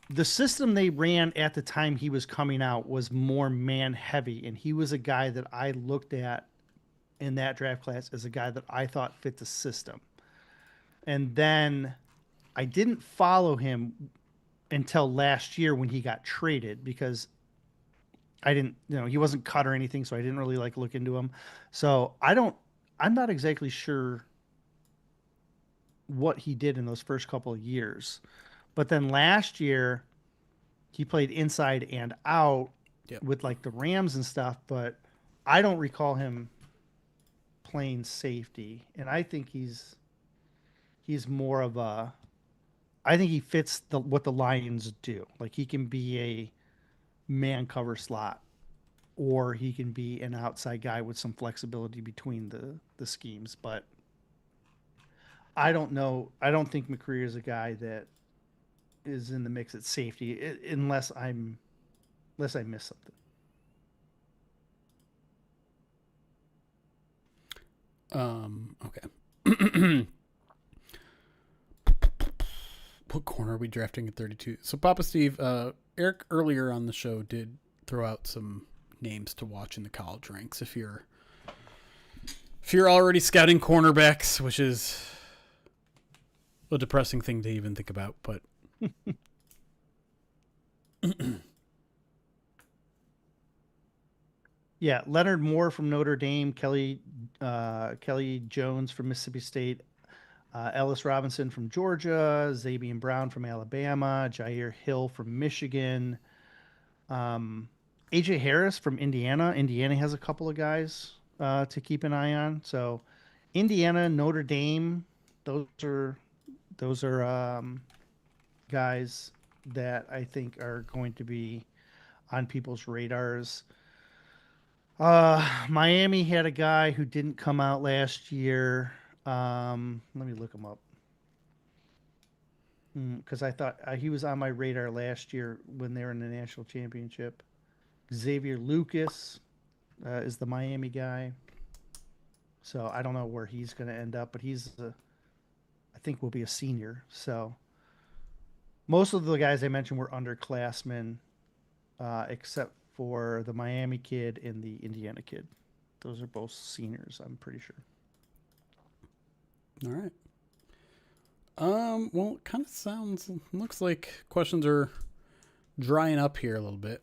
the system they ran at the time he was coming out was more man heavy, and he was a guy that I looked at in that draft class as a guy that I thought fit the system. And then I didn't follow him until last year when he got traded because I didn't, he wasn't cut or anything, so I didn't really like look into him. So I'm not exactly sure what he did in those first couple of years. But then last year he played inside and out Yep. with like the Rams and stuff, but I don't recall him playing safety. And I think he's more of a I think he fits what the Lions do. Like he can be a man cover slot or he can be an outside guy with some flexibility between the schemes, but I don't know. I don't think McCreary is a guy that is in the mix at safety unless I miss something. Okay. What corner are we drafting at 32? So Papa Steve, Eric earlier on the show did throw out some names to watch in the college ranks if you're already scouting cornerbacks, which is a depressing thing to even think about, but Yeah, Leonard Moore from Notre Dame, Kelly Jones from Mississippi State, Ellis Robinson from Georgia, Zabian Brown from Alabama, Jair Hill from Michigan, um, AJ Harris from Indiana. Indiana has a couple of guys to keep an eye on. So Indiana, Notre Dame, those are those are guys that I think are going to be on people's radars. Miami had a guy who didn't come out last year. Let me look him up because I thought he was on my radar last year when they were in the national championship. Xavier Lucas is the Miami guy, so I don't know where he's going to end up, but I think will be a senior. So most of the guys I mentioned were underclassmen, except for the Miami kid and the Indiana kid. Those are both seniors, I'm pretty sure. All right. Well, it kind of looks like questions are drying up here a little bit.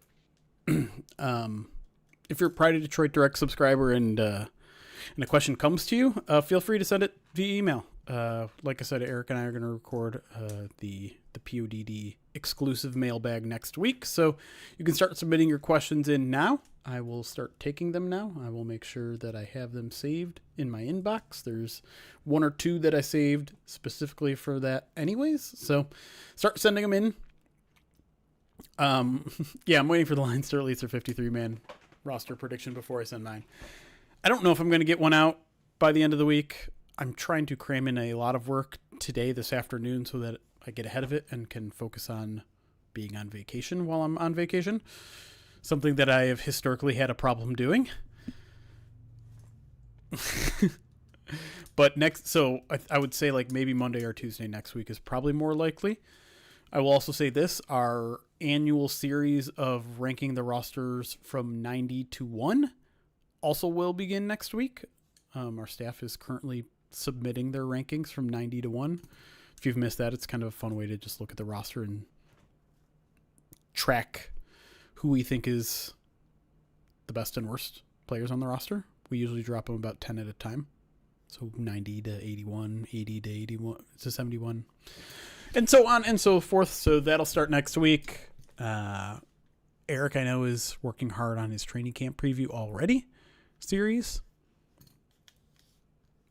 If you're a Pride of Detroit Direct subscriber and a question comes to you, feel free to send it via email. Like I said, Eric and I are going to record the PODD exclusive mailbag next week, so you can start submitting your questions in now. I will start taking them now. I will make sure that I have them saved in my inbox. There's one or two that I saved specifically for that anyways, so start sending them in. Yeah, I'm waiting for the Lions to release their 53-man roster prediction before I send mine. I don't know if I'm going to get one out by the end of the week. I'm trying to cram in a lot of work today, this afternoon, so that I get ahead of it and can focus on being on vacation while I'm on vacation. Something that I have historically had a problem doing. But I would say like maybe Monday or Tuesday next week is probably more likely. I will also say this, our annual series of ranking the rosters from 90 to 1 also will begin next week. Our staff is currently submitting their rankings from 90 to 1. If you've missed that, it's kind of a fun way to just look at the roster and track who we think is the best and worst players on the roster. We usually drop them about 10 at a time. So 90 to 81, 80 to 81 to 71, and so on and so forth. So that'll start next week. Eric, I know, is working hard on his training camp preview already series.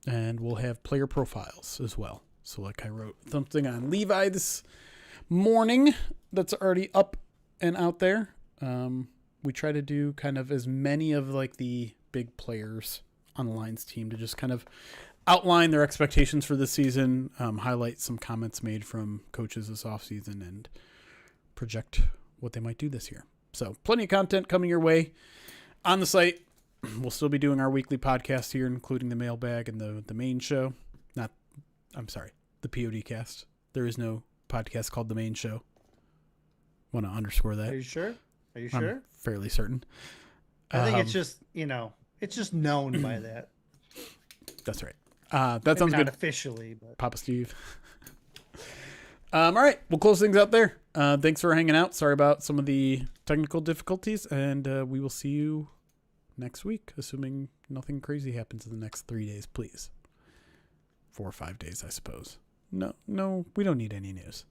And we'll have player profiles as well. So like I wrote something on Levi this morning that's already up and out there. We try to do kind of as many of like the big players on the Lions team to just kind of outline their expectations for this season, highlight some comments made from coaches this offseason, and project what they might do this year. So plenty of content coming your way on the site. We'll still be doing our weekly podcast here, including the mailbag and the main show. The POD cast. There is no podcast called The Main Show. Want to underscore that. Are you sure? I'm fairly certain. I think it's just, it's just known by that. That's right. That sounds not good. Officially, but Papa Steve. All right. We'll close things out there. Thanks for hanging out. Sorry about some of the technical difficulties, and we will see you next week, assuming nothing crazy happens in the next 3 days, please. 4 or 5 days, I suppose. No, we don't need any news.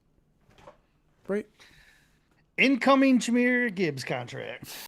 Right? incoming Jahmyr Gibbs contract.